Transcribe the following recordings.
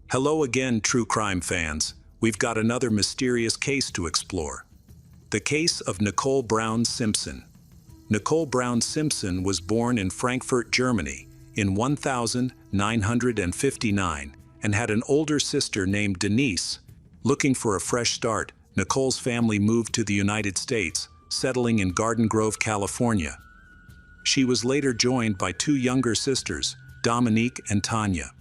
Hello again, true crime fans. We've got another mysterious case to explore. The case of Nicole Brown Simpson. Nicole Brown Simpson was born in Frankfurt, Germany, in 1959 and had an older sister named Denise. Looking for a fresh start, Nicole's family moved to the United States, settling in Garden Grove, California. She was later joined by two younger sisters, Dominique and Tanya.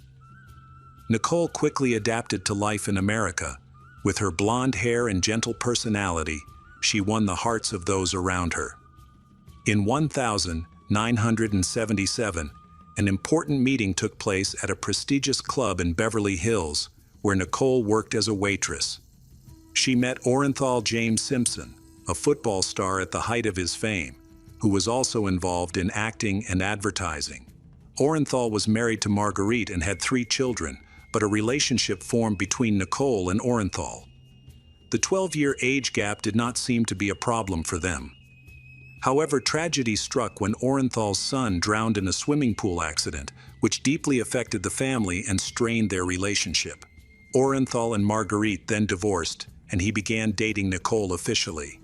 Nicole quickly adapted to life in America. With her blonde hair and gentle personality, she won the hearts of those around her. In 1977, an important meeting took place at a prestigious club in Beverly Hills, where Nicole worked as a waitress. She met Orenthal James Simpson, a football star at the height of his fame, who was also involved in acting and advertising. Orenthal was married to Marguerite and had 3 children, but a relationship formed between Nicole and Orenthal. The 12-year age gap did not seem to be a problem for them. However, tragedy struck when Orenthal's son drowned in a swimming pool accident, which deeply affected the family and strained their relationship. Orenthal and Marguerite then divorced, and he began dating Nicole officially.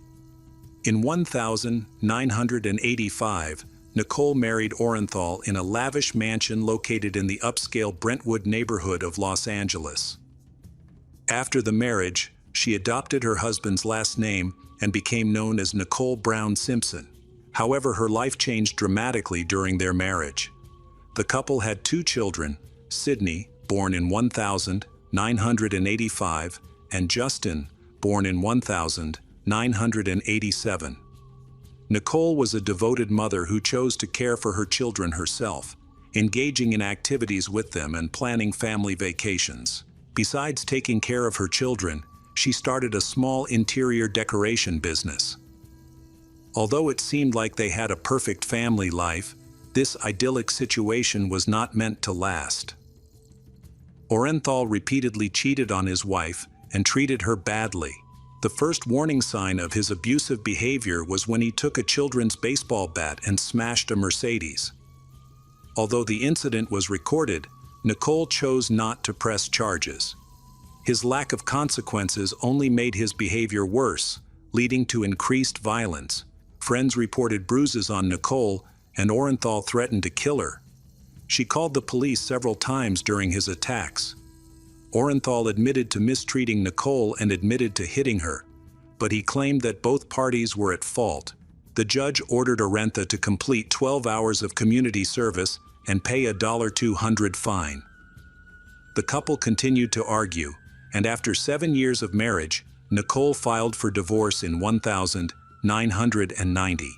In 1985, Nicole married Orenthal in a lavish mansion located in the upscale Brentwood neighborhood of Los Angeles. After the marriage, she adopted her husband's last name and became known as Nicole Brown Simpson. However, her life changed dramatically during their marriage. The couple had 2 children, Sydney, born in 1985, and Justin, born in 1987. Nicole was a devoted mother who chose to care for her children herself, engaging in activities with them and planning family vacations. Besides taking care of her children, she started a small interior decoration business. Although it seemed like they had a perfect family life, this idyllic situation was not meant to last. Orenthal repeatedly cheated on his wife and treated her badly. The first warning sign of his abusive behavior was when he took a children's baseball bat and smashed a Mercedes. Although the incident was recorded, Nicole chose not to press charges. His lack of consequences only made his behavior worse, leading to increased violence. Friends reported bruises on Nicole, and Orenthal threatened to kill her. She called the police several times during his attacks. Orenthal admitted to mistreating Nicole and admitted to hitting her, but he claimed that both parties were at fault. The judge ordered Orenthal to complete 12 hours of community service and pay a $200 fine. The couple continued to argue, and after 7 years of marriage, Nicole filed for divorce in 1990.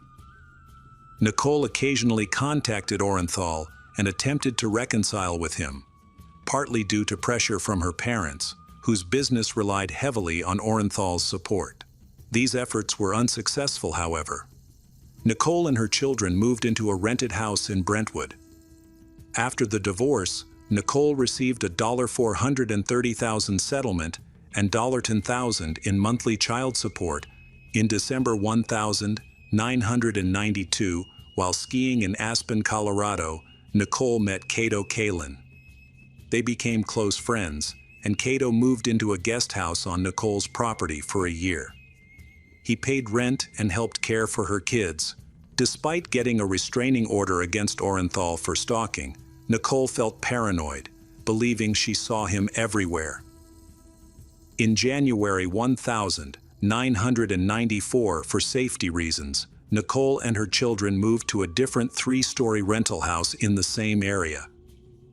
Nicole occasionally contacted Orenthal and attempted to reconcile with him, partly due to pressure from her parents, whose business relied heavily on Orenthal's support. These efforts were unsuccessful, however. Nicole and her children moved into a rented house in Brentwood. After the divorce, Nicole received a $430,000 settlement and $10,000 in monthly child support. In December 1992, while skiing in Aspen, Colorado, Nicole met Cato Kalin. They became close friends, and Cato moved into a guest house on Nicole's property for a year. He paid rent and helped care for her kids. Despite getting a restraining order against Orenthal for stalking, Nicole felt paranoid, believing she saw him everywhere. In January 1994, for safety reasons, Nicole and her children moved to a different 3-story rental house in the same area.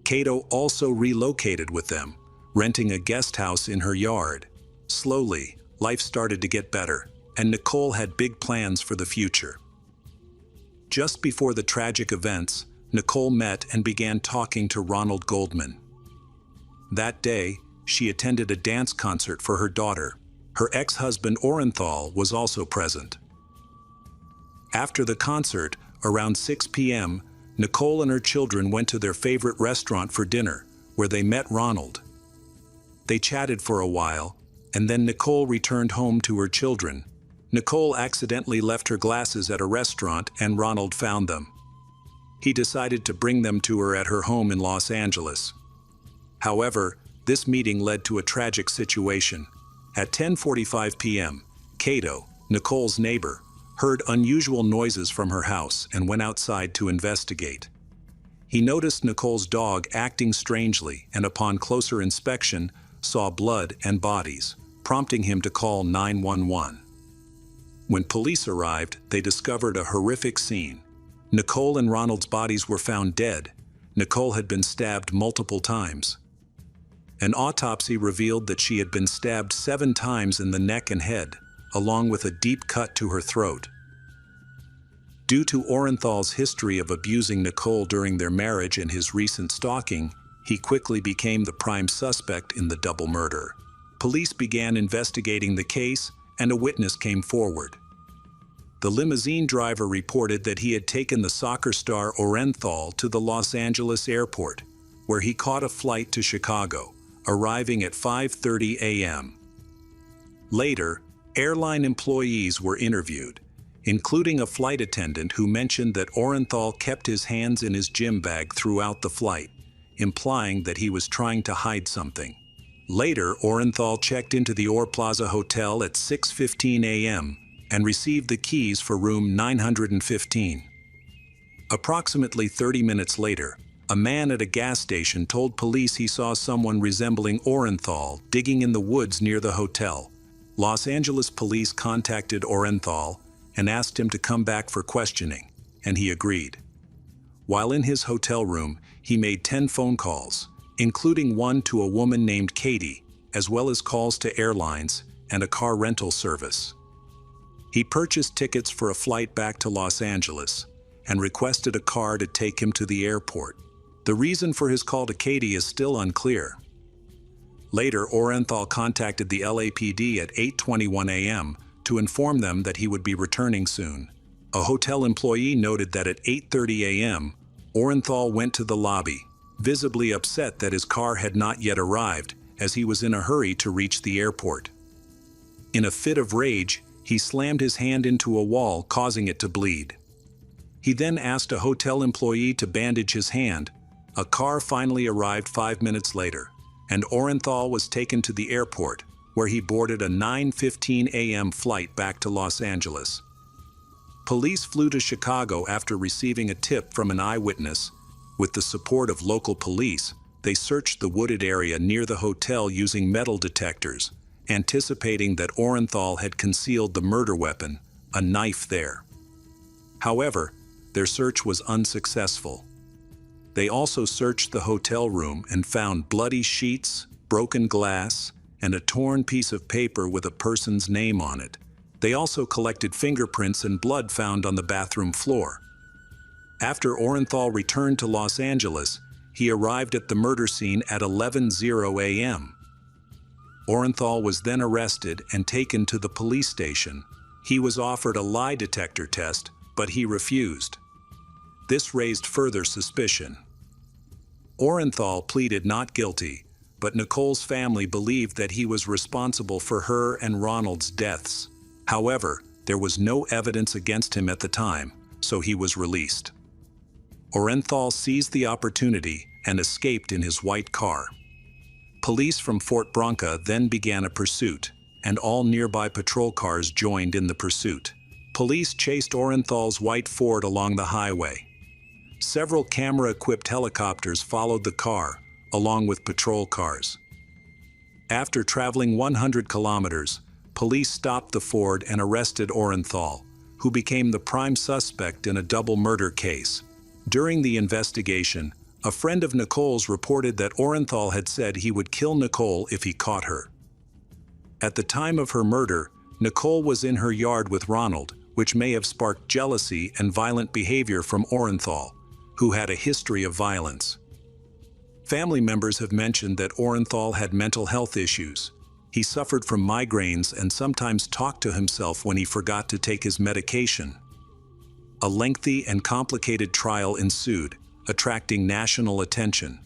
Cato also relocated with them, renting a guest house in her yard. Slowly, life started to get better, and Nicole had big plans for the future. Just before the tragic events, Nicole met and began talking to Ronald Goldman. That day, she attended a dance concert for her daughter. Her ex-husband Orenthal was also present. After the concert, around 6 p.m., Nicole and her children went to their favorite restaurant for dinner, where they met Ronald. They chatted for a while, and then Nicole returned home to her children. Nicole accidentally left her glasses at a restaurant, and Ronald found them. He decided to bring them to her at her home in Los Angeles. However, This meeting led to a tragic situation. At 10:45 p.m., Cato, Nicole's neighbor, heard unusual noises from her house and went outside to investigate. He noticed Nicole's dog acting strangely and upon closer inspection saw blood and bodies, prompting him to call 911. When police arrived, they discovered a horrific scene. Nicole and Ronald's bodies were found dead. Nicole had been stabbed multiple times. An autopsy revealed that she had been stabbed 7 times in the neck and head, along with a deep cut to her throat. Due to Orenthal's history of abusing Nicole during their marriage and his recent stalking, he quickly became the prime suspect in the double murder. Police began investigating the case, and a witness came forward. The limousine driver reported that he had taken the soccer star Orenthal to the Los Angeles airport, where he caught a flight to Chicago, arriving at 5:30 a.m. Later, airline employees were interviewed, including a flight attendant who mentioned that Orenthal kept his hands in his gym bag throughout the flight, implying that he was trying to hide something. Later, Orenthal checked into the Orr Plaza Hotel at 6:15 a.m. and received the keys for room 915. Approximately 30 minutes later, a man at a gas station told police he saw someone resembling Orenthal digging in the woods near the hotel. Los Angeles police contacted Orenthal and asked him to come back for questioning, and he agreed. While in his hotel room, he made 10 phone calls, including one to a woman named Katie, as well as calls to airlines and a car rental service. He purchased tickets for a flight back to Los Angeles and requested a car to take him to the airport. The reason for his call to Katie is still unclear. Later, Orenthal contacted the LAPD at 8:21 a.m. to inform them that he would be returning soon. A hotel employee noted that at 8:30 a.m., Orenthal went to the lobby, visibly upset that his car had not yet arrived, as he was in a hurry to reach the airport. In a fit of rage, he slammed his hand into a wall, causing it to bleed. He then asked a hotel employee to bandage his hand. A car finally arrived 5 minutes later, and Orenthal was taken to the airport, where he boarded a 9:15 a.m. flight back to Los Angeles. Police flew to Chicago after receiving a tip from an eyewitness. With the support of local police, they searched the wooded area near the hotel using metal detectors, anticipating that Orenthal had concealed the murder weapon, a knife, there. However, their search was unsuccessful. They also searched the hotel room and found bloody sheets, broken glass, and a torn piece of paper with a person's name on it. They also collected fingerprints and blood found on the bathroom floor. After Orenthal returned to Los Angeles, he arrived at the murder scene at 11:00 a.m. Orenthal was then arrested and taken to the police station. He was offered a lie detector test, but he refused. This raised further suspicion. Orenthal pleaded not guilty, but Nicole's family believed that he was responsible for her and Ronald's deaths. However, there was no evidence against him at the time, so he was released. Orenthal seized the opportunity and escaped in his white car. Police from Fort Bronca then began a pursuit, and all nearby patrol cars joined in the pursuit. Police chased Orenthal's white Ford along the highway. Several camera-equipped helicopters followed the car, along with patrol cars. After traveling 100 kilometers, police stopped the Ford and arrested Orenthal, who became the prime suspect in a double murder case. During the investigation, a friend of Nicole's reported that Orenthal had said he would kill Nicole if he caught her. At the time of her murder, Nicole was in her yard with Ronald, which may have sparked jealousy and violent behavior from Orenthal, who had a history of violence. Family members have mentioned that Orenthal had mental health issues. He suffered from migraines and sometimes talked to himself when he forgot to take his medication. A lengthy and complicated trial ensued, attracting national attention.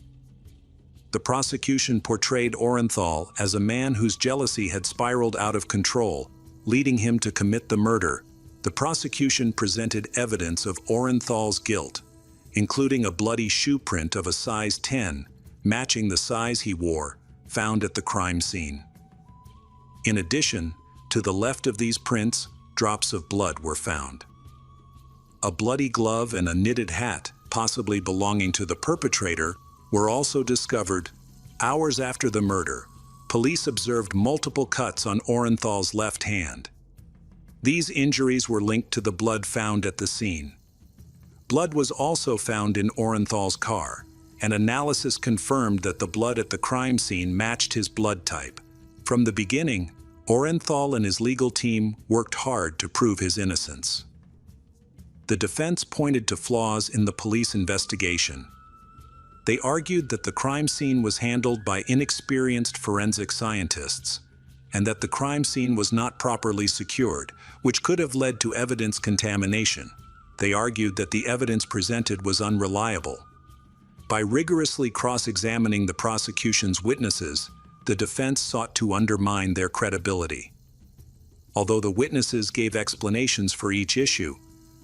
The prosecution portrayed Orenthal as a man whose jealousy had spiraled out of control, leading him to commit the murder. The prosecution presented evidence of Orenthal's guilt, including a bloody shoe print of a size 10, matching the size he wore, found at the crime scene. In addition, to the left of these prints, drops of blood were found. A bloody glove and a knitted hat, possibly belonging to the perpetrator, were also discovered. Hours after the murder, police observed multiple cuts on Orenthal's left hand. These injuries were linked to the blood found at the scene. Blood was also found in Orenthal's car, and analysis confirmed that the blood at the crime scene matched his blood type. From the beginning, Orenthal and his legal team worked hard to prove his innocence. The defense pointed to flaws in the police investigation. They argued that the crime scene was handled by inexperienced forensic scientists, and that the crime scene was not properly secured, which could have led to evidence contamination. They argued that the evidence presented was unreliable. By rigorously cross-examining the prosecution's witnesses, the defense sought to undermine their credibility. Although the witnesses gave explanations for each issue,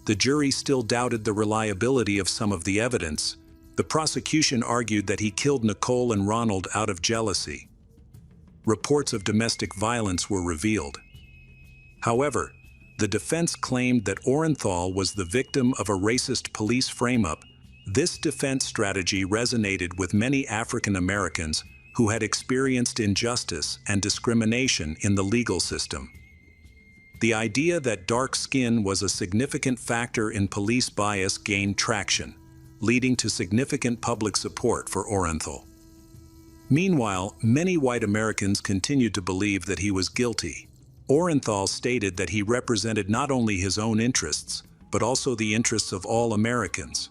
the jury still doubted the reliability of some of the evidence. The prosecution argued that he killed Nicole and Ronald out of jealousy. Reports of domestic violence were revealed. However, the defense claimed that Orenthal was the victim of a racist police frame-up. This defense strategy resonated with many African Americans who had experienced injustice and discrimination in the legal system. The idea that dark skin was a significant factor in police bias gained traction, leading to significant public support for Orenthal. Meanwhile, many white Americans continued to believe that he was guilty. Orenthal stated that he represented not only his own interests, but also the interests of all Americans.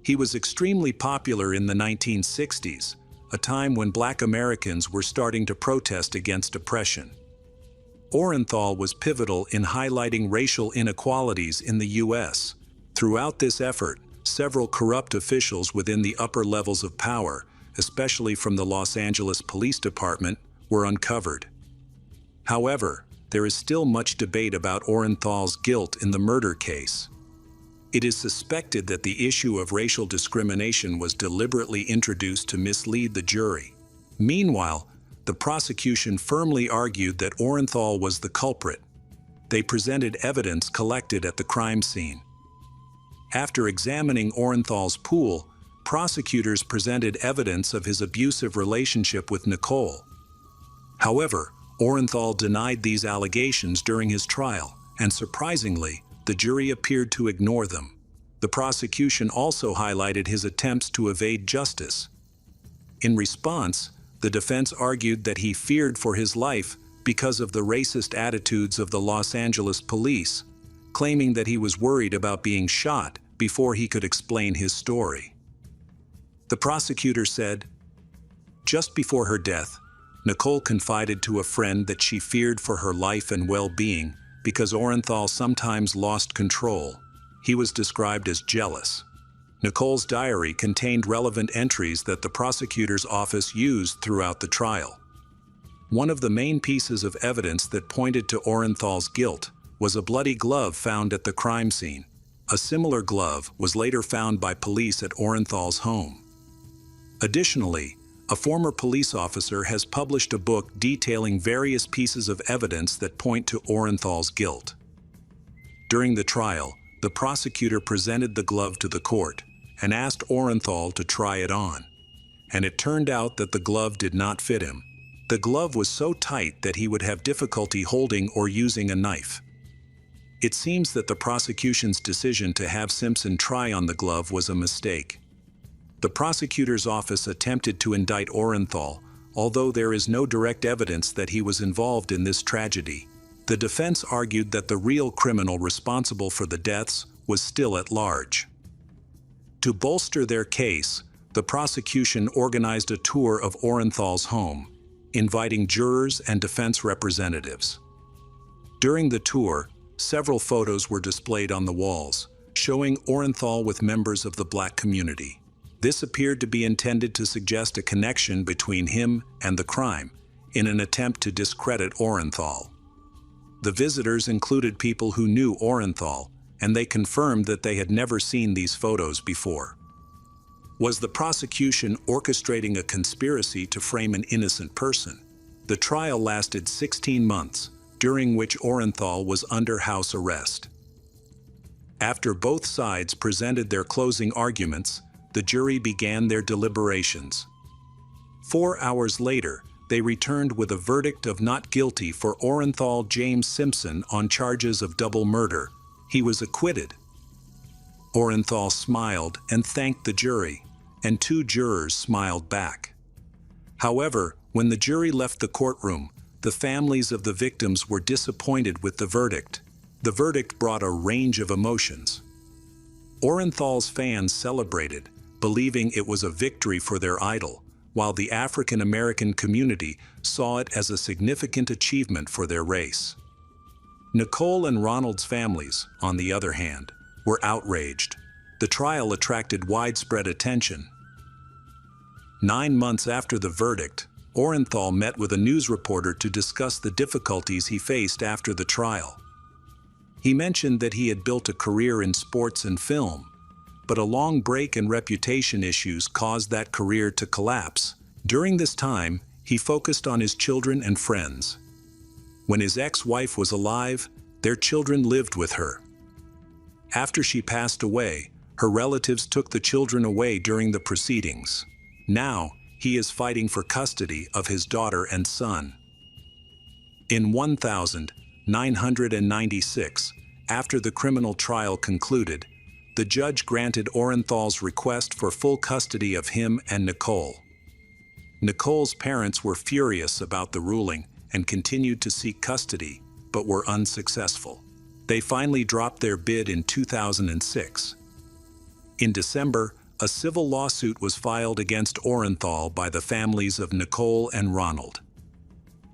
He was extremely popular in the 1960s, a time when Black Americans were starting to protest against oppression. Orenthal was pivotal in highlighting racial inequalities in the U.S. Throughout this effort, several corrupt officials within the upper levels of power, especially from the Los Angeles Police Department, were uncovered. However, there is still much debate about Orenthal's guilt in the murder case. It is suspected that the issue of racial discrimination was deliberately introduced to mislead the jury. Meanwhile, the prosecution firmly argued that Orenthal was the culprit. They presented evidence collected at the crime scene. After examining Orenthal's pool, prosecutors presented evidence of his abusive relationship with Nicole. However, Orenthal denied these allegations during his trial, and surprisingly, the jury appeared to ignore them. The prosecution also highlighted his attempts to evade justice. In response, the defense argued that he feared for his life because of the racist attitudes of the Los Angeles police, claiming that he was worried about being shot before he could explain his story. The prosecutor said, "Just before her death, Nicole confided to a friend that she feared for her life and well-being because Orenthal sometimes lost control. He was described as jealous." Nicole's diary contained relevant entries that the prosecutor's office used throughout the trial. One of the main pieces of evidence that pointed to Orenthal's guilt was a bloody glove found at the crime scene. A similar glove was later found by police at Orenthal's home. Additionally, a former police officer has published a book detailing various pieces of evidence that point to Orenthal's guilt. During the trial, the prosecutor presented the glove to the court and asked Orenthal to try it on. And it turned out that the glove did not fit him. The glove was so tight that he would have difficulty holding or using a knife. It seems that the prosecution's decision to have Simpson try on the glove was a mistake. The prosecutor's office attempted to indict Orenthal, although there is no direct evidence that he was involved in this tragedy. The defense argued that the real criminal responsible for the deaths was still at large. To bolster their case, the prosecution organized a tour of Orenthal's home, inviting jurors and defense representatives. During the tour, several photos were displayed on the walls, showing Orenthal with members of the Black community. This appeared to be intended to suggest a connection between him and the crime, in an attempt to discredit Orenthal. The visitors included people who knew Orenthal, and they confirmed that they had never seen these photos before. Was the prosecution orchestrating a conspiracy to frame an innocent person? The trial lasted 16 months, during which Orenthal was under house arrest. After both sides presented their closing arguments, the jury began their deliberations. 4 hours later, they returned with a verdict of not guilty for Orenthal James Simpson on charges of double murder. He was acquitted. Orenthal smiled and thanked the jury, and 2 jurors smiled back. However, when the jury left the courtroom, the families of the victims were disappointed with the verdict. The verdict brought a range of emotions. Orenthal's fans celebrated, believing it was a victory for their idol, while the African American community saw it as a significant achievement for their race. Nicole and Ronald's families, on the other hand, were outraged. The trial attracted widespread attention. 9 months after the verdict, Orenthal met with a news reporter to discuss the difficulties he faced after the trial. He mentioned that he had built a career in sports and film, but a long break and reputation issues caused that career to collapse. During this time, he focused on his children and friends. When his ex-wife was alive, their children lived with her. After she passed away, her relatives took the children away during the proceedings. Now, he is fighting for custody of his daughter and son. In 1996, after the criminal trial concluded, the judge granted Orenthal's request for full custody of him and Nicole. Nicole's parents were furious about the ruling and continued to seek custody, but were unsuccessful. They finally dropped their bid in 2006. In December, a civil lawsuit was filed against Orenthal by the families of Nicole and Ronald.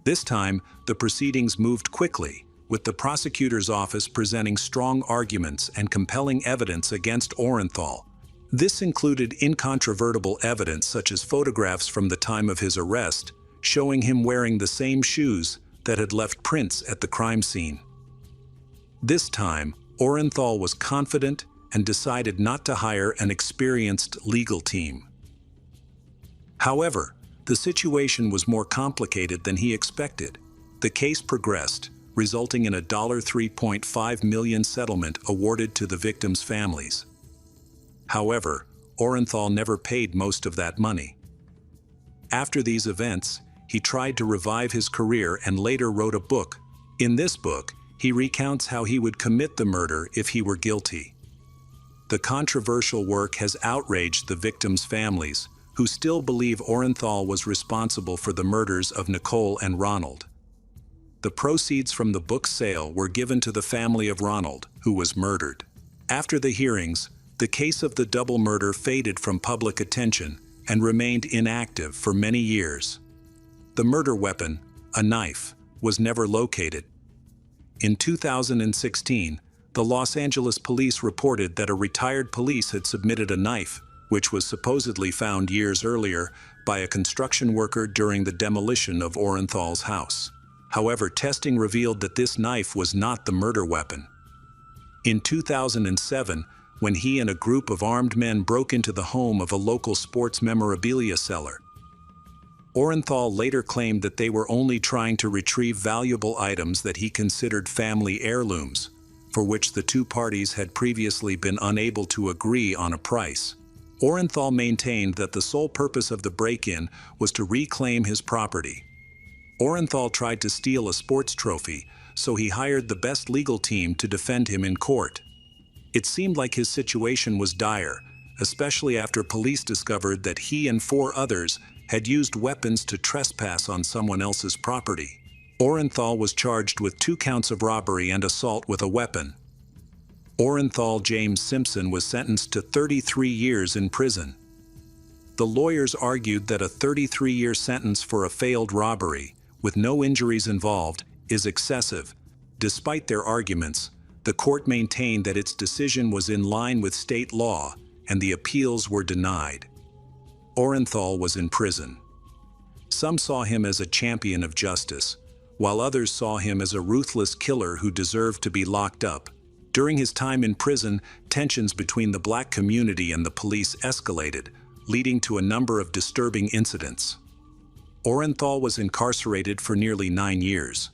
This time, the proceedings moved quickly, with the prosecutor's office presenting strong arguments and compelling evidence against Orenthal. This included incontrovertible evidence such as photographs from the time of his arrest, showing him wearing the same shoes that had left prints at the crime scene. This time, Orenthal was confident and decided not to hire an experienced legal team. However, the situation was more complicated than he expected. The case progressed, resulting in a $3.5 million settlement awarded to the victims' families. However, Orenthal never paid most of that money. After these events, he tried to revive his career and later wrote a book. In this book, he recounts how he would commit the murder if he were guilty. The controversial work has outraged the victims' families, who still believe Orenthal was responsible for the murders of Nicole and Ronald. The proceeds from the book's sale were given to the family of Ronald, who was murdered. After the hearings, the case of the double murder faded from public attention and remained inactive for many years. The murder weapon, a knife, was never located. In 2016, the Los Angeles police reported that a retired police had submitted a knife, which was supposedly found years earlier by a construction worker during the demolition of Orenthal's house. However, testing revealed that this knife was not the murder weapon. In 2007, when he and a group of armed men broke into the home of a local sports memorabilia seller, Orenthal later claimed that they were only trying to retrieve valuable items that he considered family heirlooms, for which the two parties had previously been unable to agree on a price. Orenthal maintained that the sole purpose of the break-in was to reclaim his property. Orenthal tried to steal a sports trophy, so he hired the best legal team to defend him in court. It seemed like his situation was dire, especially after police discovered that he and 4 others had used weapons to trespass on someone else's property. Orenthal was charged with 2 counts of robbery and assault with a weapon. Orenthal James Simpson was sentenced to 33 years in prison. The lawyers argued that a 33-year sentence for a failed robbery, with no injuries involved, is excessive. Despite their arguments, the court maintained that its decision was in line with state law, and the appeals were denied. Orenthal was in prison. Some saw him as a champion of justice, while others saw him as a ruthless killer who deserved to be locked up. During his time in prison, tensions between the black community and the police escalated, leading to a number of disturbing incidents. Orenthal was incarcerated for nearly 9 years.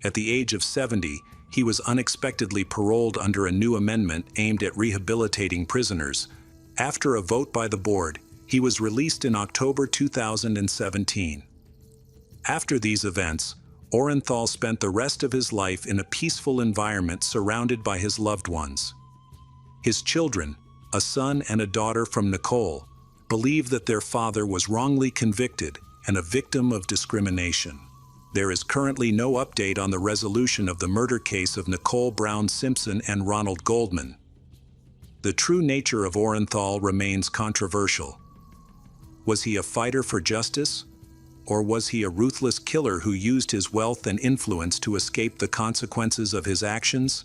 At the age of 70, he was unexpectedly paroled under a new amendment aimed at rehabilitating prisoners. After a vote by the board, he was released in October 2017. After these events, Orenthal spent the rest of his life in a peaceful environment surrounded by his loved ones. His children, a son and a daughter from Nicole, believe that their father was wrongly convicted and a victim of discrimination. There is currently no update on the resolution of the murder case of Nicole Brown Simpson and Ronald Goldman. The true nature of Orenthal remains controversial. Was he a fighter for justice? Or was he a ruthless killer who used his wealth and influence to escape the consequences of his actions?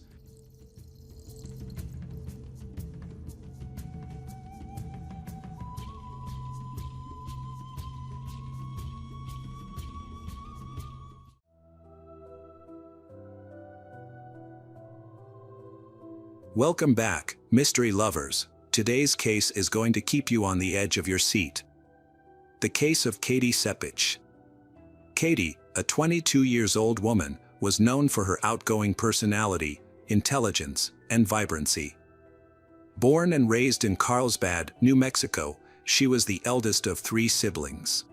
Welcome back, mystery lovers. Today's case is going to keep you on the edge of your seat. The case of Katie Sepich. Katie, a 22-year-old woman, was known for her outgoing personality, intelligence, and vibrancy. Born and raised in Carlsbad, New Mexico, she was the eldest of 3 siblings.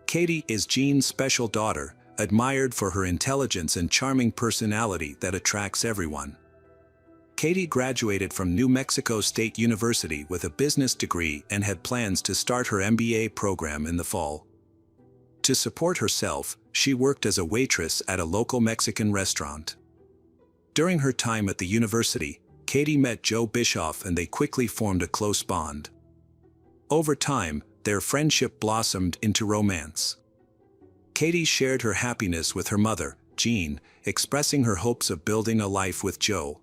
Katie is Jean's special daughter, admired for her intelligence and charming personality that attracts everyone. Katie graduated from New Mexico State University with a business degree and had plans to start her MBA program in the fall. To support herself, she worked as a waitress at a local Mexican restaurant. During her time at the university, Katie met Joe Bischoff and they quickly formed a close bond. Over time, their friendship blossomed into romance. Katie shared her happiness with her mother, Jean, expressing her hopes of building a life with Joe.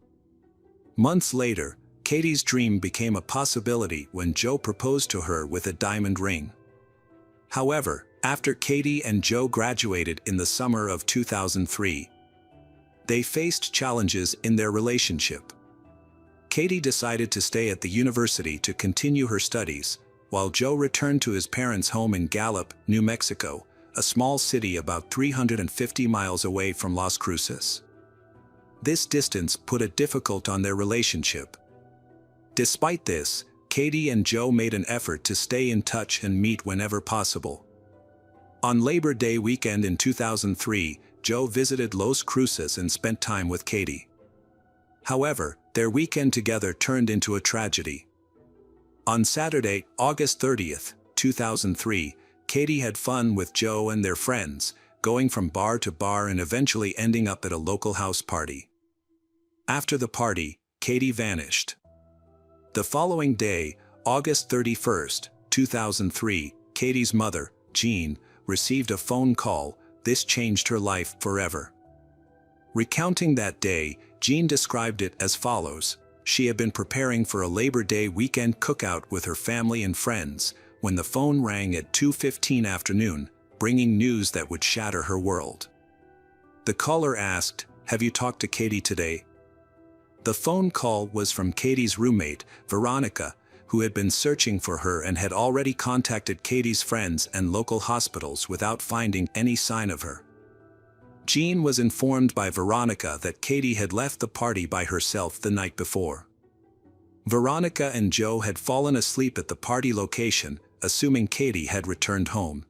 Months later, Katie's dream became a possibility when Joe proposed to her with a diamond ring. However, after Katie and Joe graduated in the summer of 2003, they faced challenges in their relationship. Katie decided to stay at the university to continue her studies, while Joe returned to his parents' home in Gallup, New Mexico, a small city about 350 miles away from Las Cruces. This distance put it difficult on their relationship. Despite this, Katie and Joe made an effort to stay in touch and meet whenever possible. On Labor Day weekend in 2003, Joe visited Las Cruces and spent time with Katie. However, their weekend together turned into a tragedy. On Saturday, August 30th, 2003, Katie had fun with Joe and their friends, going from bar to bar and eventually ending up at a local house party. After the party, Katie vanished. The following day, August 31st, 2003, Katie's mother, Jean, received a phone call. This changed her life forever. Recounting that day, Jean described it as follows: she had been preparing for a Labor Day weekend cookout with her family and friends when the phone rang at 2:15 afternoon, bringing news that would shatter her world. The caller asked, "Have you talked to Katie today?" The phone call was from Katie's roommate, Veronica, who had been searching for her and had already contacted Katie's friends and local hospitals without finding any sign of her. Jean was informed by Veronica that Katie had left the party by herself the night before. Veronica and Joe had fallen asleep at the party location, assuming Katie had returned home.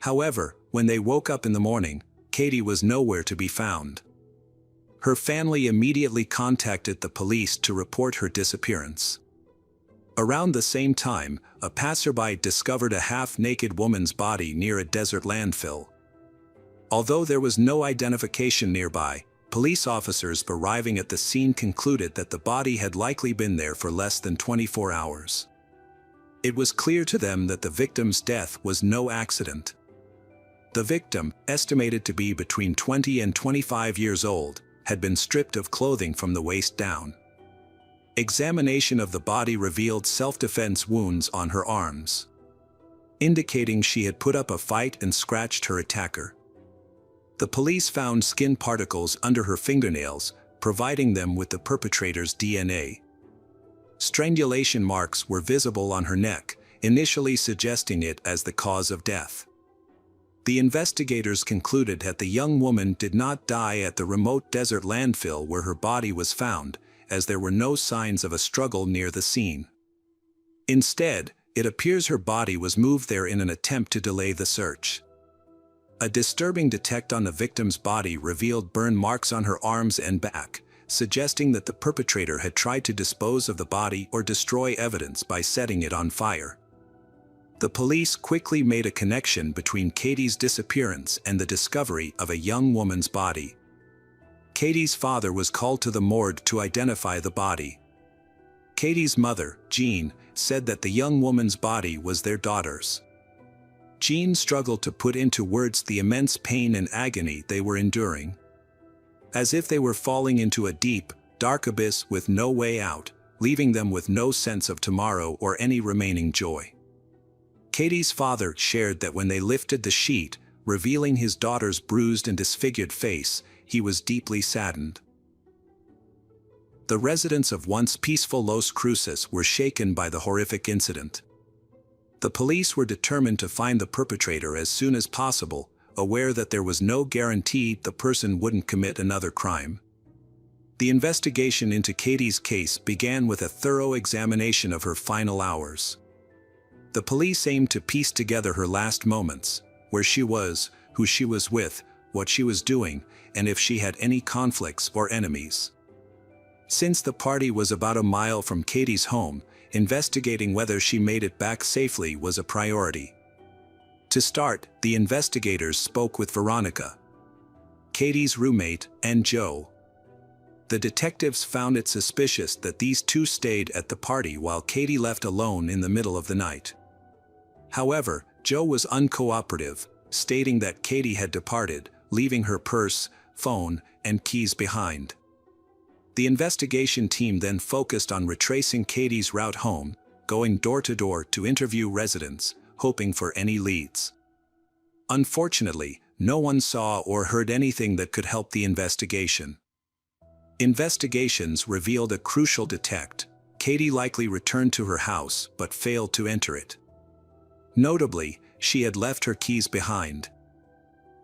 However, when they woke up in the morning, Katie was nowhere to be found. Her family immediately contacted the police to report her disappearance. Around the same time, a passerby discovered a half-naked woman's body near a desert landfill. Although there was no identification nearby, police officers arriving at the scene concluded that the body had likely been there for less than 24 hours. It was clear to them that the victim's death was no accident. The victim, estimated to be between 20 and 25 years old, had been stripped of clothing from the waist down. Examination of the body revealed self-defense wounds on her arms, indicating she had put up a fight and scratched her attacker. The police found skin particles under her fingernails, providing them with the perpetrator's DNA. Strangulation marks were visible on her neck, initially suggesting it as the cause of death. The investigators concluded that the young woman did not die at the remote desert landfill where her body was found, as there were no signs of a struggle near the scene. Instead, it appears her body was moved there in an attempt to delay the search. A disturbing detect on the victim's body revealed burn marks on her arms and back, suggesting that the perpetrator had tried to dispose of the body or destroy evidence by setting it on fire. The police quickly made a connection between Katie's disappearance and the discovery of a young woman's body. Katie's father was called to the morgue to identify the body. Katie's mother, Jean, said that the young woman's body was their daughter's. Jean struggled to put into words the immense pain and agony they were enduring. As if they were falling into a deep, dark abyss with no way out, leaving them with no sense of tomorrow or any remaining joy. Katie's father shared that when they lifted the sheet, revealing his daughter's bruised and disfigured face, he was deeply saddened. The residents of once peaceful Los Cruces were shaken by the horrific incident. The police were determined to find the perpetrator as soon as possible, aware that there was no guarantee the person wouldn't commit another crime. The investigation into Katie's case began with a thorough examination of her final hours. The police aimed to piece together her last moments, where she was, who she was with, what she was doing, and if she had any conflicts or enemies. Since the party was about a mile from Katie's home, investigating whether she made it back safely was a priority. To start, the investigators spoke with Veronica, Katie's roommate, and Joe. The detectives found it suspicious that these two stayed at the party while Katie left alone in the middle of the night. However, Joe was uncooperative, stating that Katie had departed, leaving her purse, phone, and keys behind. The investigation team then focused on retracing Katie's route home, going door to door to interview residents, hoping for any leads. Unfortunately, no one saw or heard anything that could help the investigation. Investigations revealed a crucial detect: Katie likely returned to her house but failed to enter it. Notably, she had left her keys behind.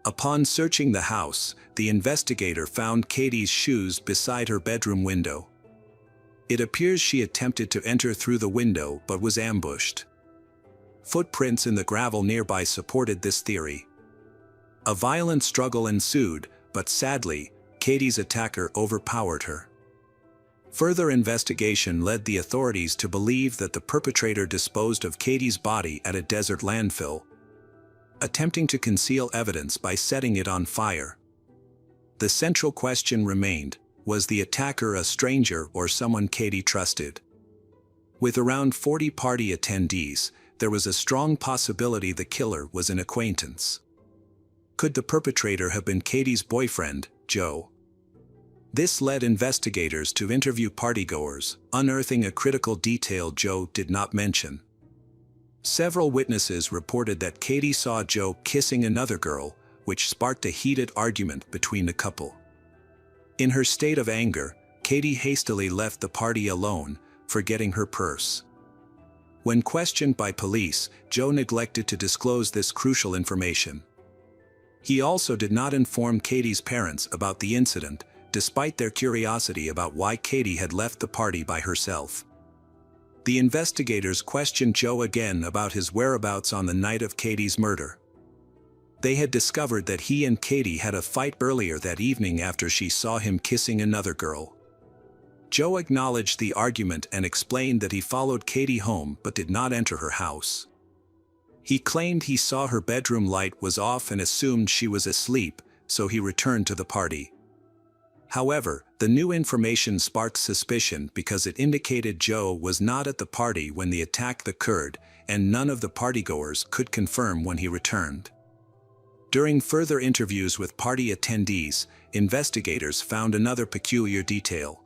Upon searching the house, the investigator found Katie's shoes beside her bedroom window. It appears she attempted to enter through the window but was ambushed. Footprints in the gravel nearby supported this theory. A violent struggle ensued, but sadly, Katie's attacker overpowered her. Further investigation led the authorities to believe that the perpetrator disposed of Katie's body at a desert landfill, attempting to conceal evidence by setting it on fire. The central question remained: was the attacker a stranger or someone Katie trusted? With around 40 party attendees, there was a strong possibility the killer was an acquaintance. Could the perpetrator have been Katie's boyfriend, Joe? This led investigators to interview partygoers, unearthing a critical detail Joe did not mention. Several witnesses reported that Katie saw Joe kissing another girl, which sparked a heated argument between the couple. In her state of anger, Katie hastily left the party alone, forgetting her purse. When questioned by police, Joe neglected to disclose this crucial information. He also did not inform Katie's parents about the incident, despite their curiosity about why Katie had left the party by herself. The investigators questioned Joe again about his whereabouts on the night of Katie's murder. They had discovered that he and Katie had a fight earlier that evening after she saw him kissing another girl. Joe acknowledged the argument and explained that he followed Katie home but did not enter her house. He claimed he saw her bedroom light was off and assumed she was asleep, so he returned to the party. However, the new information sparked suspicion because it indicated Joe was not at the party when the attack occurred, and none of the partygoers could confirm when he returned. During further interviews with party attendees, investigators found another peculiar detail.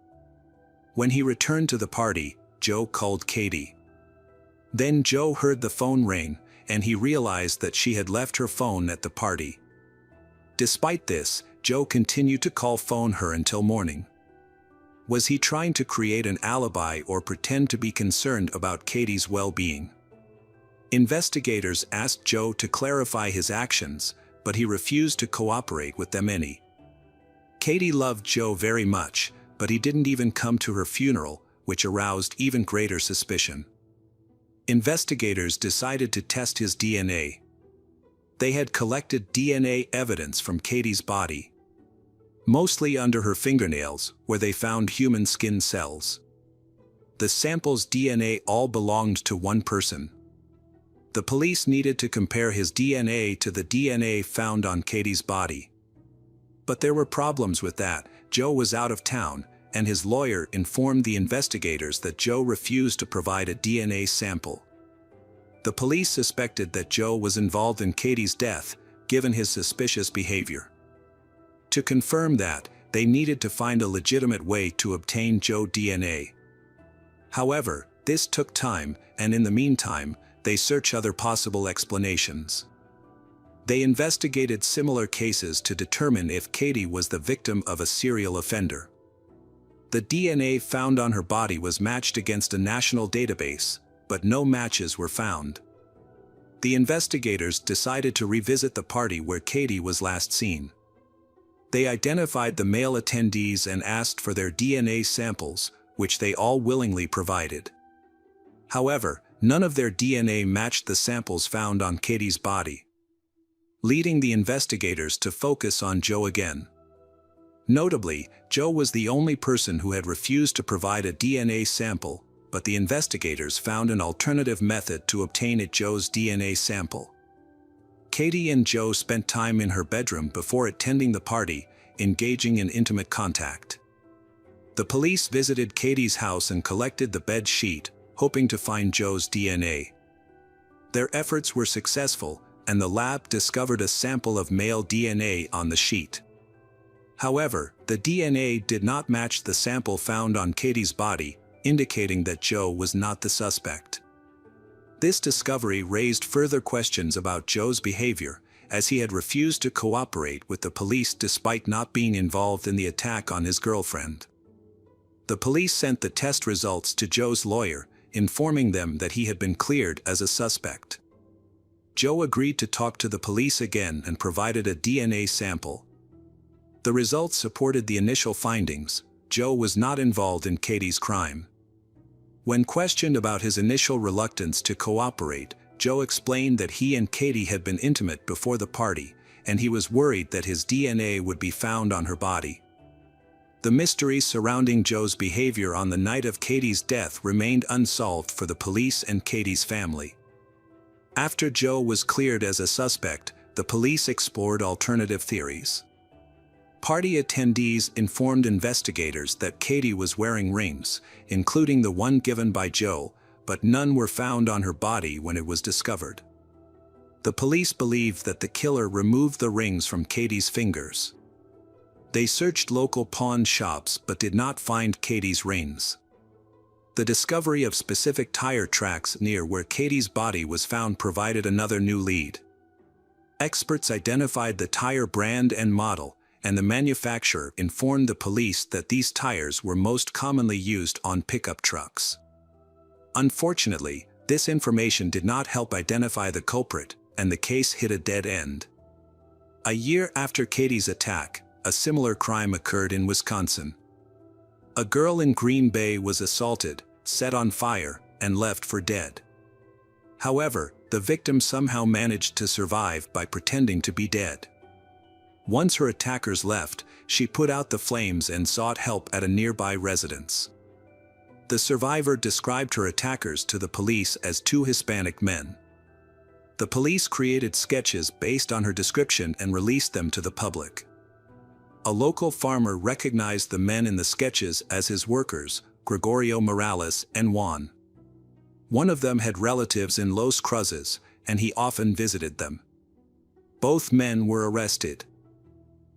When he returned to the party, Joe called Katie. Then Joe heard the phone ring, and he realized that she had left her phone at the party. Despite this, Joe continued to phone her until morning. Was he trying to create an alibi or pretend to be concerned about Katie's well-being? Investigators asked Joe to clarify his actions, but he refused to cooperate with them any. Katie loved Joe very much, but he didn't even come to her funeral, which aroused even greater suspicion. Investigators decided to test his DNA. They had collected DNA evidence from Katie's body, mostly under her fingernails, where they found human skin cells. The sample's DNA all belonged to one person. The police needed to compare his DNA to the DNA found on Katie's body. But there were problems with that. Joe was out of town, and his lawyer informed the investigators that Joe refused to provide a DNA sample. The police suspected that Joe was involved in Katie's death, given his suspicious behavior. To confirm that, they needed to find a legitimate way to obtain Joe DNA. However, this took time, and in the meantime, they searched other possible explanations. They investigated similar cases to determine if Katie was the victim of a serial offender. The DNA found on her body was matched against a national database, but no matches were found. The investigators decided to revisit the party where Katie was last seen. They identified the male attendees and asked for their DNA samples, which they all willingly provided. However, none of their DNA matched the samples found on Katie's body, leading the investigators to focus on Joe again. Notably, Joe was the only person who had refused to provide a DNA sample, but the investigators found an alternative method to obtain Joe's DNA sample. Katie and Joe spent time in her bedroom before attending the party, engaging in intimate contact. The police visited Katie's house and collected the bed sheet, hoping to find Joe's DNA. Their efforts were successful, and the lab discovered a sample of male DNA on the sheet. However, the DNA did not match the sample found on Katie's body, indicating that Joe was not the suspect. This discovery raised further questions about Joe's behavior, as he had refused to cooperate with the police despite not being involved in the attack on his girlfriend. The police sent the test results to Joe's lawyer, informing them that he had been cleared as a suspect. Joe agreed to talk to the police again and provided a DNA sample. The results supported the initial findings. Joe was not involved in Katie's crime. When questioned about his initial reluctance to cooperate, Joe explained that he and Katie had been intimate before the party, and he was worried that his DNA would be found on her body. The mystery surrounding Joe's behavior on the night of Katie's death remained unsolved for the police and Katie's family. After Joe was cleared as a suspect, the police explored alternative theories. Party attendees informed investigators that Katie was wearing rings, including the one given by Joe, but none were found on her body when it was discovered. The police believed that the killer removed the rings from Katie's fingers. They searched local pawn shops but did not find Katie's rings. The discovery of specific tire tracks near where Katie's body was found provided another new lead. Experts identified the tire brand and model, and the manufacturer informed the police that these tires were most commonly used on pickup trucks. Unfortunately, this information did not help identify the culprit, and the case hit a dead end. A year after Katie's attack, a similar crime occurred in Wisconsin. A girl in Green Bay was assaulted, set on fire, and left for dead. However, the victim somehow managed to survive by pretending to be dead. Once her attackers left, she put out the flames and sought help at a nearby residence. The survivor described her attackers to the police as two Hispanic men. The police created sketches based on her description and released them to the public. A local farmer recognized the men in the sketches as his workers, Gregorio Morales and Juan. One of them had relatives in Los Cruces, and he often visited them. Both men were arrested.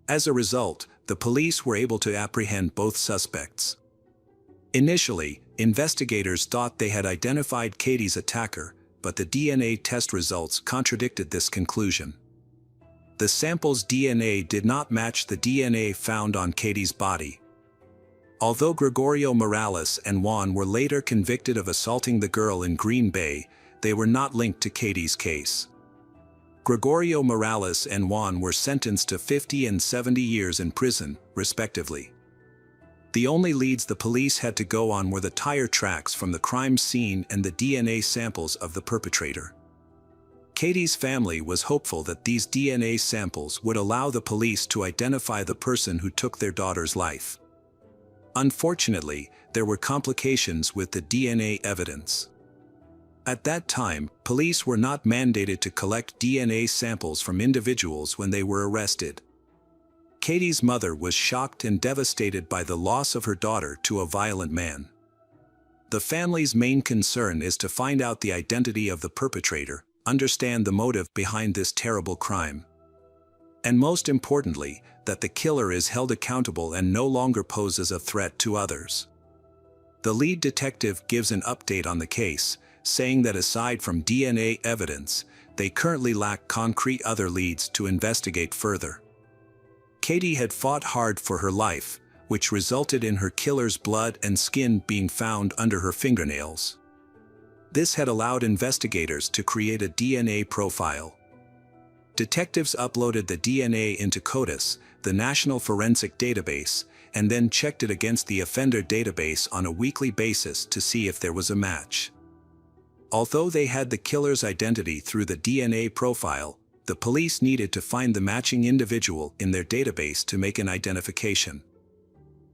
As a result, the police were able to apprehend both suspects. Initially, investigators thought they had identified Katie's attacker, but the DNA test results contradicted this conclusion. The sample's DNA did not match the DNA found on Katie's body. Although Gregorio Morales and Juan were later convicted of assaulting the girl in Green Bay, they were not linked to Katie's case. Gregorio Morales and Juan were sentenced to 50 and 70 years in prison, respectively. The only leads the police had to go on were the tire tracks from the crime scene and the DNA samples of the perpetrator. Katie's family was hopeful that these DNA samples would allow the police to identify the person who took their daughter's life. Unfortunately, there were complications with the DNA evidence. At that time, police were not mandated to collect DNA samples from individuals when they were arrested. Katie's mother was shocked and devastated by the loss of her daughter to a violent man. The family's main concern is to find out the identity of the perpetrator, understand the motive behind this terrible crime, and most importantly, that the killer is held accountable and no longer poses a threat to others. The lead detective gives an update on the case, saying that aside from DNA evidence, they currently lack concrete other leads to investigate further. Katie had fought hard for her life, which resulted in her killer's blood and skin being found under her fingernails. This had allowed investigators to create a DNA profile. Detectives uploaded the DNA into CODIS, the National Forensic Database, and then checked it against the offender database on a weekly basis to see if there was a match. Although they had the killer's identity through the DNA profile, the police needed to find the matching individual in their database to make an identification.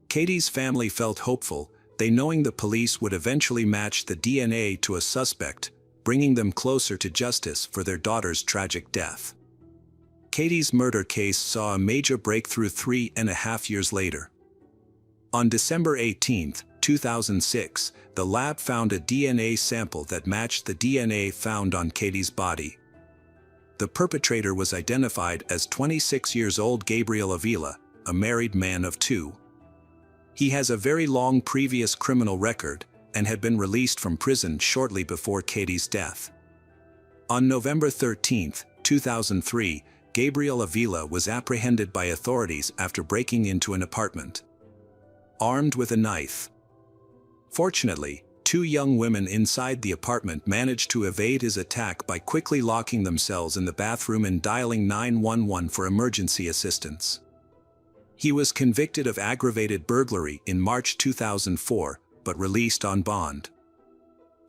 Katie's family felt hopeful, they knowing the police would eventually match the DNA to a suspect, bringing them closer to justice for their daughter's tragic death. Katie's murder case saw a major breakthrough 3.5 years later. On December 18, 2006, the lab found a DNA sample that matched the DNA found on Katie's body. The perpetrator was identified as 26 years old Gabriel Avila, a married man of 2. He has a very long previous criminal record and had been released from prison shortly before Katie's death. On November 13, 2003, Gabriel Avila was apprehended by authorities after breaking into an apartment, armed with a knife. Fortunately, 2 young women inside the apartment managed to evade his attack by quickly locking themselves in the bathroom and dialing 911 for emergency assistance. He was convicted of aggravated burglary in March 2004, but released on bond.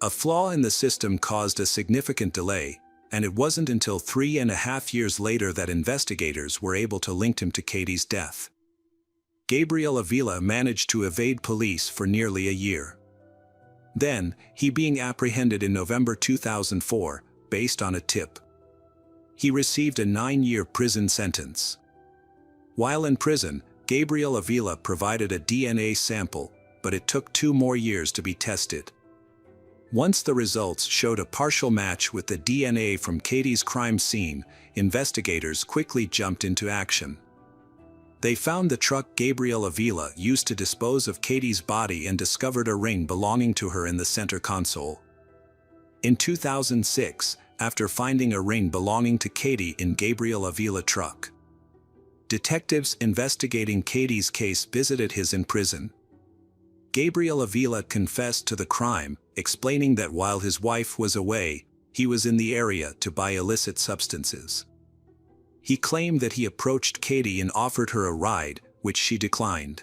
A flaw in the system caused a significant delay, and it wasn't until 3.5 years later that investigators were able to link him to Katie's death. Gabriel Avila managed to evade police for nearly a year. Then, he being apprehended in November 2004, based on a tip. He received a 9-year prison sentence. While in prison, Gabriel Avila provided a DNA sample, but it took 2 more years to be tested. Once the results showed a partial match with the DNA from Katie's crime scene, investigators quickly jumped into action. They found the truck Gabriel Avila used to dispose of Katie's body and discovered a ring belonging to her in the center console. In 2006, after finding a ring belonging to Katie in Gabriel Avila truck, detectives investigating Katie's case visited his in prison. Gabriel Avila confessed to the crime, explaining that while his wife was away, he was in the area to buy illicit substances. He claimed that he approached Katie and offered her a ride, which she declined.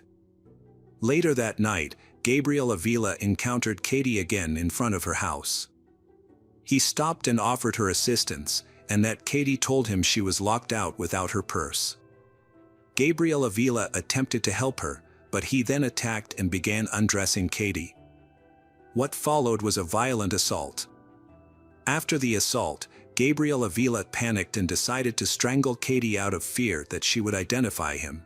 Later that night, Gabriel Avila encountered Katie again in front of her house. He stopped and offered her assistance, and that Katie told him she was locked out without her purse. Gabriel Avila attempted to help her, but he then attacked and began undressing Katie. What followed was a violent assault. After the assault, Gabriel Avila panicked and decided to strangle Katie out of fear that she would identify him.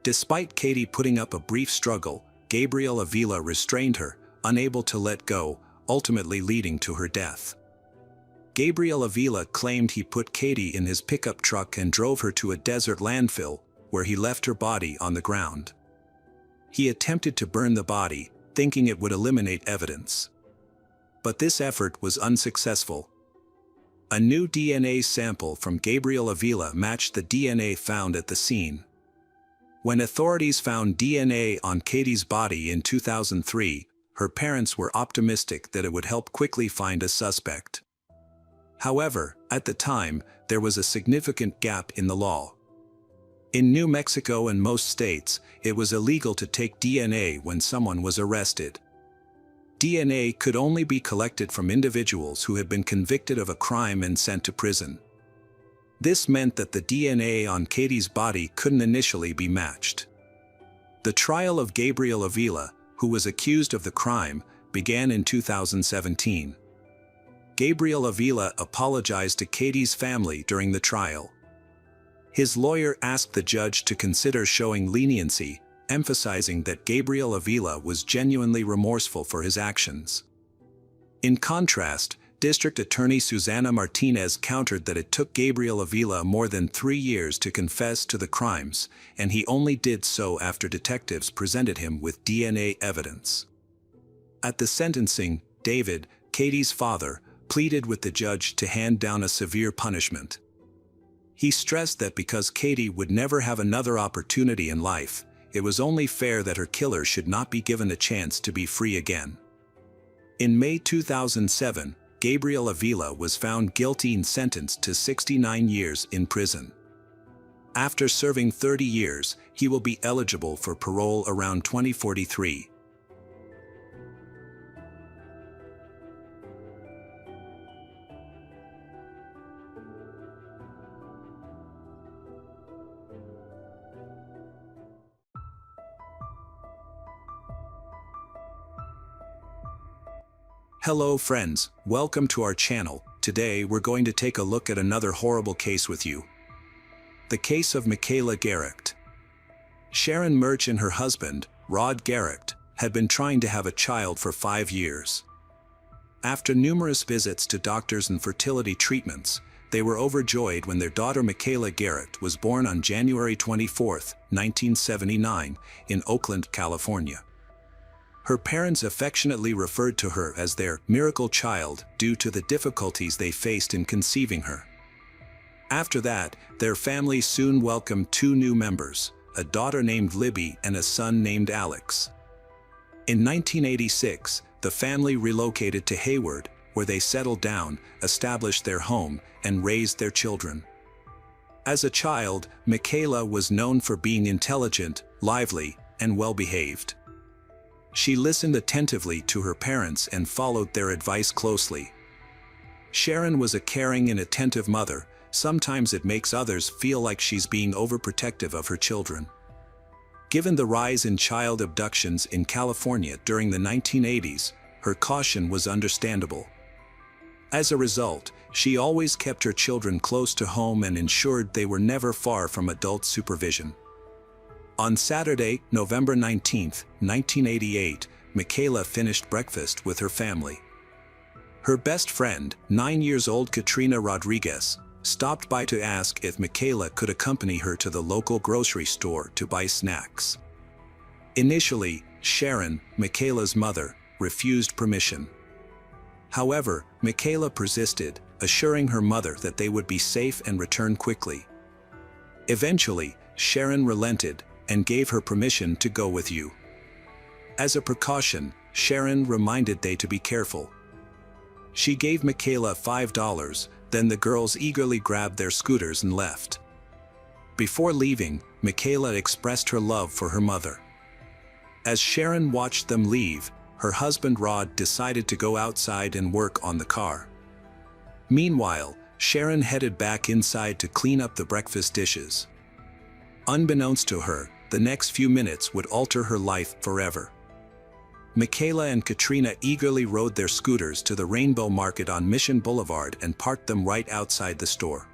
Despite Katie putting up a brief struggle, Gabriel Avila restrained her, unable to let go, ultimately leading to her death. Gabriel Avila claimed he put Katie in his pickup truck and drove her to a desert landfill, where he left her body on the ground. He attempted to burn the body, thinking it would eliminate evidence. But this effort was unsuccessful. A new DNA sample from Gabriel Avila matched the DNA found at the scene. When authorities found DNA on Katie's body in 2003, her parents were optimistic that it would help quickly find a suspect. However, at the time, there was a significant gap in the law. In New Mexico and most states, it was illegal to take DNA when someone was arrested. DNA could only be collected from individuals who had been convicted of a crime and sent to prison. This meant that the DNA on Katie's body couldn't initially be matched. The trial of Gabriel Avila, who was accused of the crime, began in 2017. Gabriel Avila apologized to Katie's family during the trial. His lawyer asked the judge to consider showing leniency, emphasizing that Gabriel Avila was genuinely remorseful for his actions. In contrast, District Attorney Susana Martinez countered that it took Gabriel Avila more than 3 years to confess to the crimes, and he only did so after detectives presented him with DNA evidence. At the sentencing, David, Katie's father, pleaded with the judge to hand down a severe punishment. He stressed that because Katie would never have another opportunity in life, it was only fair that her killer should not be given a chance to be free again. In May 2007, Gabriel Avila was found guilty and sentenced to 69 years in prison. After serving 30 years, he will be eligible for parole around 2043. Hello friends, welcome to our channel. Today we're going to take a look at another horrible case with you. The case of Michaela Garrecht. Sharon Murch and her husband, Rod Garrecht, had been trying to have a child for 5 years. After numerous visits to doctors and fertility treatments, they were overjoyed when their daughter Michaela Garrecht was born on January 24, 1979, in Oakland, California. Her parents affectionately referred to her as their miracle child due to the difficulties they faced in conceiving her. After that, their family soon welcomed 2 new members, a daughter named Libby and a son named Alex. In 1986, the family relocated to Hayward, where they settled down, established their home, and raised their children. As a child, Michaela was known for being intelligent, lively, and well-behaved. She listened attentively to her parents and followed their advice closely. Sharon was a caring and attentive mother. Sometimes it makes others feel like she's being overprotective of her children. Given the rise in child abductions in California during the 1980s, her caution was understandable. As a result, she always kept her children close to home and ensured they were never far from adult supervision. On Saturday, November 19, 1988, Michaela finished breakfast with her family. Her best friend, 9-year-old Katrina Rodriguez, stopped by to ask if Michaela could accompany her to the local grocery store to buy snacks. Initially, Sharon, Michaela's mother, refused permission. However, Michaela persisted, assuring her mother that they would be safe and return quickly. Eventually, Sharon relented and gave her permission to go with you. As a precaution, Sharon reminded they to be careful. She gave Michaela $5, then the girls eagerly grabbed their scooters and left. Before leaving, Michaela expressed her love for her mother. As Sharon watched them leave, her husband Rod decided to go outside and work on the car. Meanwhile, Sharon headed back inside to clean up the breakfast dishes. Unbeknownst to her, the next few minutes would alter her life forever. Michaela and Katrina eagerly rode their scooters to the Rainbow Market on Mission Boulevard and parked them right outside the store.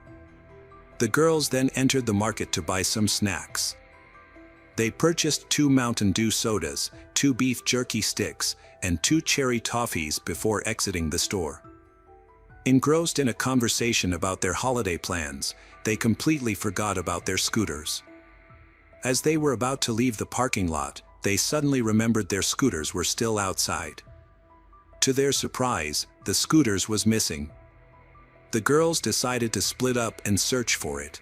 The girls then entered the market to buy some snacks. They purchased 2 Mountain Dew sodas, 2 beef jerky sticks, and 2 cherry toffees before exiting the store. Engrossed in a conversation about their holiday plans, they completely forgot about their scooters. As they were about to leave the parking lot, they suddenly remembered their scooters were still outside. To their surprise, the scooters was missing. The girls decided to split up and search for it.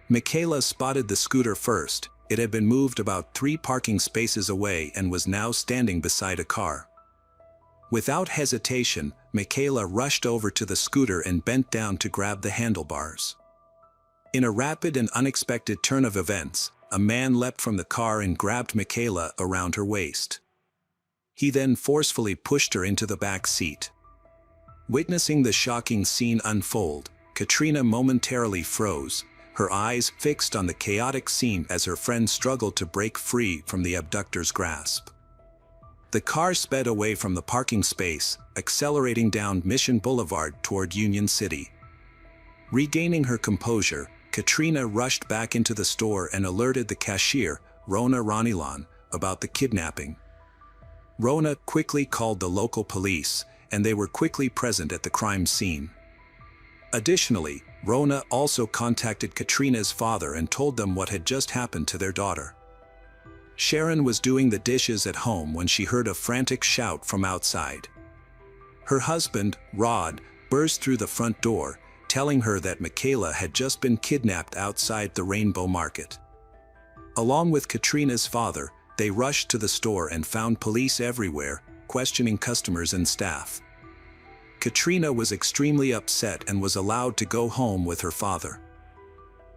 Michaela spotted the scooter first, It had been moved about 3 parking spaces away and was now standing beside a car. Without hesitation, Michaela rushed over to the scooter and bent down to grab the handlebars. In a rapid and unexpected turn of events, a man leapt from the car and grabbed Michaela around her waist. He then forcefully pushed her into the back seat. Witnessing the shocking scene unfold, Katrina momentarily froze, her eyes fixed on the chaotic scene as her friend struggled to break free from the abductor's grasp. The car sped away from the parking space, accelerating down Mission Boulevard toward Union City. Regaining her composure, Katrina rushed back into the store and alerted the cashier, Rona Ranilan, about the kidnapping. Rona quickly called the local police, and they were quickly present at the crime scene. Additionally, Rona also contacted Katrina's father and told them what had just happened to their daughter. Sharon was doing the dishes at home when she heard a frantic shout from outside. Her husband, Rod, burst through the front door, telling her that Michaela had just been kidnapped outside the Rainbow Market. Along with Katrina's father, they rushed to the store and found police everywhere, questioning customers and staff. Katrina was extremely upset and was allowed to go home with her father.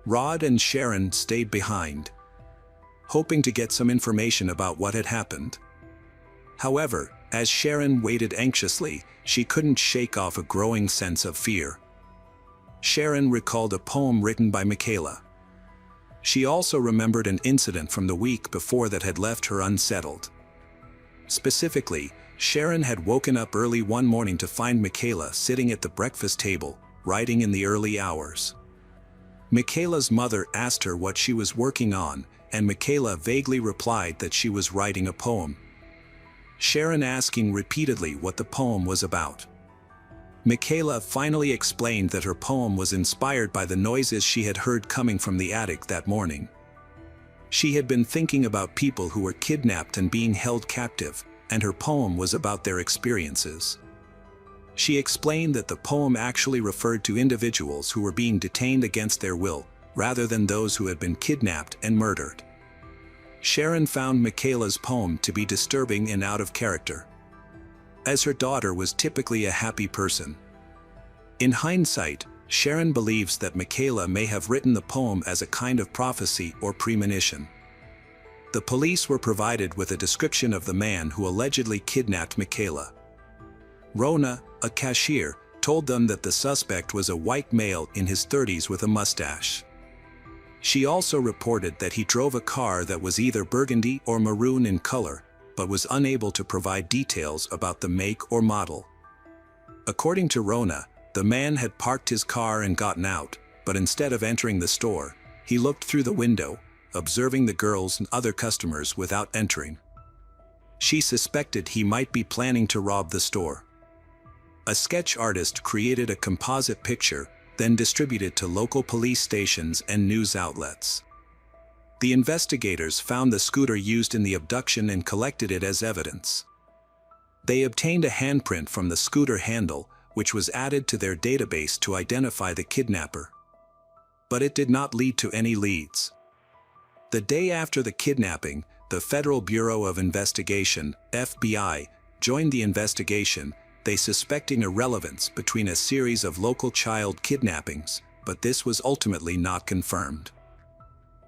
Rod and Sharon stayed behind, hoping to get some information about what had happened. However, as Sharon waited anxiously, she couldn't shake off a growing sense of fear. Sharon recalled a poem written by Michaela. She also remembered an incident from the week before that had left her unsettled. Specifically, Sharon had woken up early one morning to find Michaela sitting at the breakfast table, writing in the early hours. Michaela's mother asked her what she was working on, and Michaela vaguely replied that she was writing a poem. Sharon asking repeatedly what the poem was about. Michaela finally explained that her poem was inspired by the noises she had heard coming from the attic that morning. She had been thinking about people who were kidnapped and being held captive, and her poem was about their experiences. She explained that the poem actually referred to individuals who were being detained against their will, rather than those who had been kidnapped and murdered. Sharon found Michaela's poem to be disturbing and out of character, as her daughter was typically a happy person. In hindsight, Sharon believes that Michaela may have written the poem as a kind of prophecy or premonition. The police were provided with a description of the man who allegedly kidnapped Michaela. Rona, a cashier, told them that the suspect was a white male in his 30s with a mustache. She also reported that he drove a car that was either burgundy or maroon in color, but was unable to provide details about the make or model. According to Rona, the man had parked his car and gotten out, but instead of entering the store, he looked through the window, observing the girls and other customers without entering. She suspected he might be planning to rob the store. A sketch artist created a composite picture, then distributed to local police stations and news outlets. The investigators found the scooter used in the abduction and collected it as evidence. They obtained a handprint from the scooter handle, which was added to their database to identify the kidnapper. But it did not lead to any leads. The day after the kidnapping, the Federal Bureau of Investigation, FBI, joined the investigation, they suspecting a relevance between a series of local child kidnappings, but this was ultimately not confirmed.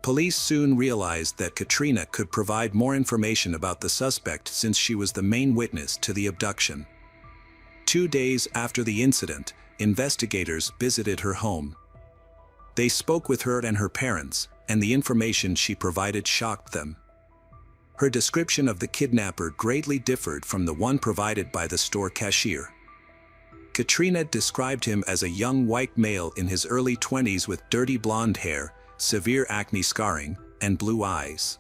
Police soon realized that Katrina could provide more information about the suspect since she was the main witness to the abduction. 2 days after the incident, investigators visited her home. They spoke with her and her parents, and the information she provided shocked them. Her description of the kidnapper greatly differed from the one provided by the store cashier. Katrina described him as a young white male in his early 20s with dirty blonde hair, severe acne scarring, and blue eyes.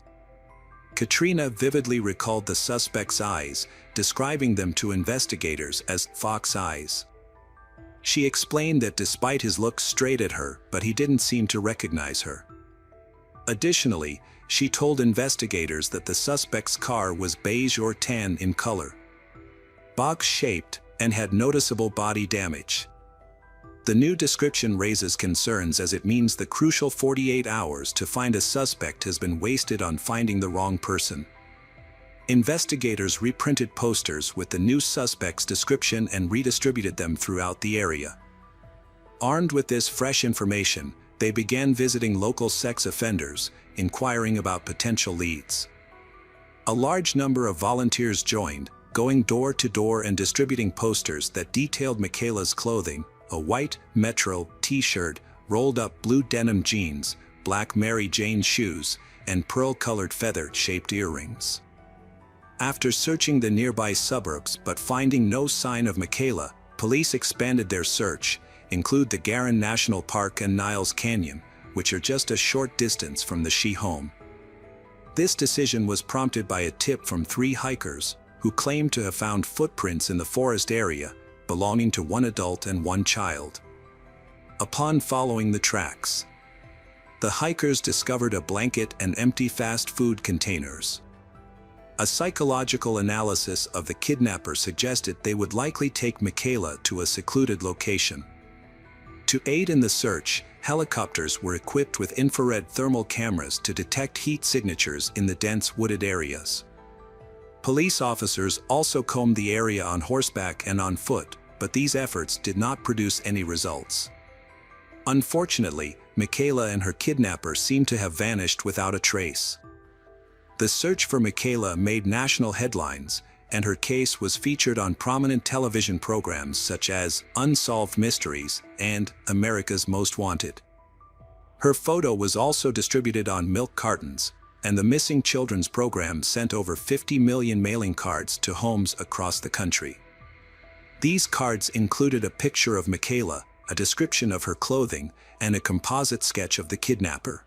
Katrina vividly recalled the suspect's eyes, describing them to investigators as fox eyes. She explained that despite his look straight at her, but he didn't seem to recognize her. Additionally, she told investigators that the suspect's car was beige or tan in color, box-shaped, and had noticeable body damage. The new description raises concerns as it means the crucial 48 hours to find a suspect has been wasted on finding the wrong person. Investigators reprinted posters with the new suspect's description and redistributed them throughout the area. Armed with this fresh information, they began visiting local sex offenders, inquiring about potential leads. A large number of volunteers joined, going door to door and distributing posters that detailed Michaela's clothing: a white Metro t-shirt, rolled-up blue denim jeans, black Mary Jane shoes, and pearl-colored feather-shaped earrings. After searching the nearby suburbs but finding no sign of Michaela, police expanded their search, include the Garin National Park and Niles Canyon, which are just a short distance from the She home. This decision was prompted by a tip from 3 hikers, who claimed to have found footprints in the forest area, belonging to 1 adult and 1 child. Upon following the tracks, the hikers discovered a blanket and empty fast food containers. A psychological analysis of the kidnapper suggested they would likely take Michaela to a secluded location. To aid in the search, helicopters were equipped with infrared thermal cameras to detect heat signatures in the dense wooded areas. Police officers also combed the area on horseback and on foot, but these efforts did not produce any results. Unfortunately, Michaela and her kidnapper seemed to have vanished without a trace. The search for Michaela made national headlines, and her case was featured on prominent television programs such as Unsolved Mysteries and America's Most Wanted. Her photo was also distributed on milk cartons, and the Missing Children's program sent over 50 million mailing cards to homes across the country. These cards included a picture of Michaela, a description of her clothing, and a composite sketch of the kidnapper.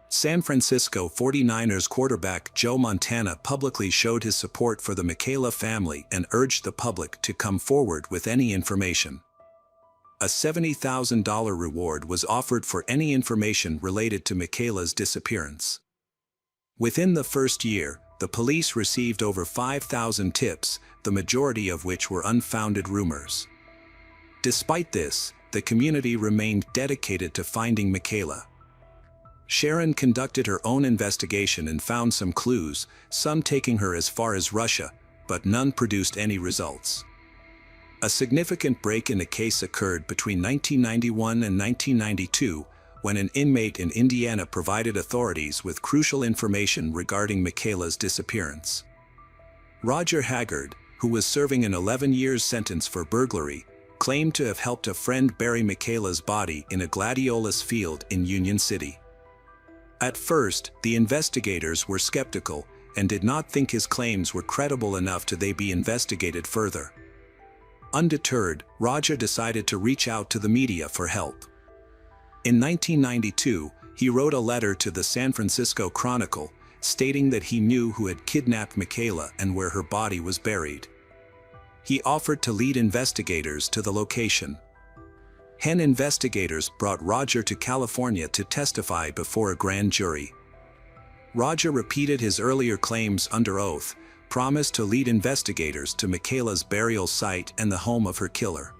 San Francisco 49ers quarterback Joe Montana publicly showed his support for the Michaela family and urged the public to come forward with any information. A $70,000 reward was offered for any information related to Michaela's disappearance. Within the first year, the police received over 5,000 tips, the majority of which were unfounded rumors. Despite this, the community remained dedicated to finding Michaela. Sharon conducted her own investigation and found some clues, some taking her as far as Russia, but none produced any results. A significant break in the case occurred between 1991 and 1992, when an inmate in Indiana provided authorities with crucial information regarding Michaela's disappearance. Roger Haggard, who was serving an 11-year sentence for burglary, claimed to have helped a friend bury Michaela's body in a gladiolus field in Union City. At first, the investigators were skeptical and did not think his claims were credible enough to be investigated further. Undeterred, Roger decided to reach out to the media for help. In 1992, he wrote a letter to the San Francisco Chronicle, stating that he knew who had kidnapped Michaela and where her body was buried. He offered to lead investigators to the location. Hen investigators brought Roger to California to testify before a grand jury. Roger repeated his earlier claims under oath, promised to lead investigators to Michaela's burial site and the home of her killer.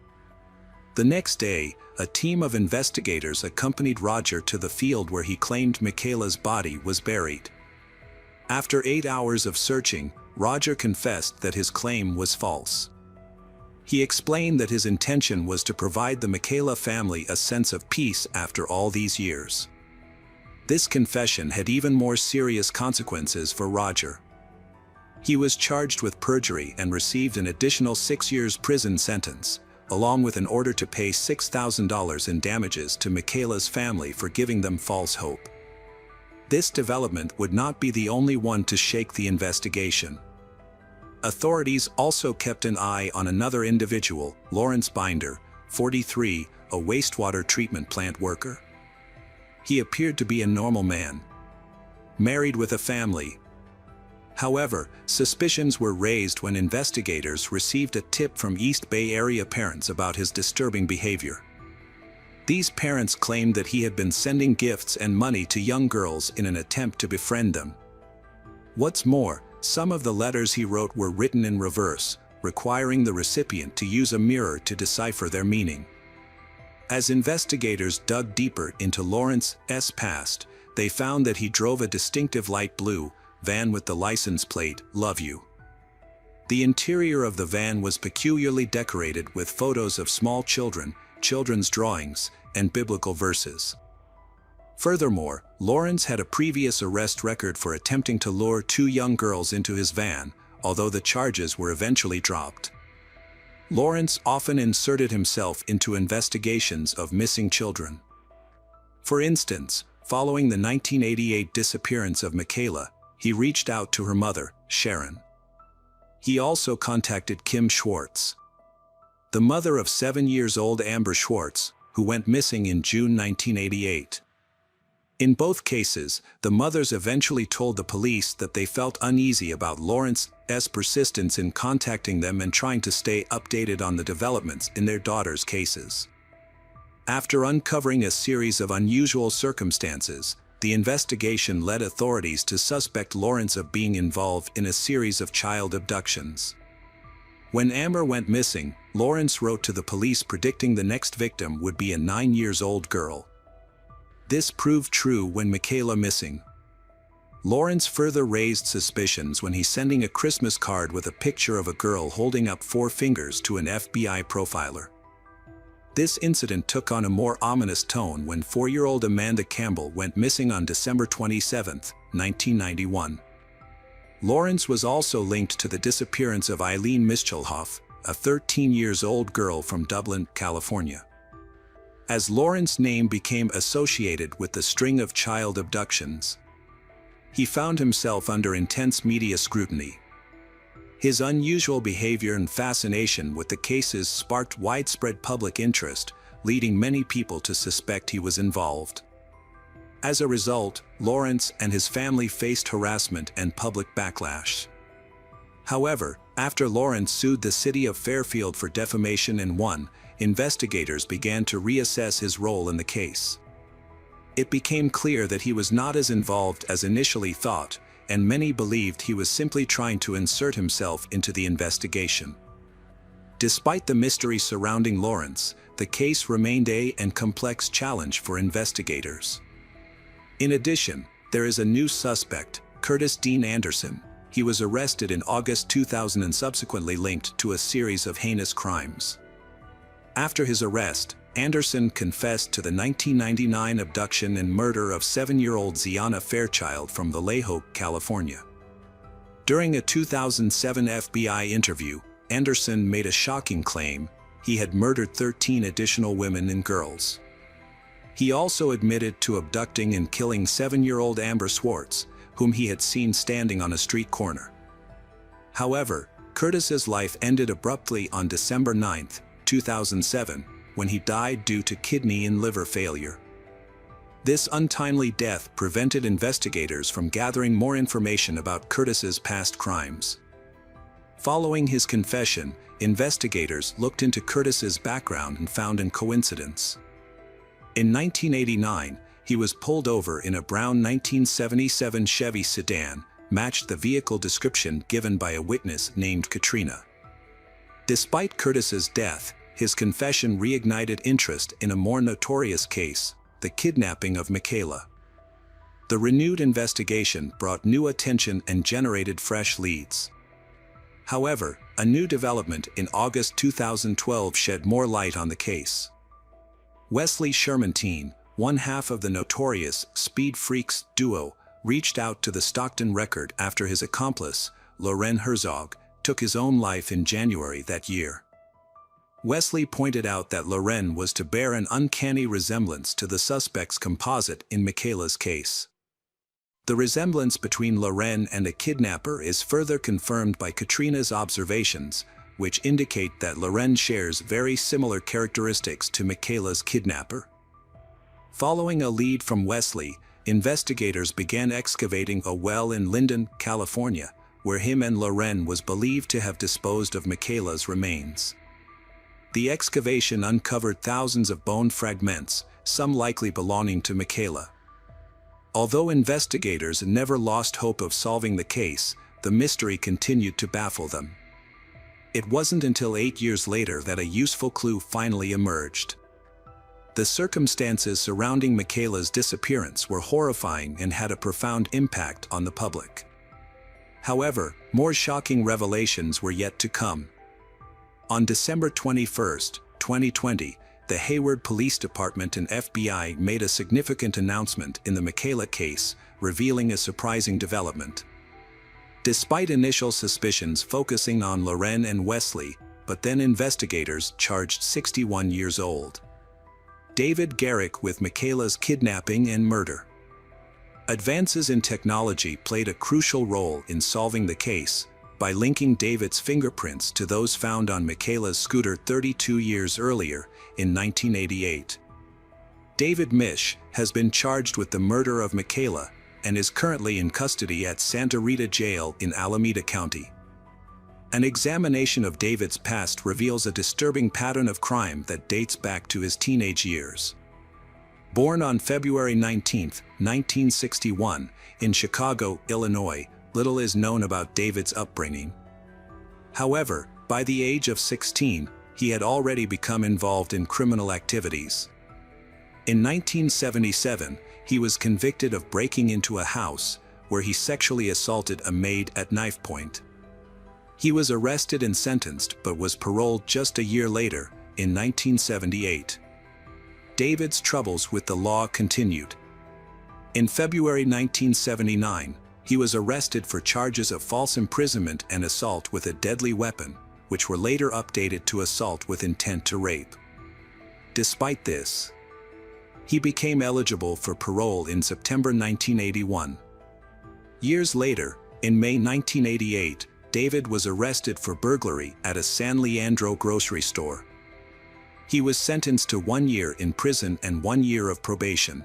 The next day, a team of investigators accompanied Roger to the field where he claimed Michaela's body was buried. After 8 hours of searching, Roger confessed that his claim was false. He explained that his intention was to provide the Michaela family a sense of peace after all these years. This confession had even more serious consequences for Roger. He was charged with perjury and received an additional 6 years prison sentence, along with an order to pay $6,000 in damages to Michaela's family for giving them false hope. This development would not be the only one to shake the investigation. Authorities also kept an eye on another individual, Lawrence Binder, 43, a wastewater treatment plant worker. He appeared to be a normal man, married with a family. However, suspicions were raised when investigators received a tip from East Bay Area parents about his disturbing behavior. These parents claimed that he had been sending gifts and money to young girls in an attempt to befriend them. What's more, some of the letters he wrote were written in reverse, requiring the recipient to use a mirror to decipher their meaning. As investigators dug deeper into Lawrence's past, they found that he drove a distinctive light blue van with the license plate, "Love You." The interior of the van was peculiarly decorated with photos of small children, children's drawings, and biblical verses. Furthermore, Lawrence had a previous arrest record for attempting to lure two young girls into his van, although the charges were eventually dropped. Lawrence often inserted himself into investigations of missing children. For instance, following the 1988 disappearance of Michaela, he reached out to her mother, Sharon. He also contacted Kim Schwartz, the mother of 7-year-old Amber Schwartz, who went missing in June 1988. In both cases, the mothers eventually told the police that they felt uneasy about Lawrence's persistence in contacting them and trying to stay updated on the developments in their daughters' cases. After uncovering a series of unusual circumstances, the investigation led authorities to suspect Lawrence of being involved in a series of child abductions. When Amber went missing, Lawrence wrote to the police predicting the next victim would be a 9-year-old girl. This proved true when Michaela missing. Lawrence further raised suspicions when he's sending a Christmas card with a picture of a girl holding up 4 fingers to an FBI profiler. This incident took on a more ominous tone when 4-year-old Amanda Campbell went missing on December 27, 1991. Lawrence was also linked to the disappearance of Eileen Mischelhoff, a 13-year-old girl from Dublin, California. As Lawrence's name became associated with the string of child abductions, he found himself under intense media scrutiny. His unusual behavior and fascination with the cases sparked widespread public interest, leading many people to suspect he was involved. As a result, Lawrence and his family faced harassment and public backlash. However, after Lawrence sued the city of Fairfield for defamation and won, investigators began to reassess his role in the case. It became clear that he was not as involved as initially thought, and many believed he was simply trying to insert himself into the investigation. Despite the mystery surrounding Lawrence, the case remained a complex challenge for investigators. In addition, there is a new suspect, Curtis Dean Anderson. He was arrested in August 2000 and subsequently linked to a series of heinous crimes. After his arrest, Anderson confessed to the 1999 abduction and murder of 7-year-old Ziana Fairchild from Vallejo, California. During a 2007 FBI interview, Anderson made a shocking claim: he had murdered 13 additional women and girls. He also admitted to abducting and killing 7-year-old Amber Schwartz, whom he had seen standing on a street corner. However, Curtis's life ended abruptly on December 9, 2007, when he died due to kidney and liver failure. This untimely death prevented investigators from gathering more information about Curtis's past crimes. Following his confession, investigators looked into Curtis's background and found a coincidence. In 1989, he was pulled over in a brown 1977 Chevy sedan, matched the vehicle description given by a witness named Katrina. Despite Curtis's death, his confession reignited interest in a more notorious case, the kidnapping of Michaela. The renewed investigation brought new attention and generated fresh leads. However, a new development in August 2012 shed more light on the case. Wesley Sherman-Teen, one half of the notorious Speed Freaks duo, reached out to the Stockton Record after his accomplice, Loren Herzog, took his own life in January that year. Wesley pointed out that Loren was to bear an uncanny resemblance to the suspect's composite in Michaela's case. The resemblance between Loren and the kidnapper is further confirmed by Katrina's observations, which indicate that Loren shares very similar characteristics to Michaela's kidnapper. Following a lead from Wesley, investigators began excavating a well in Linden, California, where him and Loren was believed to have disposed of Michaela's remains. The excavation uncovered thousands of bone fragments, some likely belonging to Michaela. Although investigators never lost hope of solving the case, the mystery continued to baffle them. It wasn't until 8 years later that a useful clue finally emerged. The circumstances surrounding Michaela's disappearance were horrifying and had a profound impact on the public. However, more shocking revelations were yet to come. On December 21, 2020, the Hayward Police Department and FBI made a significant announcement in the Michaela case, revealing a surprising development. Despite initial suspicions focusing on Loren and Wesley, but then investigators charged 61 years old David Garrick with Michaela's kidnapping and murder. Advances in technology played a crucial role in solving the case, by linking David's fingerprints to those found on Michaela's scooter 32 years earlier, in 1988. David Misch has been charged with the murder of Michaela and is currently in custody at Santa Rita Jail in Alameda County. An examination of David's past reveals a disturbing pattern of crime that dates back to his teenage years. Born on February 19, 1961, in Chicago, Illinois, little is known about David's upbringing. However, by the age of 16, he had already become involved in criminal activities. In 1977, he was convicted of breaking into a house where he sexually assaulted a maid at knife point. He was arrested and sentenced but was paroled just a year later, in 1978. David's troubles with the law continued. In February 1979, he was arrested for charges of false imprisonment and assault with a deadly weapon, which were later updated to assault with intent to rape. Despite this, he became eligible for parole in September 1981. Years later, in May 1988, David was arrested for burglary at a San Leandro grocery store. He was sentenced to 1 year in prison and 1 year of probation.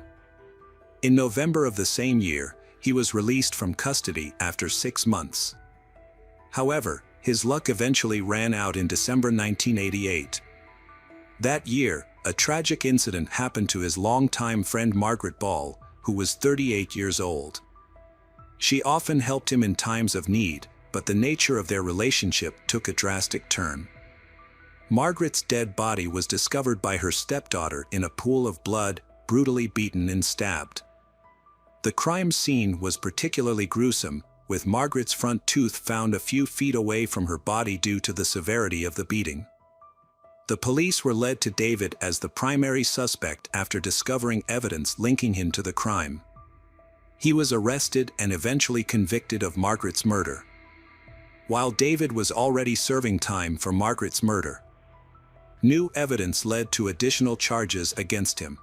In November of the same year, he was released from custody after 6 months. However, his luck eventually ran out in December 1988. That year, a tragic incident happened to his longtime friend Margaret Ball, who was 38 years old. She often helped him in times of need, but the nature of their relationship took a drastic turn. Margaret's dead body was discovered by her stepdaughter in a pool of blood, brutally beaten and stabbed. The crime scene was particularly gruesome, with Margaret's front tooth found a few feet away from her body due to the severity of the beating. The police were led to David as the primary suspect after discovering evidence linking him to the crime. He was arrested and eventually convicted of Margaret's murder. While David was already serving time for Margaret's murder, new evidence led to additional charges against him.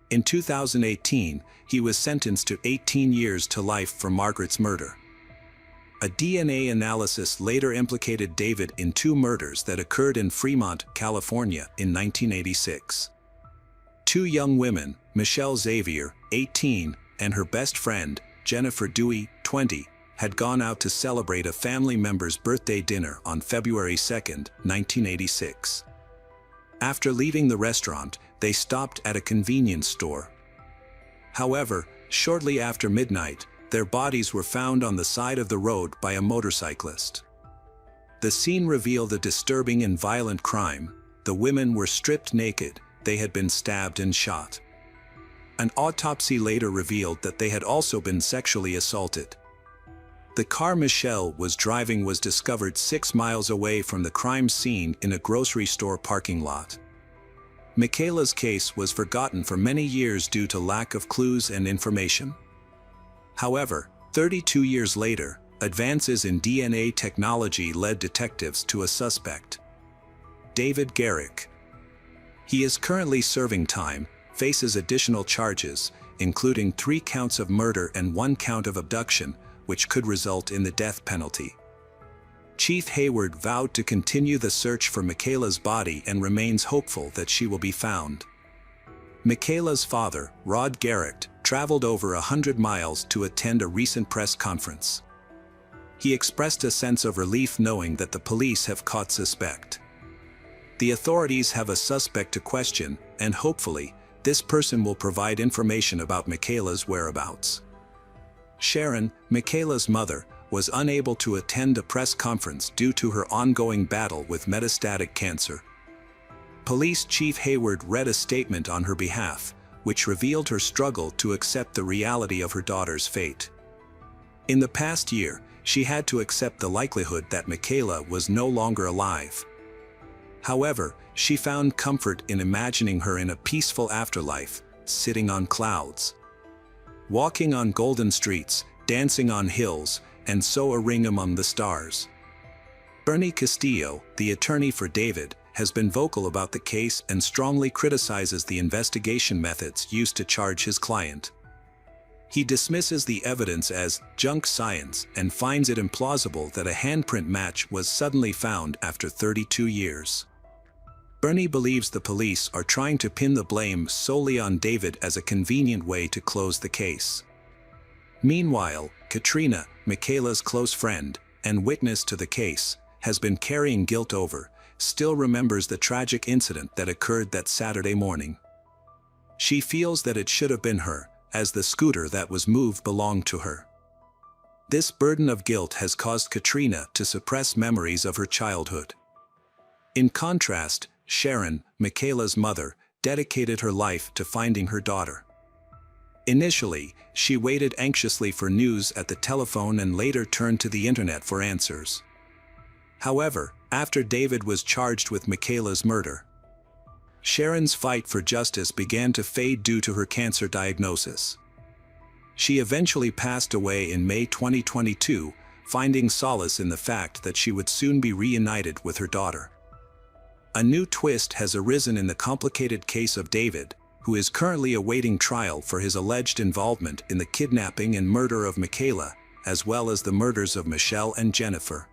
In 2018, he was sentenced to 18 years to life for Margaret's murder. A DNA analysis later implicated David in 2 murders that occurred in Fremont, California, in 1986. 2 young women, Michelle Xavier, 18, and her best friend, Jennifer Dewey, 20, had gone out to celebrate a family member's birthday dinner on February 2, 1986. After leaving the restaurant, they stopped at a convenience store. However, shortly after midnight, their bodies were found on the side of the road by a motorcyclist. The scene revealed a disturbing and violent crime. The women were stripped naked, they had been stabbed and shot. An autopsy later revealed that they had also been sexually assaulted. The car Michelle was driving was discovered 6 miles away from the crime scene in a grocery store parking lot. Michaela's case was forgotten for many years due to lack of clues and information. However, 32 years later, advances in DNA technology led detectives to a suspect, David Garrick. He is currently serving time, faces additional charges, including 3 counts of murder and 1 count of abduction, which could result in the death penalty. Chief Hayward vowed to continue the search for Michaela's body and remains hopeful that she will be found. Michaela's father, Rod Garrick, traveled over 100 miles to attend a recent press conference. He expressed a sense of relief knowing that the police have caught suspect. The authorities have a suspect to question, and hopefully, this person will provide information about Michaela's whereabouts. Sharon, Michaela's mother, was unable to attend a press conference due to her ongoing battle with metastatic cancer. Police Chief Hayward read a statement on her behalf, which revealed her struggle to accept the reality of her daughter's fate. In the past year, she had to accept the likelihood that Michaela was no longer alive. However, she found comfort in imagining her in a peaceful afterlife, sitting on clouds, walking on golden streets, dancing on hills, and so a ring among the stars. Bernie Castillo, the attorney for David, has been vocal about the case and strongly criticizes the investigation methods used to charge his client. He dismisses the evidence as junk science and finds it implausible that a handprint match was suddenly found after 32 years. Bernie believes the police are trying to pin the blame solely on David as a convenient way to close the case. Meanwhile, Katrina, Michaela's close friend and witness to the case, has been carrying guilt over, still remembers the tragic incident that occurred that Saturday morning. She feels that it should have been her, as the scooter that was moved belonged to her. This burden of guilt has caused Katrina to suppress memories of her childhood. In contrast, Sharon, Michaela's mother, dedicated her life to finding her daughter. Initially, she waited anxiously for news at the telephone and later turned to the internet for answers. However, after David was charged with Michaela's murder, Sharon's fight for justice began to fade due to her cancer diagnosis. She eventually passed away in May 2022, finding solace in the fact that she would soon be reunited with her daughter. A new twist has arisen in the complicated case of David, who is currently awaiting trial for his alleged involvement in the kidnapping and murder of Michaela, as well as the murders of Michelle and Jennifer.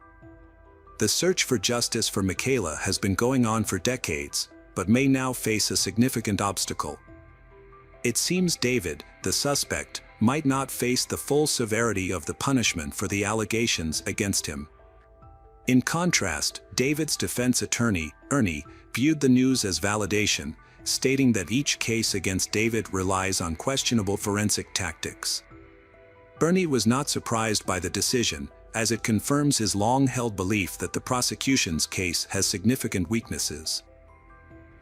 The search for justice for Michaela has been going on for decades, but may now face a significant obstacle. It seems David, the suspect, might not face the full severity of the punishment for the allegations against him. In contrast, David's defense attorney, Ernie, viewed the news as validation, stating that each case against David relies on questionable forensic tactics. Bernie was not surprised by the decision, as it confirms his long-held belief that the prosecution's case has significant weaknesses.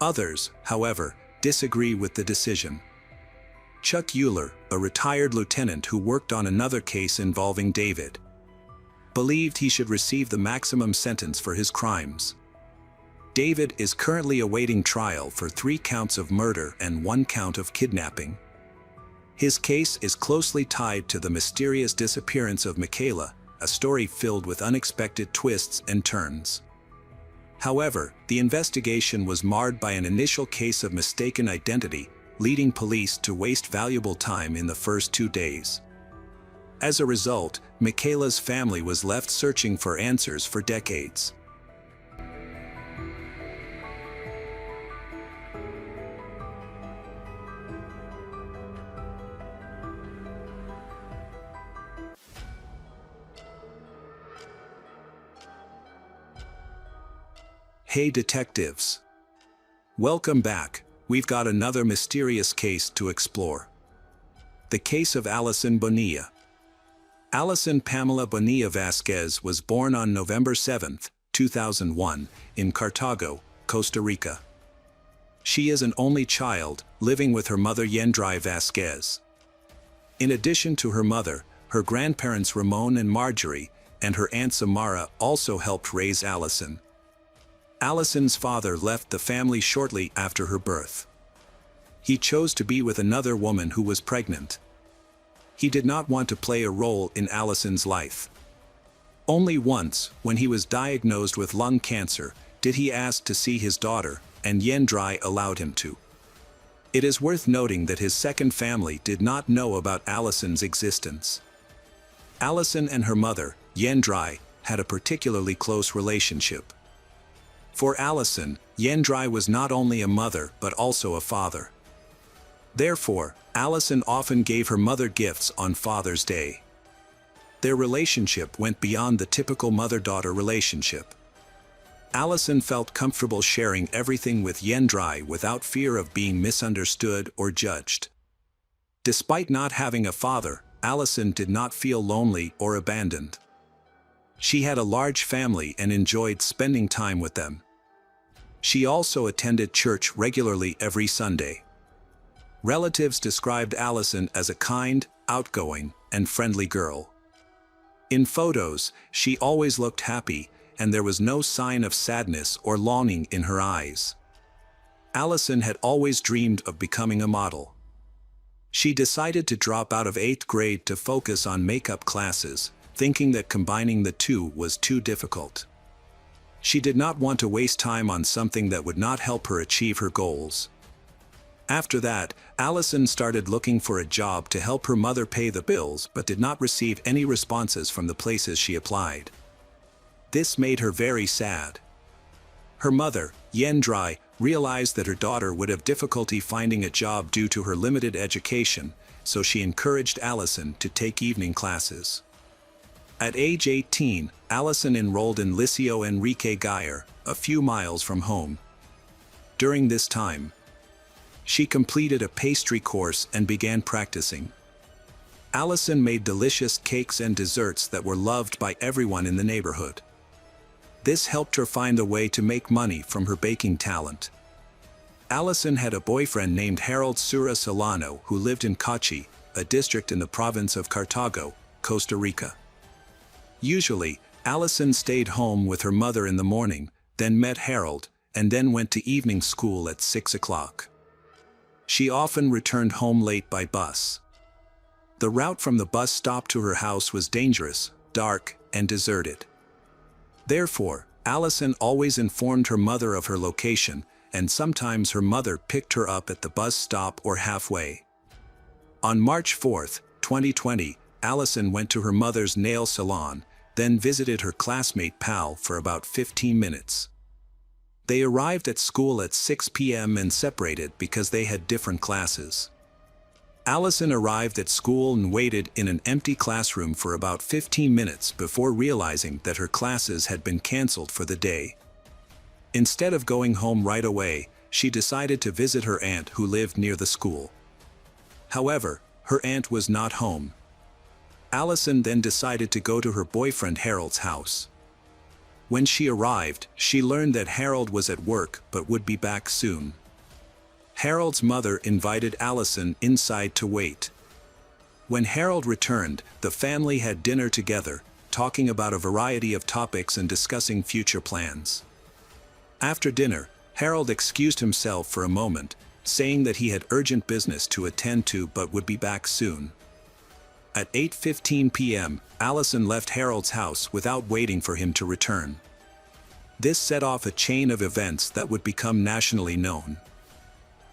Others, however, disagree with the decision. Chuck Euler, a retired lieutenant who worked on another case involving David, believed he should receive the maximum sentence for his crimes. David is currently awaiting trial for 3 counts of murder and 1 count of kidnapping. His case is closely tied to the mysterious disappearance of Michaela, a story filled with unexpected twists and turns. However, the investigation was marred by an initial case of mistaken identity, leading police to waste valuable time in the first 2 days. As a result, Michaela's family was left searching for answers for decades. Hey detectives! Welcome back. We've got another mysterious case to explore. The case of Alison Bonilla. Alison Pamela Bonilla Vasquez was born on November 7, 2001, in Cartago, Costa Rica. She is an only child, living with her mother Yendrai Vasquez. In addition to her mother, her grandparents Ramon and Marjorie, and her aunt Samara also helped raise Alison. Alison's father left the family shortly after her birth. He chose to be with another woman who was pregnant. He did not want to play a role in Alison's life. Only once, when he was diagnosed with lung cancer, did he ask to see his daughter, and Yendrai allowed him to. It is worth noting that his second family did not know about Alison's existence. Alison and her mother, Yendrai, had a particularly close relationship. For Alison, Yendrai was not only a mother but also a father. Therefore, Alison often gave her mother gifts on Father's Day. Their relationship went beyond the typical mother-daughter relationship. Alison felt comfortable sharing everything with Yendrai without fear of being misunderstood or judged. Despite not having a father, Alison did not feel lonely or abandoned. She had a large family and enjoyed spending time with them. She also attended church regularly every Sunday. Relatives described Allison as a kind, outgoing, and friendly girl. In photos, she always looked happy, and there was no sign of sadness or longing in her eyes. Allison had always dreamed of becoming a model. She decided to drop out of 8th grade to focus on makeup classes, thinking that combining the two was too difficult. She did not want to waste time on something that would not help her achieve her goals. After that, Allison started looking for a job to help her mother pay the bills but did not receive any responses from the places she applied. This made her very sad. Her mother, Yendrai, realized that her daughter would have difficulty finding a job due to her limited education, so she encouraged Allison to take evening classes. At age 18, Allison enrolled in Liceo Enrique Geyer, a few miles from home. During this time, she completed a pastry course and began practicing. Allison made delicious cakes and desserts that were loved by everyone in the neighborhood. This helped her find a way to make money from her baking talent. Allison had a boyfriend named Harold Sura Solano who lived in Cachi, a district in the province of Cartago, Costa Rica. Usually, Allison stayed home with her mother in the morning, then met Harold, and then went to evening school at 6 o'clock. She often returned home late by bus. The route from the bus stop to her house was dangerous, dark, and deserted. Therefore, Allison always informed her mother of her location, and sometimes her mother picked her up at the bus stop or halfway. On March 4, 2020, Allison went to her mother's nail salon, then visited her classmate Pal for about 15 minutes. They arrived at school at 6 p.m. and separated because they had different classes. Allison arrived at school and waited in an empty classroom for about 15 minutes before realizing that her classes had been canceled for the day. Instead of going home right away, she decided to visit her aunt who lived near the school. However, her aunt was not home. Allison then decided to go to her boyfriend Harold's house. When she arrived, she learned that Harold was at work but would be back soon. Harold's mother invited Allison inside to wait. When Harold returned, the family had dinner together, talking about a variety of topics and discussing future plans. After dinner, Harold excused himself for a moment, saying that he had urgent business to attend to but would be back soon. At 8:15 p.m., Allison left Harold's house without waiting for him to return. This set off a chain of events that would become nationally known.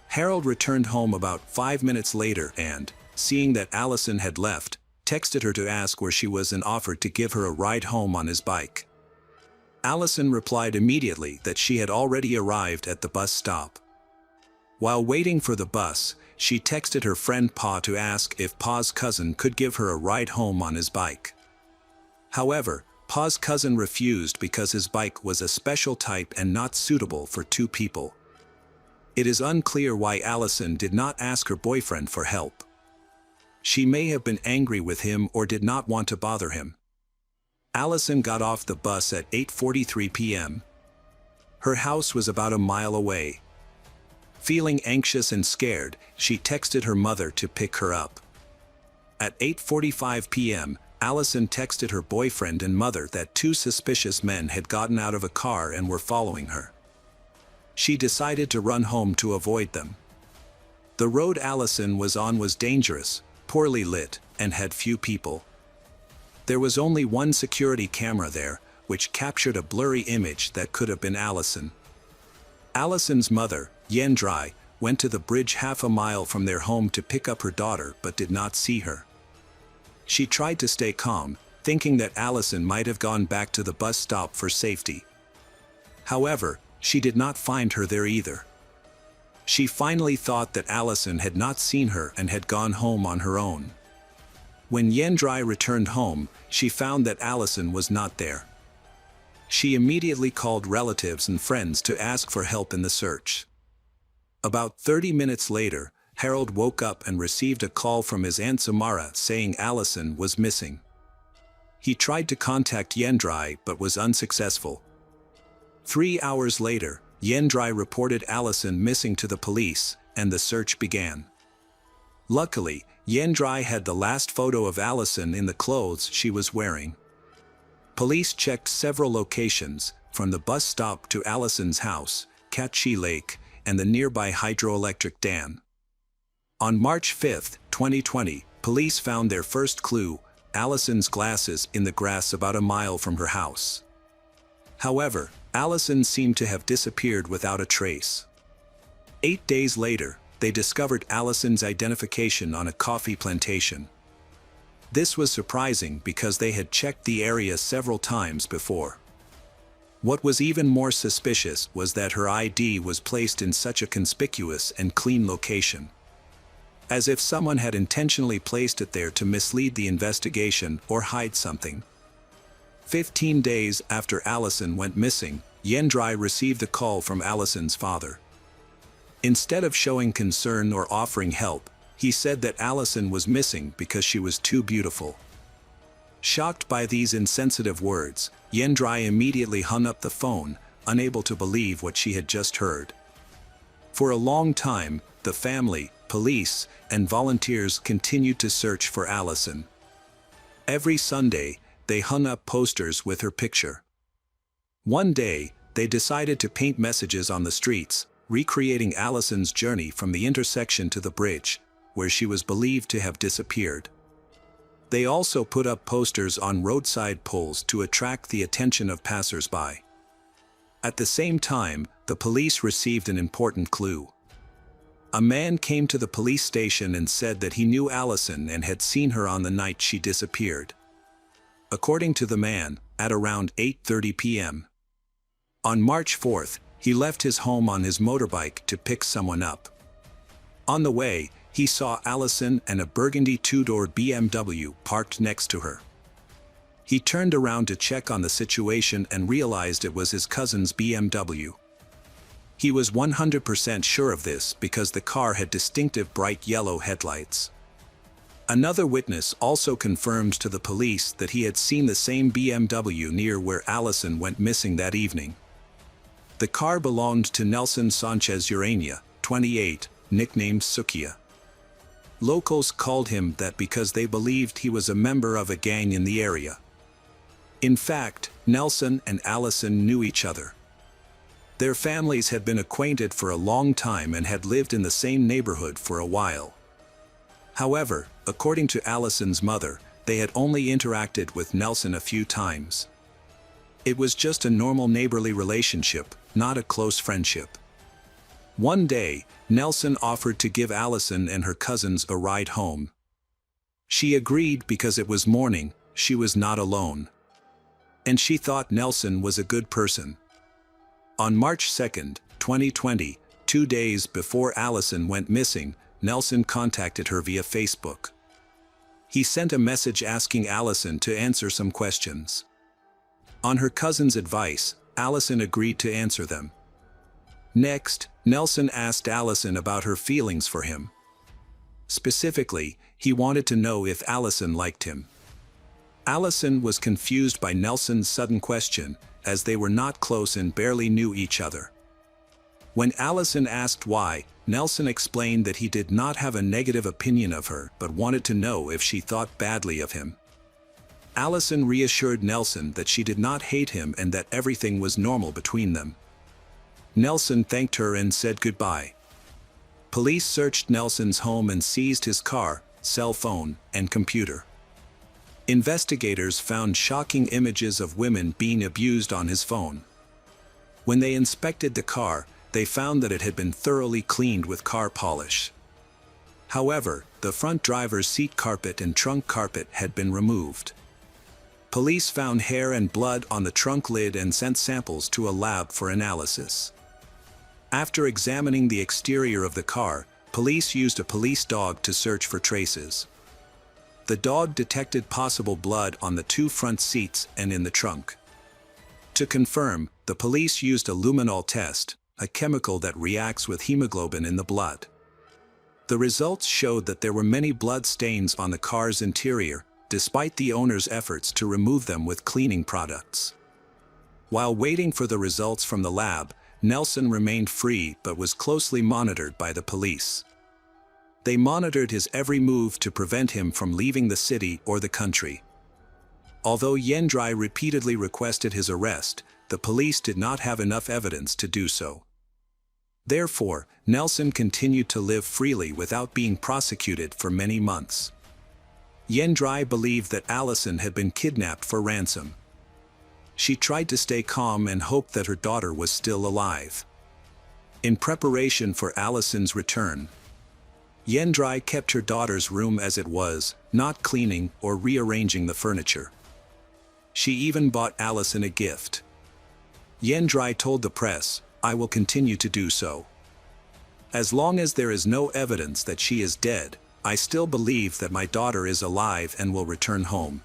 Harold returned home about 5 minutes later and, seeing that Allison had left, texted her to ask where she was and offered to give her a ride home on his bike. Allison replied immediately that she had already arrived at the bus stop. While waiting for the bus, she texted her friend Pa to ask if Pa's cousin could give her a ride home on his bike. However, Pa's cousin refused because his bike was a special type and not suitable for two people. It is unclear why Allison did not ask her boyfriend for help. She may have been angry with him or did not want to bother him. Allison got off the bus at 8:43 p.m. Her house was about a mile away. Feeling anxious and scared, she texted her mother to pick her up. At 8:45 p.m., Allison texted her boyfriend and mother that two suspicious men had gotten out of a car and were following her. She decided to run home to avoid them. The road Allison was on was dangerous, poorly lit, and had few people. There was only one security camera there, which captured a blurry image that could have been Allison. Allison's mother, Yendrai, went to the bridge half a mile from their home to pick up her daughter but did not see her. She tried to stay calm, thinking that Allison might have gone back to the bus stop for safety. However, she did not find her there either. She finally thought that Allison had not seen her and had gone home on her own. When Yendrai returned home, she found that Allison was not there. She immediately called relatives and friends to ask for help in the search. About 30 minutes later, Harold woke up and received a call from his Aunt Samara saying Allison was missing. He tried to contact Yendrai but was unsuccessful. 3 hours later, Yendrai reported Allison missing to the police, and the search began. Luckily, Yendrai had the last photo of Allison in the clothes she was wearing. Police checked several locations, from the bus stop to Allison's house, Catchi Lake, and the nearby hydroelectric dam. On March 5, 2020, police found their first clue, Allison's glasses in the grass about a mile from her house. However, Allison seemed to have disappeared without a trace. 8 days later, they discovered Allison's identification on a coffee plantation. This was surprising because they had checked the area several times before. What was even more suspicious was that her ID was placed in such a conspicuous and clean location. As if someone had intentionally placed it there to mislead the investigation or hide something. 15 days after Allison went missing, Yendrai received a call from Allison's father. Instead of showing concern or offering help, he said that Allison was missing because she was too beautiful. Shocked by these insensitive words, Yendrai immediately hung up the phone, unable to believe what she had just heard. For a long time, the family, police, and volunteers continued to search for Allison. Every Sunday, they hung up posters with her picture. One day, they decided to paint messages on the streets, recreating Allison's journey from the intersection to the bridge, where she was believed to have disappeared. They also put up posters on roadside poles to attract the attention of passers-by. At the same time, the police received an important clue. A man came to the police station and said that he knew Allison and had seen her on the night she disappeared. According to the man, at around 8:30 p.m. On March 4th, he left his home on his motorbike to pick someone up. On the way, he saw Allison and a burgundy two-door BMW parked next to her. He turned around to check on the situation and realized it was his cousin's BMW. He was 100% sure of this because the car had distinctive bright yellow headlights. Another witness also confirmed to the police that he had seen the same BMW near where Allison went missing that evening. The car belonged to Nelson Sanchez Urania, 28, nicknamed Sukia. Locals called him that because they believed he was a member of a gang in the area. In fact, Nelson and Allison knew each other. Their families had been acquainted for a long time and had lived in the same neighborhood for a while. However, according to Allison's mother, they had only interacted with Nelson a few times. It was just a normal neighborly relationship, not a close friendship. One day, Nelson offered to give Allison and her cousins a ride home. She agreed because it was morning, she was not alone. And she thought Nelson was a good person. On March 2, 2020, 2 days before Allison went missing, Nelson contacted her via Facebook. He sent a message asking Allison to answer some questions. On her cousin's advice, Allison agreed to answer them. Next, Nelson asked Allison about her feelings for him. Specifically, he wanted to know if Allison liked him. Allison was confused by Nelson's sudden question, as they were not close and barely knew each other. When Allison asked why, Nelson explained that he did not have a negative opinion of her but wanted to know if she thought badly of him. Allison reassured Nelson that she did not hate him and that everything was normal between them. Nelson thanked her and said goodbye. Police searched Nelson's home and seized his car, cell phone, and computer. Investigators found shocking images of women being abused on his phone. When they inspected the car, they found that it had been thoroughly cleaned with car polish. However, the front driver's seat carpet and trunk carpet had been removed. Police found hair and blood on the trunk lid and sent samples to a lab for analysis. After examining the exterior of the car, police used a police dog to search for traces. The dog detected possible blood on the 2 front seats and in the trunk. To confirm, the police used a luminol test, a chemical that reacts with hemoglobin in the blood. The results showed that there were many blood stains on the car's interior, despite the owner's efforts to remove them with cleaning products. While waiting for the results from the lab, Nelson remained free but was closely monitored by the police. They monitored his every move to prevent him from leaving the city or the country. Although Yendrai repeatedly requested his arrest, the police did not have enough evidence to do so. Therefore, Nelson continued to live freely without being prosecuted for many months. Yendrai believed that Allison had been kidnapped for ransom. She tried to stay calm and hoped that her daughter was still alive. In preparation for Allison's return, Yendrai kept her daughter's room as it was, not cleaning or rearranging the furniture. She even bought Allison a gift. Yendrai told the press, "I will continue to do so. As long as there is no evidence that she is dead, I still believe that my daughter is alive and will return home."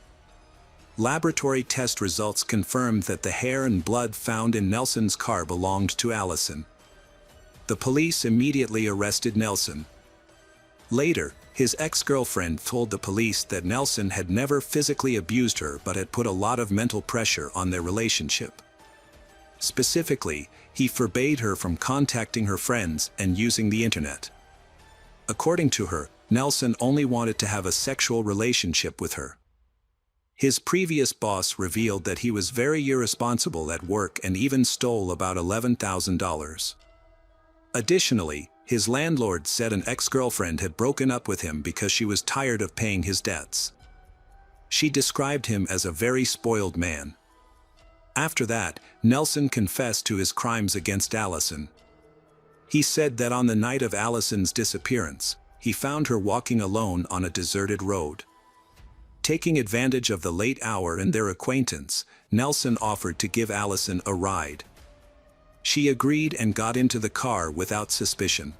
Laboratory test results confirmed that the hair and blood found in Nelson's car belonged to Allison. The police immediately arrested Nelson. Later, his ex-girlfriend told the police that Nelson had never physically abused her but had put a lot of mental pressure on their relationship. Specifically, he forbade her from contacting her friends and using the internet. According to her, Nelson only wanted to have a sexual relationship with her. His previous boss revealed that he was very irresponsible at work and even stole about $11,000. Additionally, his landlord said an ex-girlfriend had broken up with him because she was tired of paying his debts. She described him as a very spoiled man. After that, Nelson confessed to his crimes against Allison. He said that on the night of Allison's disappearance, he found her walking alone on a deserted road. Taking advantage of the late hour and their acquaintance, Nelson offered to give Allison a ride. She agreed and got into the car without suspicion.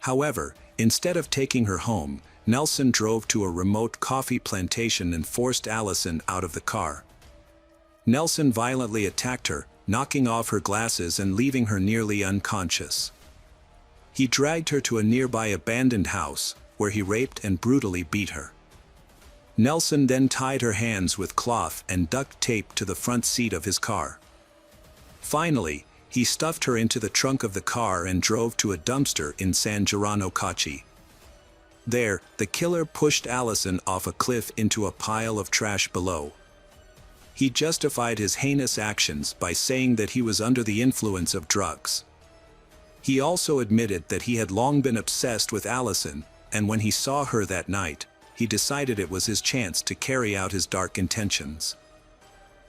However, instead of taking her home, Nelson drove to a remote coffee plantation and forced Allison out of the car. Nelson violently attacked her, knocking off her glasses and leaving her nearly unconscious. He dragged her to a nearby abandoned house, where he raped and brutally beat her. Nelson then tied her hands with cloth and duct tape to the front seat of his car. Finally, he stuffed her into the trunk of the car and drove to a dumpster in San Giorano Cacci. There, the killer pushed Allison off a cliff into a pile of trash below. He justified his heinous actions by saying that he was under the influence of drugs. He also admitted that he had long been obsessed with Allison, and when he saw her that night, he decided it was his chance to carry out his dark intentions.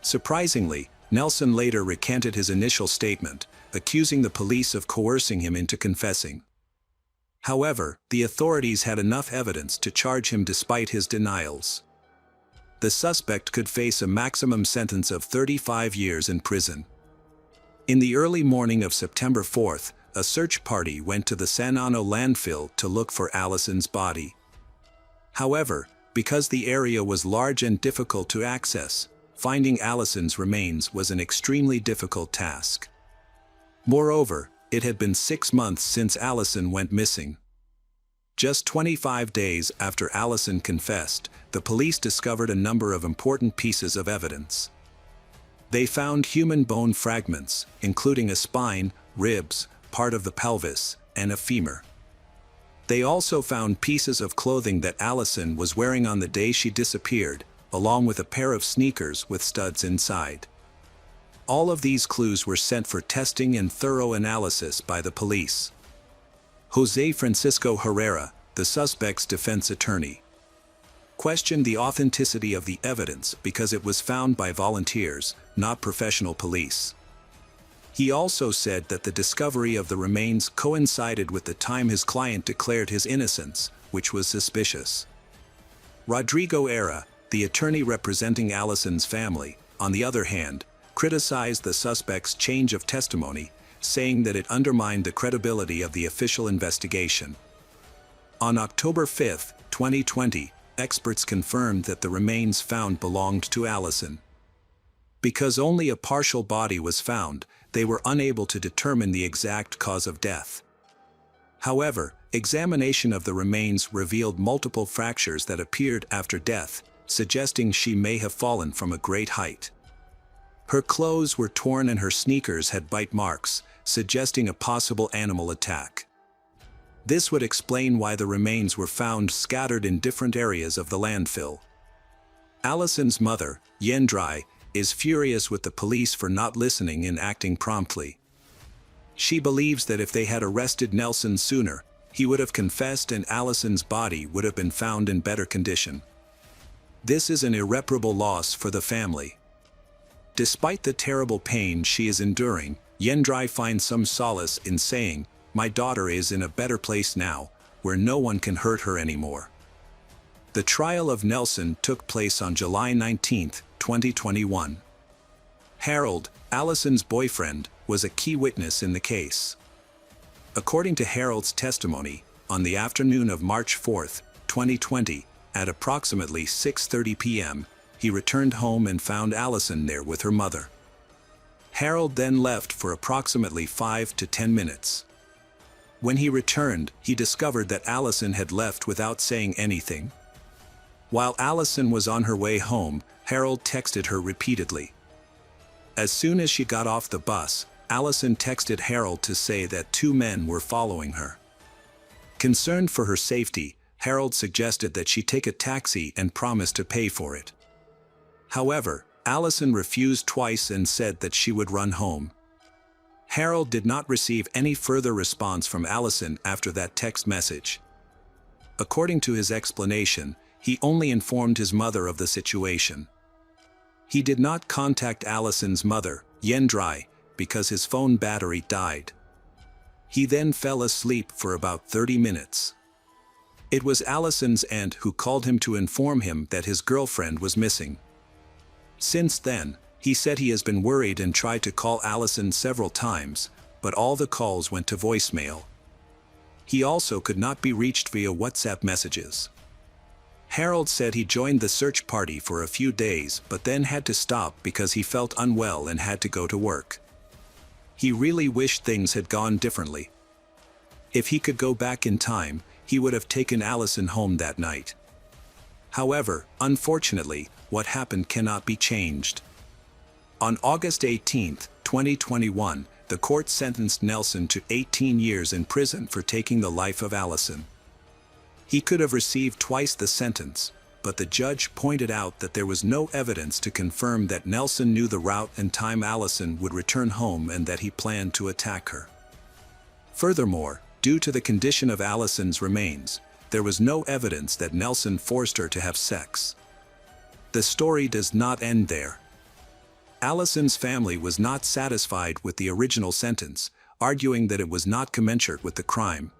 Surprisingly, Nelson later recanted his initial statement, accusing the police of coercing him into confessing. However, the authorities had enough evidence to charge him despite his denials. The suspect could face a maximum sentence of 35 years in prison. In the early morning of September 4th, a search party went to the San Anno landfill to look for Allison's body. However, because the area was large and difficult to access, finding Allison's remains was an extremely difficult task. Moreover, it had been 6 months since Allison went missing. Just 25 days after Allison confessed, the police discovered a number of important pieces of evidence. They found human bone fragments, including a spine, ribs, part of the pelvis, and a femur. They also found pieces of clothing that Allison was wearing on the day she disappeared, along with a pair of sneakers with studs inside. All of these clues were sent for testing and thorough analysis by the police. José Francisco Herrera, the suspect's defense attorney, questioned the authenticity of the evidence because it was found by volunteers, not professional police. He also said that the discovery of the remains coincided with the time his client declared his innocence, which was suspicious. Rodrigo Era, the attorney representing Allison's family, on the other hand, criticized the suspect's change of testimony, saying that it undermined the credibility of the official investigation. On October 5, 2020, experts confirmed that the remains found belonged to Allison. Because only a partial body was found, they were unable to determine the exact cause of death. However, examination of the remains revealed multiple fractures that appeared after death, suggesting she may have fallen from a great height. Her clothes were torn and her sneakers had bite marks, suggesting a possible animal attack. This would explain why the remains were found scattered in different areas of the landfill. Allison's mother, Yendrai, is furious with the police for not listening and acting promptly. She believes that if they had arrested Nelson sooner, he would have confessed and Allison's body would have been found in better condition. This is an irreparable loss for the family. Despite the terrible pain she is enduring, Yendrai finds some solace in saying, "My daughter is in a better place now, where no one can hurt her anymore." The trial of Nelson took place on July 19, 2021. Harold, Allison's boyfriend, was a key witness in the case. According to Harold's testimony, on the afternoon of March 4, 2020, at approximately 6:30 p.m., he returned home and found Allison there with her mother. Harold then left for approximately 5 to 10 minutes. When he returned, he discovered that Allison had left without saying anything. While Allison was on her way home, Harold texted her repeatedly. As soon as she got off the bus, Allison texted Harold to say that two men were following her. Concerned for her safety, Harold suggested that she take a taxi and promised to pay for it. However, Allison refused twice and said that she would run home. Harold did not receive any further response from Allison after that text message. According to his explanation, he only informed his mother of the situation. He did not contact Allison's mother, Yendrai, because his phone battery died. He then fell asleep for about 30 minutes. It was Allison's aunt who called him to inform him that his girlfriend was missing. Since then, he said he has been worried and tried to call Allison several times, but all the calls went to voicemail. He also could not be reached via WhatsApp messages. Harold said he joined the search party for a few days but then had to stop because he felt unwell and had to go to work. He really wished things had gone differently. If he could go back in time, he would have taken Allison home that night. However, unfortunately, what happened cannot be changed. On August 18, 2021, the court sentenced Nelson to 18 years in prison for taking the life of Allison. He could have received twice the sentence, but the judge pointed out that there was no evidence to confirm that Nelson knew the route and time Allison would return home and that he planned to attack her. Furthermore, due to the condition of Allison's remains, there was no evidence that Nelson forced her to have sex. The story does not end there. Allison's family was not satisfied with the original sentence, arguing that it was not commensurate with the crime.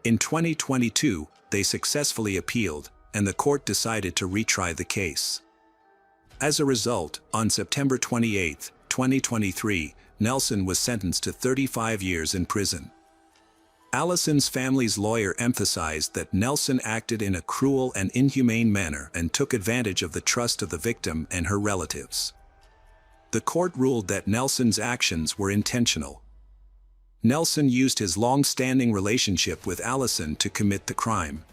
In 2022, they successfully appealed, and the court decided to retry the case. As a result, on September 28, 2023, Nelson was sentenced to 35 years in prison. Allison's family's lawyer emphasized that Nelson acted in a cruel and inhumane manner and took advantage of the trust of the victim and her relatives. The court ruled that Nelson's actions were intentional. Nelson used his long-standing relationship with Allison to commit the crime.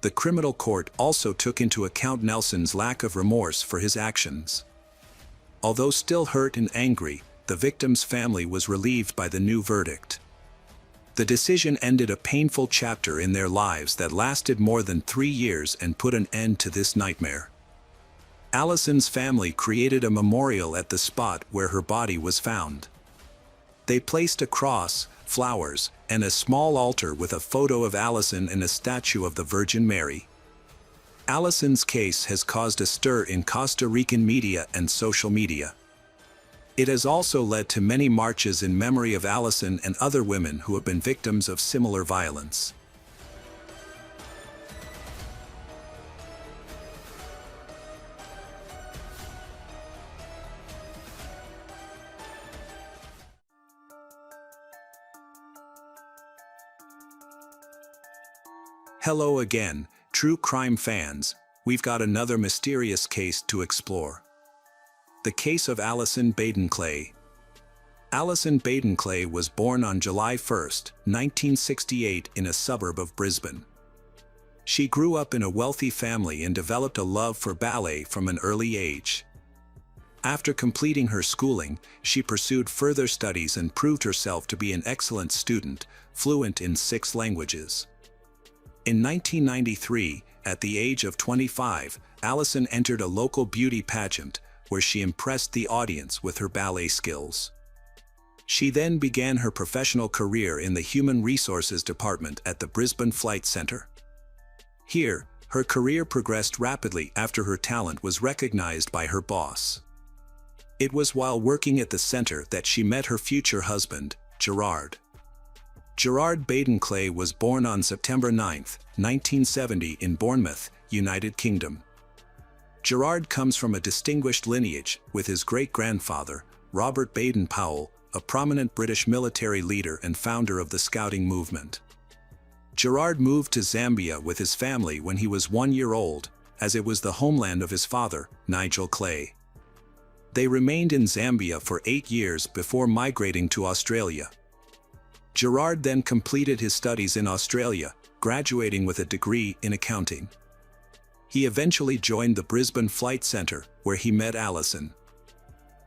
The criminal court also took into account Nelson's lack of remorse for his actions. Although still hurt and angry, the victim's family was relieved by the new verdict. The decision ended a painful chapter in their lives that lasted more than 3 years and put an end to this nightmare. Allison's family created a memorial at the spot where her body was found. They placed a cross, flowers, and a small altar with a photo of Allison and a statue of the Virgin Mary. Allison's case has caused a stir in Costa Rican media and social media. It has also led to many marches in memory of Allison and other women who have been victims of similar violence. Hello again, true crime fans. We've got another mysterious case to explore. The case of Allison Baden-Clay. Allison Baden-Clay was born on July 1, 1968 in a suburb of Brisbane. She grew up in a wealthy family and developed a love for ballet from an early age. After completing her schooling, she pursued further studies and proved herself to be an excellent student, fluent in 6 languages. In 1993, at the age of 25, Allison entered a local beauty pageant, where she impressed the audience with her ballet skills. She then began her professional career in the Human Resources Department at the Brisbane Flight Centre. Here, her career progressed rapidly after her talent was recognized by her boss. It was while working at the center that she met her future husband, Gerard. Gerard Baden-Clay was born on September 9, 1970 in Bournemouth, United Kingdom. Gerard comes from a distinguished lineage, with his great-grandfather, Robert Baden-Powell, a prominent British military leader and founder of the Scouting movement. Gerard moved to Zambia with his family when he was 1 year old, as it was the homeland of his father, Nigel Clay. They remained in Zambia for 8 years before migrating to Australia. Gerard then completed his studies in Australia, graduating with a degree in accounting. He eventually joined the Brisbane Flight Centre, where he met Allison.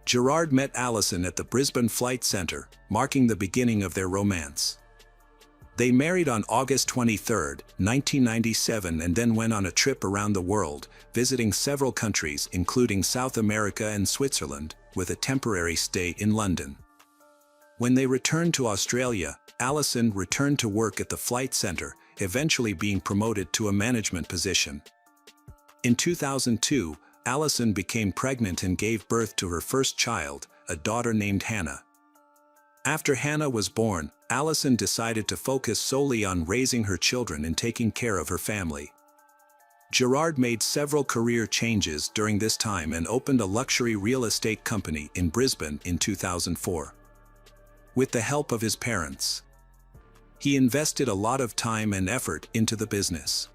Gerard met Allison at the Brisbane Flight Centre, marking the beginning of their romance. They married on August 23, 1997, and then went on a trip around the world, visiting several countries including South America and Switzerland, with a temporary stay in London. When they returned to Australia, Allison returned to work at the flight centre, eventually being promoted to a management position. In 2002, Allison became pregnant and gave birth to her first child, a daughter named Hannah. After Hannah was born, Allison decided to focus solely on raising her children and taking care of her family. Gerard made several career changes during this time and opened a luxury real estate company in Brisbane in 2004. With the help of his parents, he invested a lot of time and effort into the business.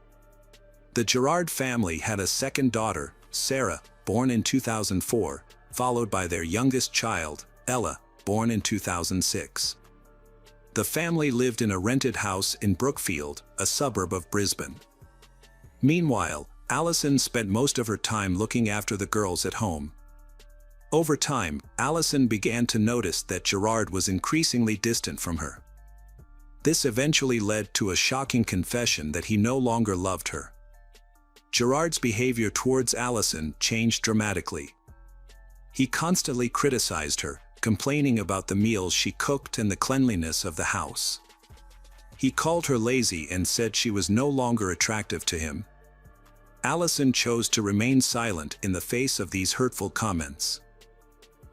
The Gerard family had a second daughter, Sarah, born in 2004, followed by their youngest child, Ella, born in 2006. The family lived in a rented house in Brookfield, a suburb of Brisbane. Meanwhile, Allison spent most of her time looking after the girls at home. Over time, Allison began to notice that Gerard was increasingly distant from her. This eventually led to a shocking confession that he no longer loved her. Gerard's behavior towards Allison changed dramatically. He constantly criticized her, complaining about the meals she cooked and the cleanliness of the house. He called her lazy and said she was no longer attractive to him. Allison chose to remain silent in the face of these hurtful comments.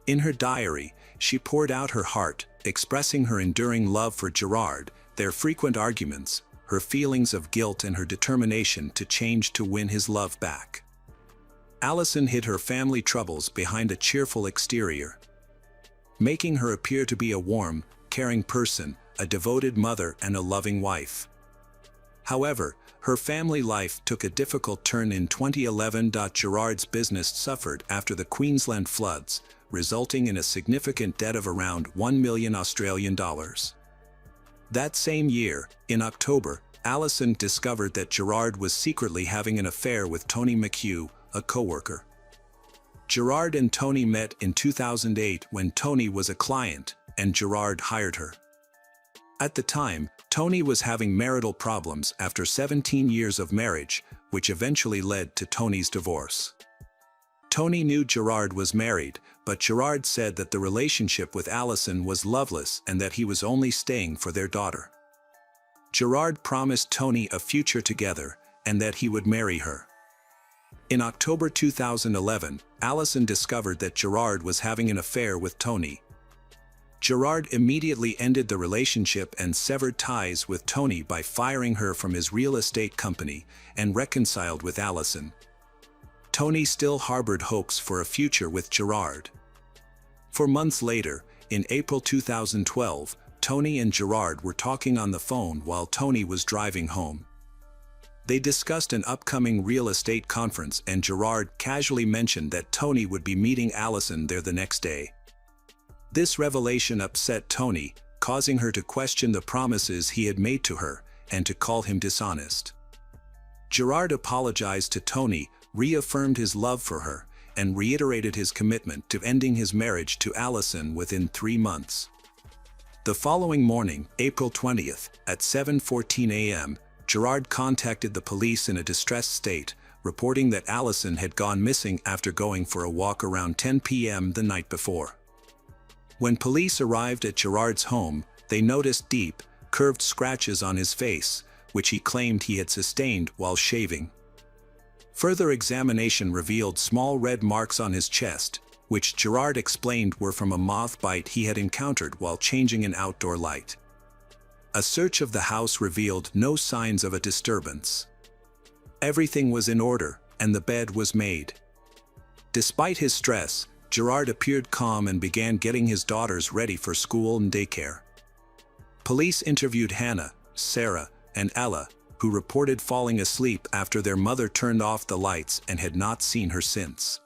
In her diary, she poured out her heart, expressing her enduring love for Gerard, their frequent arguments, her feelings of guilt, and her determination to change to win his love back. Allison hid her family troubles behind a cheerful exterior, making her appear to be a warm, caring person, a devoted mother, and a loving wife. However, her family life took a difficult turn in 2011. Gerard's business suffered after the Queensland floods, resulting in a significant debt of around $1 million Australian dollars. That same year, in October, Allison discovered that Gerard was secretly having an affair with Tony McHugh, a co-worker. Gerard and Tony met in 2008 when Tony was a client, and Gerard hired her. At the time, Tony was having marital problems after 17 years of marriage, which eventually led to Tony's divorce. Tony knew Gerard was married, but Gerard said that the relationship with Allison was loveless and that he was only staying for their daughter. Gerard promised Tony a future together, and that he would marry her. In October 2011, Allison discovered that Gerard was having an affair with Tony. Gerard immediately ended the relationship and severed ties with Tony by firing her from his real estate company, and reconciled with Allison. Tony still harbored hopes for a future with Gerard. For months later, in April 2012, Tony and Gerard were talking on the phone while Tony was driving home. They discussed an upcoming real estate conference, and Gerard casually mentioned that Tony would be meeting Allison there the next day. This revelation upset Tony, causing her to question the promises he had made to her, and to call him dishonest. Gerard apologized to Tony, reaffirmed his love for her, and reiterated his commitment to ending his marriage to Allison within 3 months. The following morning, April 20th, at 7:14 a.m., Gerard contacted the police in a distressed state, reporting that Allison had gone missing after going for a walk around 10 p.m. the night before. When police arrived at Gerard's home, they noticed deep, curved scratches on his face, which he claimed he had sustained while shaving. Further examination revealed small red marks on his chest, which Gerard explained were from a moth bite he had encountered while changing an outdoor light. A search of the house revealed no signs of a disturbance. Everything was in order, and the bed was made. Despite his stress, Gerard appeared calm and began getting his daughters ready for school and daycare. Police interviewed Hannah, Sarah, and Ella, who reported falling asleep after their mother turned off the lights and had not seen her since.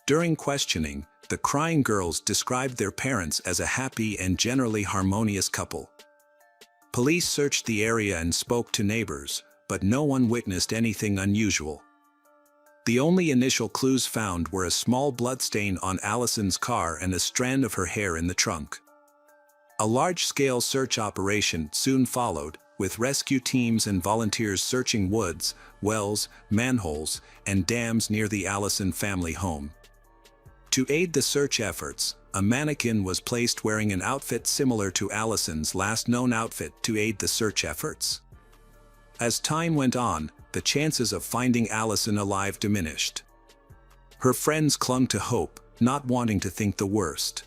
During questioning, the crying girls described their parents as a happy and generally harmonious couple. Police searched the area and spoke to neighbors, but no one witnessed anything unusual. The only initial clues found were a small bloodstain on Allison's car and a strand of her hair in the trunk. A large-scale search operation soon followed, with rescue teams and volunteers searching woods, wells, manholes, and dams near the Allison family home. To aid the search efforts, a mannequin was placed wearing an outfit similar to Allison's last known outfit to aid the search efforts. As time went on, the chances of finding Allison alive diminished. Her friends clung to hope, not wanting to think the worst.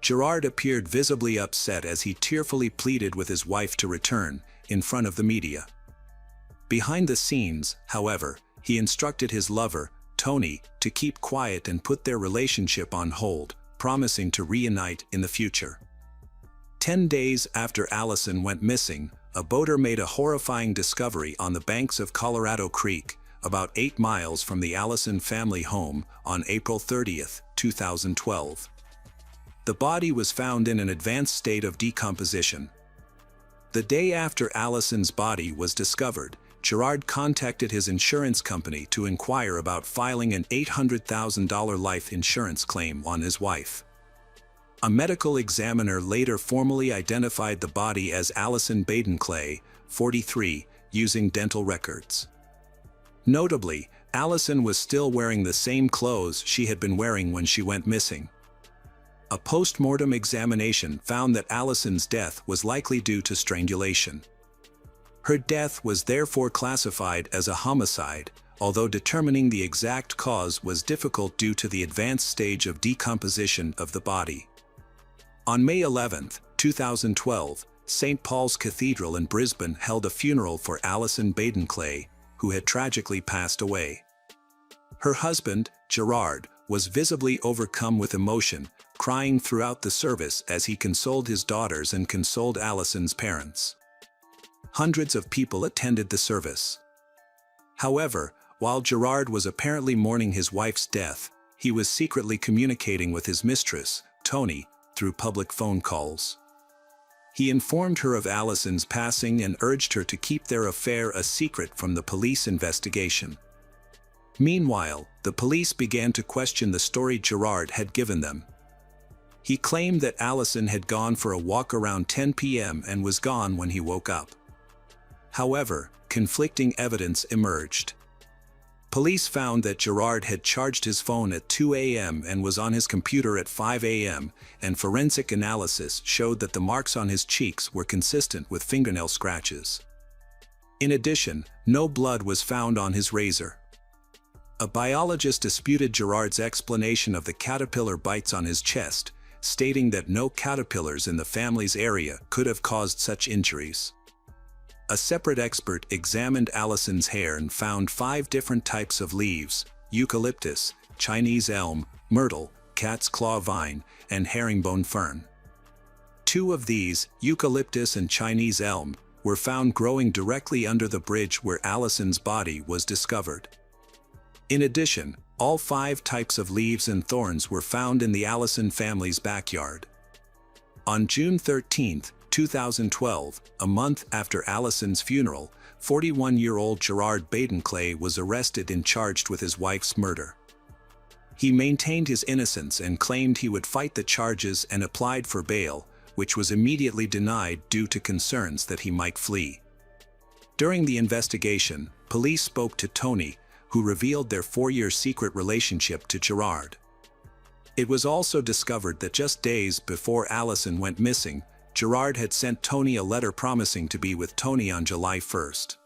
Gerard appeared visibly upset as he tearfully pleaded with his wife to return, in front of the media. Behind the scenes, however, he instructed his lover, Tony, to keep quiet and put their relationship on hold, promising to reunite in the future. 10 days after Allison went missing, a boater made a horrifying discovery on the banks of Colorado Creek, about 8 miles from the Allison family home, on April 30, 2012. The body was found in an advanced state of decomposition. The day after Allison's body was discovered, Gerard contacted his insurance company to inquire about filing an $800,000 life insurance claim on his wife. A medical examiner later formally identified the body as Allison Baden-Clay, 43, using dental records. Notably, Allison was still wearing the same clothes she had been wearing when she went missing. A post-mortem examination found that Allison's death was likely due to strangulation. Her death was therefore classified as a homicide, although determining the exact cause was difficult due to the advanced stage of decomposition of the body. On May 11, 2012, St. Paul's Cathedral in Brisbane held a funeral for Allison Baden-Clay, who had tragically passed away. Her husband, Gerard, was visibly overcome with emotion, crying throughout the service as he consoled his daughters and consoled Allison's parents. Hundreds of people attended the service. However, while Gerard was apparently mourning his wife's death, he was secretly communicating with his mistress, Tony, through public phone calls. He informed her of Allison's passing and urged her to keep their affair a secret from the police investigation. Meanwhile, the police began to question the story Gerard had given them. He claimed that Allison had gone for a walk around 10 p.m. and was gone when he woke up. However, conflicting evidence emerged. Police found that Gerard had charged his phone at 2 a.m. and was on his computer at 5 a.m., and forensic analysis showed that the marks on his cheeks were consistent with fingernail scratches. In addition, no blood was found on his razor. A biologist disputed Gerard's explanation of the caterpillar bites on his chest, stating that no caterpillars in the family's area could have caused such injuries. A separate expert examined Allison's hair and found 5 different types of leaves: eucalyptus, Chinese elm, myrtle, cat's claw vine, and herringbone fern. 2 of these, eucalyptus and Chinese elm, were found growing directly under the bridge where Allison's body was discovered. In addition, all 5 types of leaves and thorns were found in the Allison family's backyard. On June 13, 2012, a month after Allison's funeral, 41-year-old Gerard Baden-Clay was arrested and charged with his wife's murder. He maintained his innocence and claimed he would fight the charges and applied for bail, which was immediately denied due to concerns that he might flee. During the investigation, police spoke to Tony, who revealed their 4-year secret relationship to Gerard. It was also discovered that just days before Allison went missing, Gerard had sent Tony a letter promising to be with Tony on July 1st.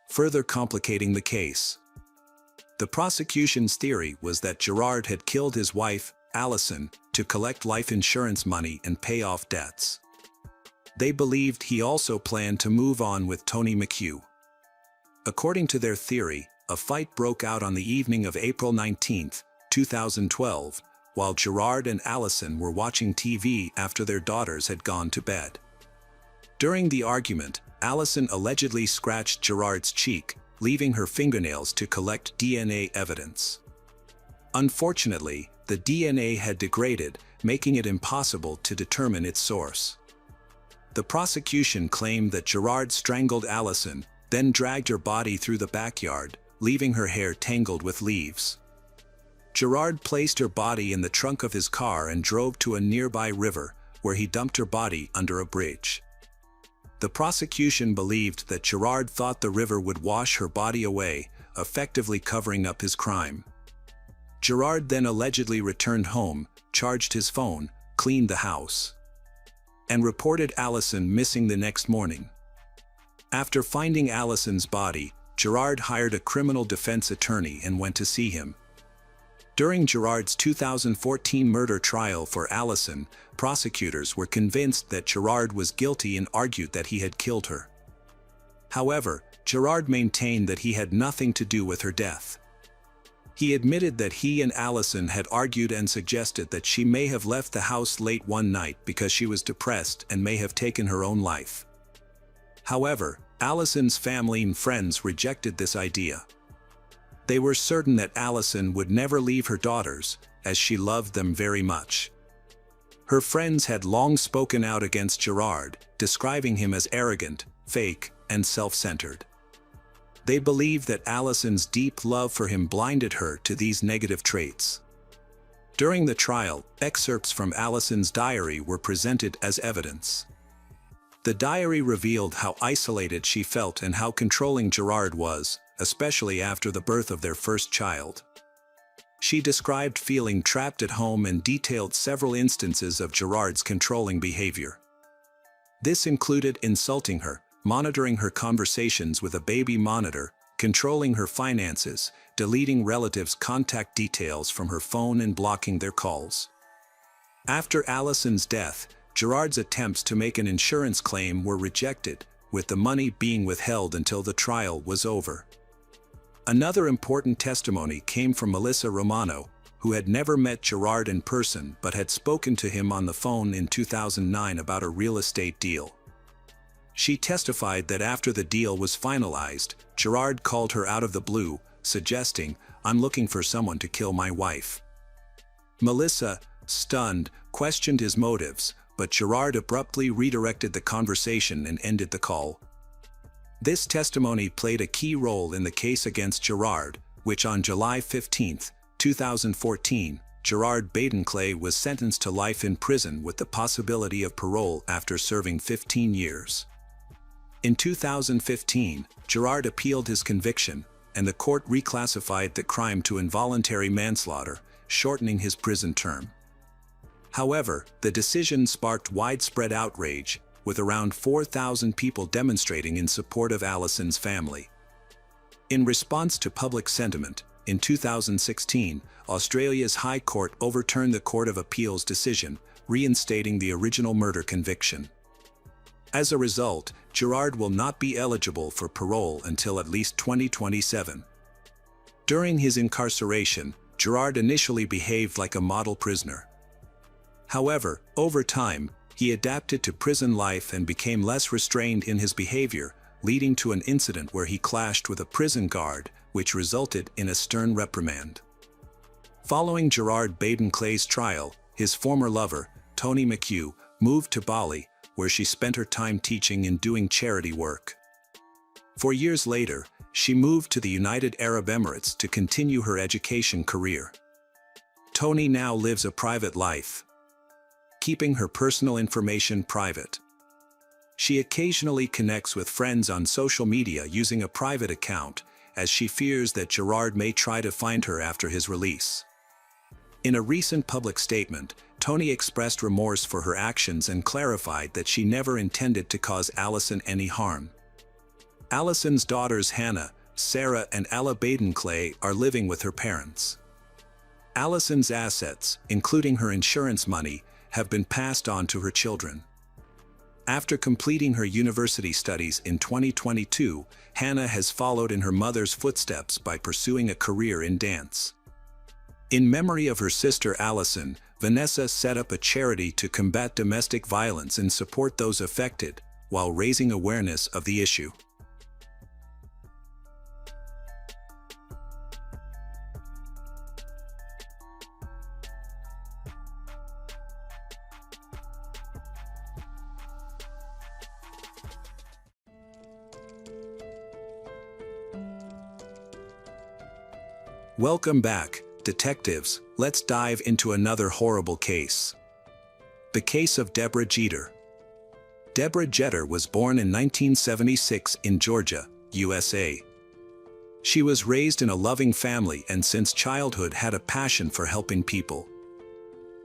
Further complicating the case. The prosecution's theory was that Gerard had killed his wife, Allison, to collect life insurance money and pay off debts. They believed he also planned to move on with Tony McHugh. According to their theory, a fight broke out on the evening of April 19, 2012, while Gerard and Allison were watching TV after their daughters had gone to bed. During the argument, Allison allegedly scratched Gerard's cheek, leaving her fingernails to collect DNA evidence. Unfortunately, the DNA had degraded, making it impossible to determine its source. The prosecution claimed that Gerard strangled Allison, then dragged her body through the backyard, leaving her hair tangled with leaves. Gerard placed her body in the trunk of his car and drove to a nearby river, where he dumped her body under a bridge. The prosecution believed that Gerard thought the river would wash her body away, effectively covering up his crime. Gerard then allegedly returned home, charged his phone, cleaned the house, and reported Allison missing the next morning. After finding Allison's body, Gerard hired a criminal defense attorney and went to see him. During Gerard's 2014 murder trial for Allison, prosecutors were convinced that Gerard was guilty and argued that he had killed her. However, Gerard maintained that he had nothing to do with her death. He admitted that he and Allison had argued and suggested that she may have left the house late one night because she was depressed and may have taken her own life. However, Allison's family and friends rejected this idea. They were certain that Allison would never leave her daughters, as she loved them very much. Her friends had long spoken out against Gerard, describing him as arrogant, fake, and self-centered. They believed that Allison's deep love for him blinded her to these negative traits. During the trial, excerpts from Allison's diary were presented as evidence. The diary revealed how isolated she felt and how controlling Gerard was, especially after the birth of their first child. She described feeling trapped at home and detailed several instances of Gerard's controlling behavior. This included insulting her, monitoring her conversations with a baby monitor, controlling her finances, deleting relatives' contact details from her phone and blocking their calls. After Allison's death, Gerard's attempts to make an insurance claim were rejected, with the money being withheld until the trial was over. Another important testimony came from Melissa Romano, who had never met Gerard in person but had spoken to him on the phone in 2009 about a real estate deal. She testified that after the deal was finalized, Gerard called her out of the blue, suggesting, "I'm looking for someone to kill my wife." Melissa, stunned, questioned his motives, but Gerard abruptly redirected the conversation and ended the call. This testimony played a key role in the case against Gerard, which on July 15, 2014, Gerard Badenclay was sentenced to life in prison with the possibility of parole after serving 15 years. In 2015, Gerard appealed his conviction, and the court reclassified the crime to involuntary manslaughter, shortening his prison term. However, the decision sparked widespread outrage, with around 4,000 people demonstrating in support of Allison's family. In response to public sentiment, in 2016, Australia's High Court overturned the Court of Appeal's decision, reinstating the original murder conviction. As a result, Gerard will not be eligible for parole until at least 2027. During his incarceration, Gerard initially behaved like a model prisoner. However, over time, he adapted to prison life and became less restrained in his behavior, leading to an incident where he clashed with a prison guard, which resulted in a stern reprimand. Following Gerard Badenclay's trial, his former lover, Tony McHugh, moved to Bali, where she spent her time teaching and doing charity work. 4 years later, she moved to the United Arab Emirates to continue her education career. Toni now lives a private life, keeping her personal information private. She occasionally connects with friends on social media using a private account, as she fears that Gerard may try to find her after his release. In a recent public statement, Toni expressed remorse for her actions and clarified that she never intended to cause Allison any harm. Allison's daughters Hannah, Sarah, and Ella Baden-Clay are living with her parents. Allison's assets, including her insurance money, have been passed on to her children. After completing her university studies in 2022, Hannah has followed in her mother's footsteps by pursuing a career in dance. In memory of her sister Allison, Vanessa set up a charity to combat domestic violence and support those affected, while raising awareness of the issue. Welcome back, detectives. Let's dive into another horrible case. The case of Deborah Jeter. Deborah Jeter was born in 1976 in Georgia, USA. She was raised in a loving family and since childhood had a passion for helping people.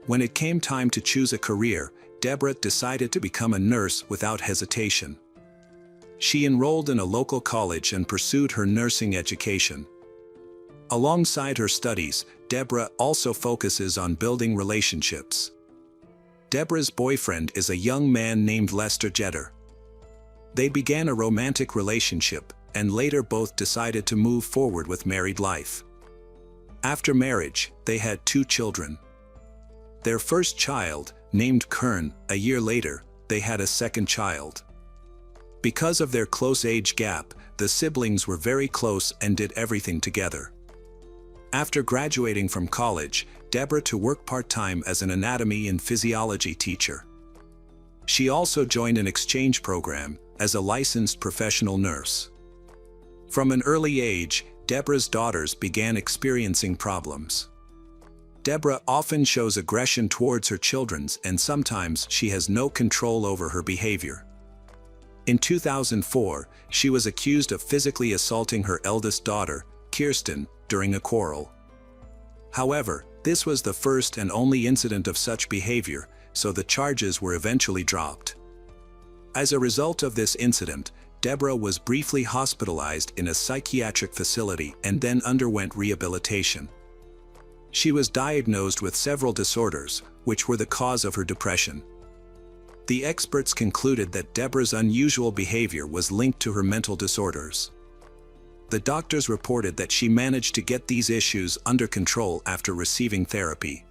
When it came time to choose a career, Deborah decided to become a nurse without hesitation. She enrolled in a local college and pursued her nursing education. Alongside her studies, Deborah also focuses on building relationships. Deborah's boyfriend is a young man named Lester Jeter. They began a romantic relationship, and later both decided to move forward with married life. After marriage, they had 2 children. Their first child, named Kern, a year later, they had a second child. Because of their close age gap, the siblings were very close and did everything together. After graduating from college, Deborah to work part-time as an anatomy and physiology teacher. She also joined an exchange program as a licensed professional nurse. From an early age, Deborah's daughters began experiencing problems. Deborah often shows aggression towards her children and sometimes she has no control over her behavior. In 2004, she was accused of physically assaulting her eldest daughter, Kirsten, during a quarrel. However, this was the first and only incident of such behavior, so the charges were eventually dropped. As a result of this incident, Deborah was briefly hospitalized in a psychiatric facility and then underwent rehabilitation. She was diagnosed with several disorders, which were the cause of her depression. The experts concluded that Deborah's unusual behavior was linked to her mental disorders. The doctors reported that she managed to get these issues under control after receiving therapy.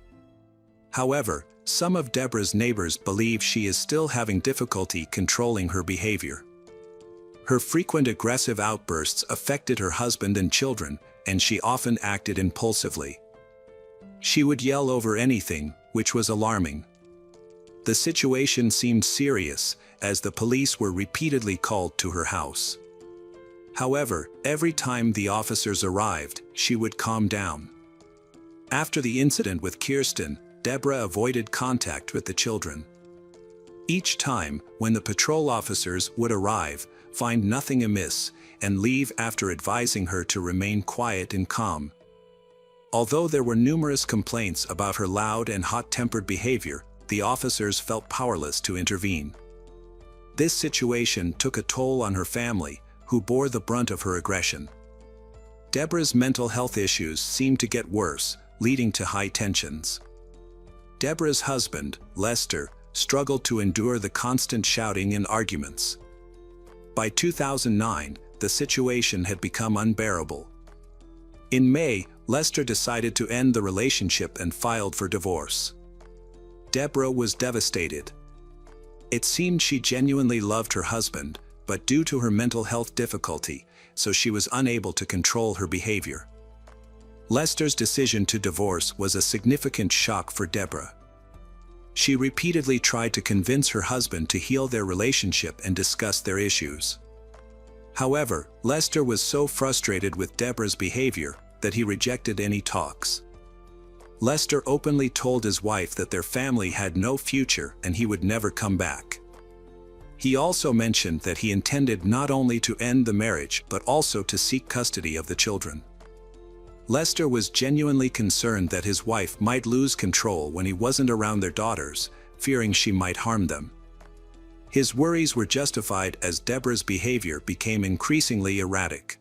However, some of Deborah's neighbors believe she is still having difficulty controlling her behavior. Her frequent aggressive outbursts affected her husband and children, and she often acted impulsively. She would yell over anything, which was alarming. The situation seemed serious, as the police were repeatedly called to her house. However, every time the officers arrived, she would calm down. After the incident with Kirsten, Deborah avoided contact with the children. Each time, when the patrol officers would arrive, find nothing amiss, and leave after advising her to remain quiet and calm. Although there were numerous complaints about her loud and hot-tempered behavior, the officers felt powerless to intervene. This situation took a toll on her family, who bore the brunt of her aggression. Deborah's mental health issues seemed to get worse, leading to high tensions. Deborah's husband, Lester, struggled to endure the constant shouting and arguments. By 2009, the situation had become unbearable. In May, Lester decided to end the relationship and filed for divorce. Deborah was devastated. It seemed she genuinely loved her husband, but due to her mental health difficulty, so she was unable to control her behavior. Lester's decision to divorce was a significant shock for Deborah. She repeatedly tried to convince her husband to heal their relationship and discuss their issues. However, Lester was so frustrated with Deborah's behavior that he rejected any talks. Lester openly told his wife that their family had no future and he would never come back. He also mentioned that he intended not only to end the marriage but also to seek custody of the children. Lester was genuinely concerned that his wife might lose control when he wasn't around their daughters, fearing she might harm them. His worries were justified as Deborah's behavior became increasingly erratic.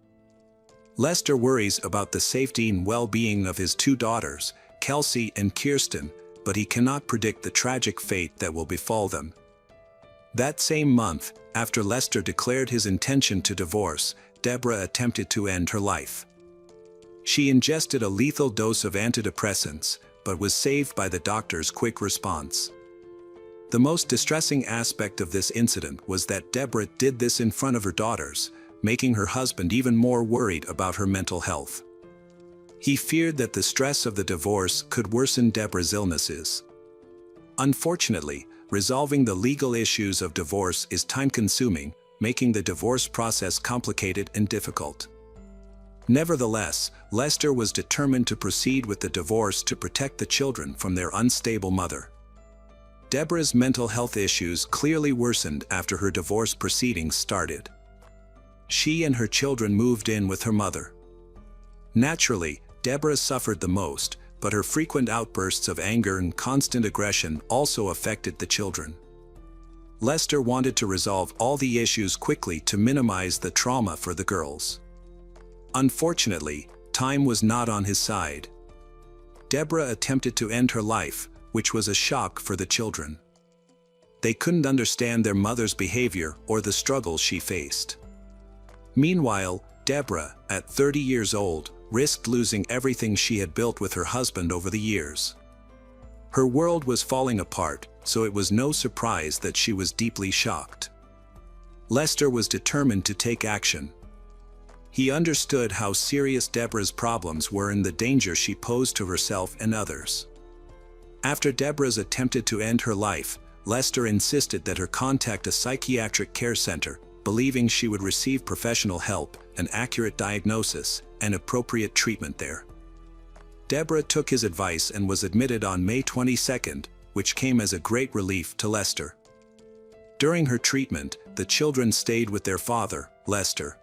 Lester worries about the safety and well-being of his two daughters, Kelsey and Kirsten, but he cannot predict the tragic fate that will befall them. That same month, after Lester declared his intention to divorce, Deborah attempted to end her life. She ingested a lethal dose of antidepressants, but was saved by the doctor's quick response. The most distressing aspect of this incident was that Deborah did this in front of her daughters, making her husband even more worried about her mental health. He feared that the stress of the divorce could worsen Deborah's illnesses. Unfortunately, resolving the legal issues of divorce is time-consuming, making the divorce process complicated and difficult. Nevertheless, Lester was determined to proceed with the divorce to protect the children from their unstable mother. Deborah's mental health issues clearly worsened after her divorce proceedings started. She and her children moved in with her mother. Naturally, Deborah suffered the most, but her frequent outbursts of anger and constant aggression also affected the children. Lester wanted to resolve all the issues quickly to minimize the trauma for the girls. Unfortunately, time was not on his side. Deborah attempted to end her life, which was a shock for the children. They couldn't understand their mother's behavior or the struggles she faced. Meanwhile, Deborah, at 30 years old, risked losing everything she had built with her husband over the years. Her world was falling apart, so it was no surprise that she was deeply shocked. Lester was determined to take action. He understood how serious Deborah's problems were and the danger she posed to herself and others. After Deborah's attempted to end her life, Lester insisted that her contact a psychiatric care center, believing she would receive professional help, an accurate diagnosis, and appropriate treatment there. Deborah took his advice and was admitted on May 22, which came as a great relief to Lester. During her treatment, the children stayed with their father, Lester.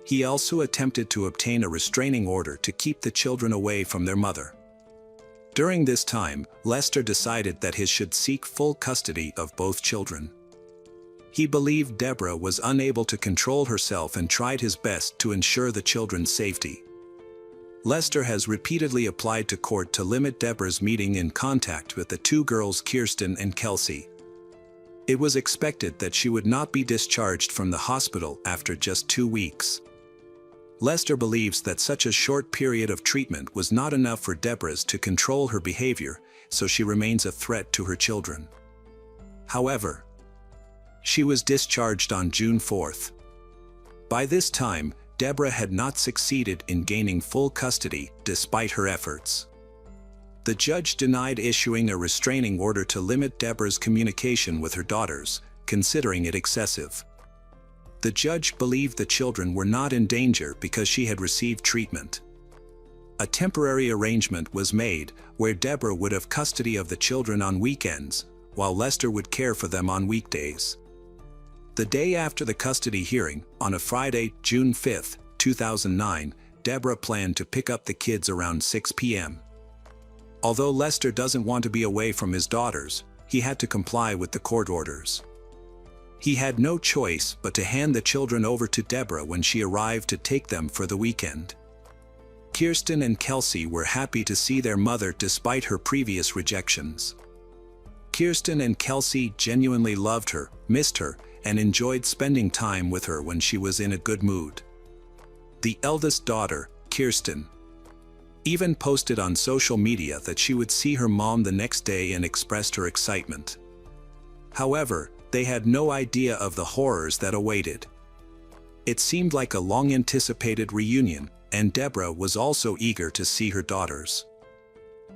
He also attempted to obtain a restraining order to keep the children away from their mother. During this time, Lester decided that he should seek full custody of both children. He believed Deborah was unable to control herself and tried his best to ensure the children's safety. Lester has repeatedly applied to court to limit Deborah's meeting in contact with the two girls Kirsten and Kelsey. It was expected that she would not be discharged from the hospital after just 2 weeks. Lester believes that such a short period of treatment was not enough for Deborah to control her behavior, so she remains a threat to her children. However, she was discharged on June 4. By this time, Deborah had not succeeded in gaining full custody despite her efforts. The judge denied issuing a restraining order to limit Deborah's communication with her daughters, considering it excessive. The judge believed the children were not in danger because she had received treatment. A temporary arrangement was made where Deborah would have custody of the children on weekends, while Lester would care for them on weekdays. The day after the custody hearing, on a Friday, June 5, 2009, Deborah planned to pick up the kids around 6 p.m. Although Lester doesn't want to be away from his daughters, he had to comply with the court orders. He had no choice but to hand the children over to Deborah when she arrived to take them for the weekend. Kirsten and Kelsey were happy to see their mother despite her previous rejections. Kirsten and Kelsey genuinely loved her, missed her, and enjoyed spending time with her when she was in a good mood. The eldest daughter, Kirsten, even posted on social media that she would see her mom the next day and expressed her excitement. However, they had no idea of the horrors that awaited. It seemed like a long-anticipated reunion, and Deborah was also eager to see her daughters.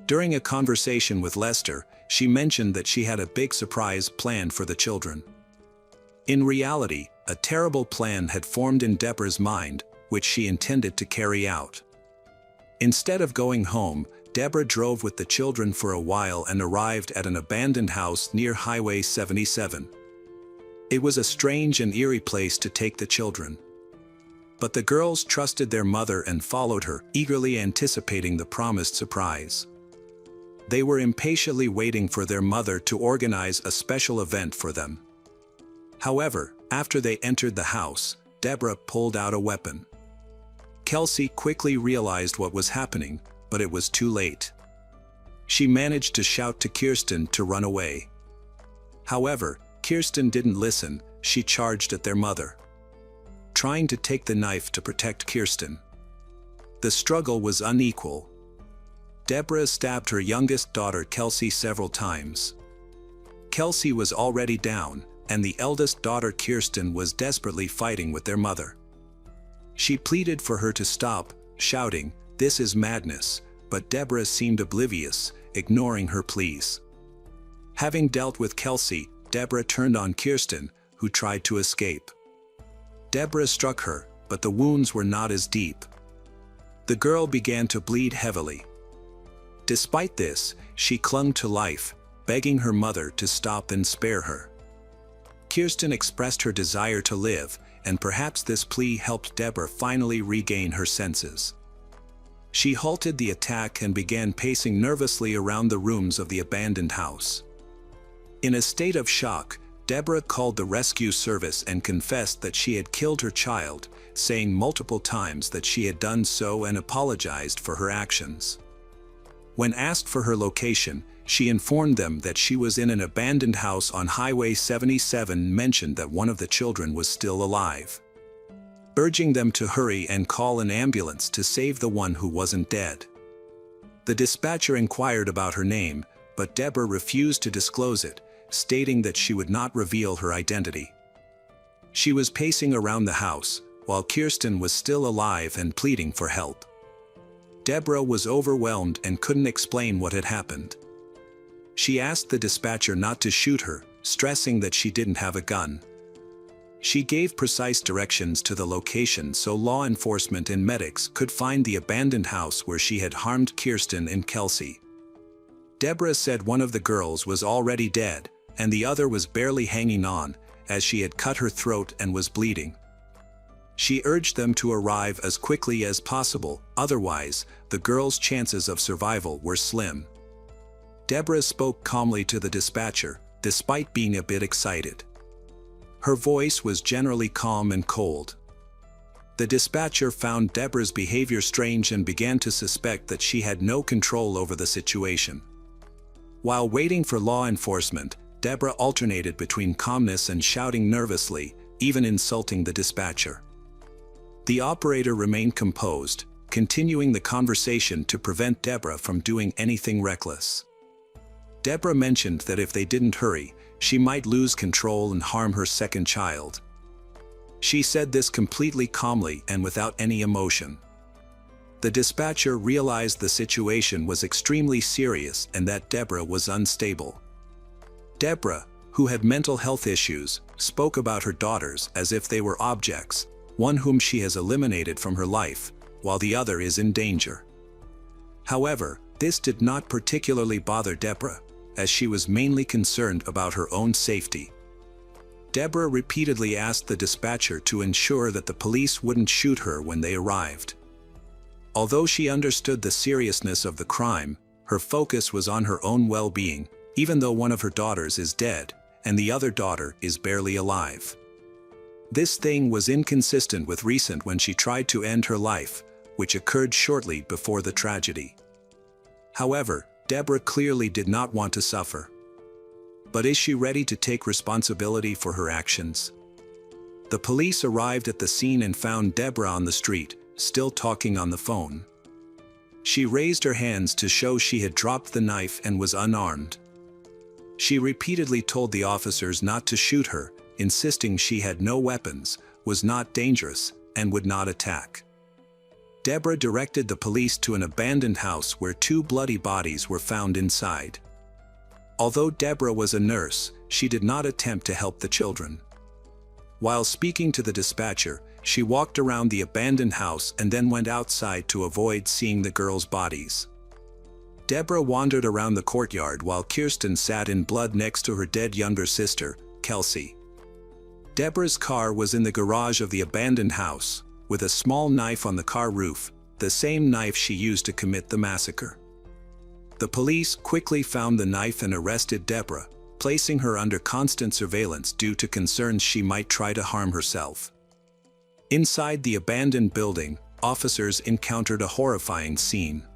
During a conversation with Lester, she mentioned that she had a big surprise planned for the children. In reality, a terrible plan had formed in Deborah's mind, which she intended to carry out. Instead of going home, Deborah drove with the children for a while and arrived at an abandoned house near Highway 77. It was a strange and eerie place to take the children. But the girls trusted their mother and followed her, eagerly anticipating the promised surprise. They were impatiently waiting for their mother to organize a special event for them. However, after they entered the house, Deborah pulled out a weapon. Kelsey quickly realized what was happening, but it was too late. She managed to shout to Kirsten to run away. However, Kirsten didn't listen. She charged at their mother, trying to take the knife to protect Kirsten. The struggle was unequal. Deborah stabbed her youngest daughter Kelsey several times. Kelsey was already down, and the eldest daughter Kirsten was desperately fighting with their mother. She pleaded for her to stop, shouting, "This is madness," but Deborah seemed oblivious, ignoring her pleas. Having dealt with Kelsey, Deborah turned on Kirsten, who tried to escape. Deborah struck her, but the wounds were not as deep. The girl began to bleed heavily. Despite this, she clung to life, begging her mother to stop and spare her. Kirsten expressed her desire to live, and perhaps this plea helped Deborah finally regain her senses. She halted the attack and began pacing nervously around the rooms of the abandoned house. In a state of shock, Deborah called the rescue service and confessed that she had killed her child, saying multiple times that she had done so and apologized for her actions. When asked for her location, she informed them that she was in an abandoned house on Highway 77 and mentioned that one of the children was still alive, urging them to hurry and call an ambulance to save the one who wasn't dead. The dispatcher inquired about her name, but Deborah refused to disclose it, stating that she would not reveal her identity. She was pacing around the house, while Kirsten was still alive and pleading for help. Deborah was overwhelmed and couldn't explain what had happened. She asked the dispatcher not to shoot her, stressing that she didn't have a gun. She gave precise directions to the location so law enforcement and medics could find the abandoned house where she had harmed Kirsten and Kelsey. Deborah said one of the girls was already dead, and the other was barely hanging on, as she had cut her throat and was bleeding. She urged them to arrive as quickly as possible, otherwise, the girls' chances of survival were slim. Deborah spoke calmly to the dispatcher, despite being a bit excited. Her voice was generally calm and cold. The dispatcher found Deborah's behavior strange and began to suspect that she had no control over the situation. While waiting for law enforcement, Deborah alternated between calmness and shouting nervously, even insulting the dispatcher. The operator remained composed, continuing the conversation to prevent Deborah from doing anything reckless. Deborah mentioned that if they didn't hurry, she might lose control and harm her second child. She said this completely calmly and without any emotion. The dispatcher realized the situation was extremely serious and that Deborah was unstable. Deborah, who had mental health issues, spoke about her daughters as if they were objects, one whom she has eliminated from her life, while the other is in danger. However, this did not particularly bother Deborah, as she was mainly concerned about her own safety. Deborah repeatedly asked the dispatcher to ensure that the police wouldn't shoot her when they arrived. Although she understood the seriousness of the crime, her focus was on her own well-being, even though one of her daughters is dead, and the other daughter is barely alive. This thing was inconsistent with recent when she tried to end her life, which occurred shortly before the tragedy. However, Deborah clearly did not want to suffer. But is she ready to take responsibility for her actions? The police arrived at the scene and found Deborah on the street, still talking on the phone. She raised her hands to show she had dropped the knife and was unarmed. She repeatedly told the officers not to shoot her, insisting she had no weapons, was not dangerous, and would not attack. Deborah directed the police to an abandoned house where 2 bloody bodies were found inside. Although Deborah was a nurse, she did not attempt to help the children. While speaking to the dispatcher, she walked around the abandoned house and then went outside to avoid seeing the girls' bodies. Deborah wandered around the courtyard while Kirsten sat in blood next to her dead younger sister, Kelsey. Deborah's car was in the garage of the abandoned house, with a small knife on the car roof, the same knife she used to commit the massacre. The police quickly found the knife and arrested Deborah, placing her under constant surveillance due to concerns she might try to harm herself. Inside the abandoned building, officers encountered a horrifying scene.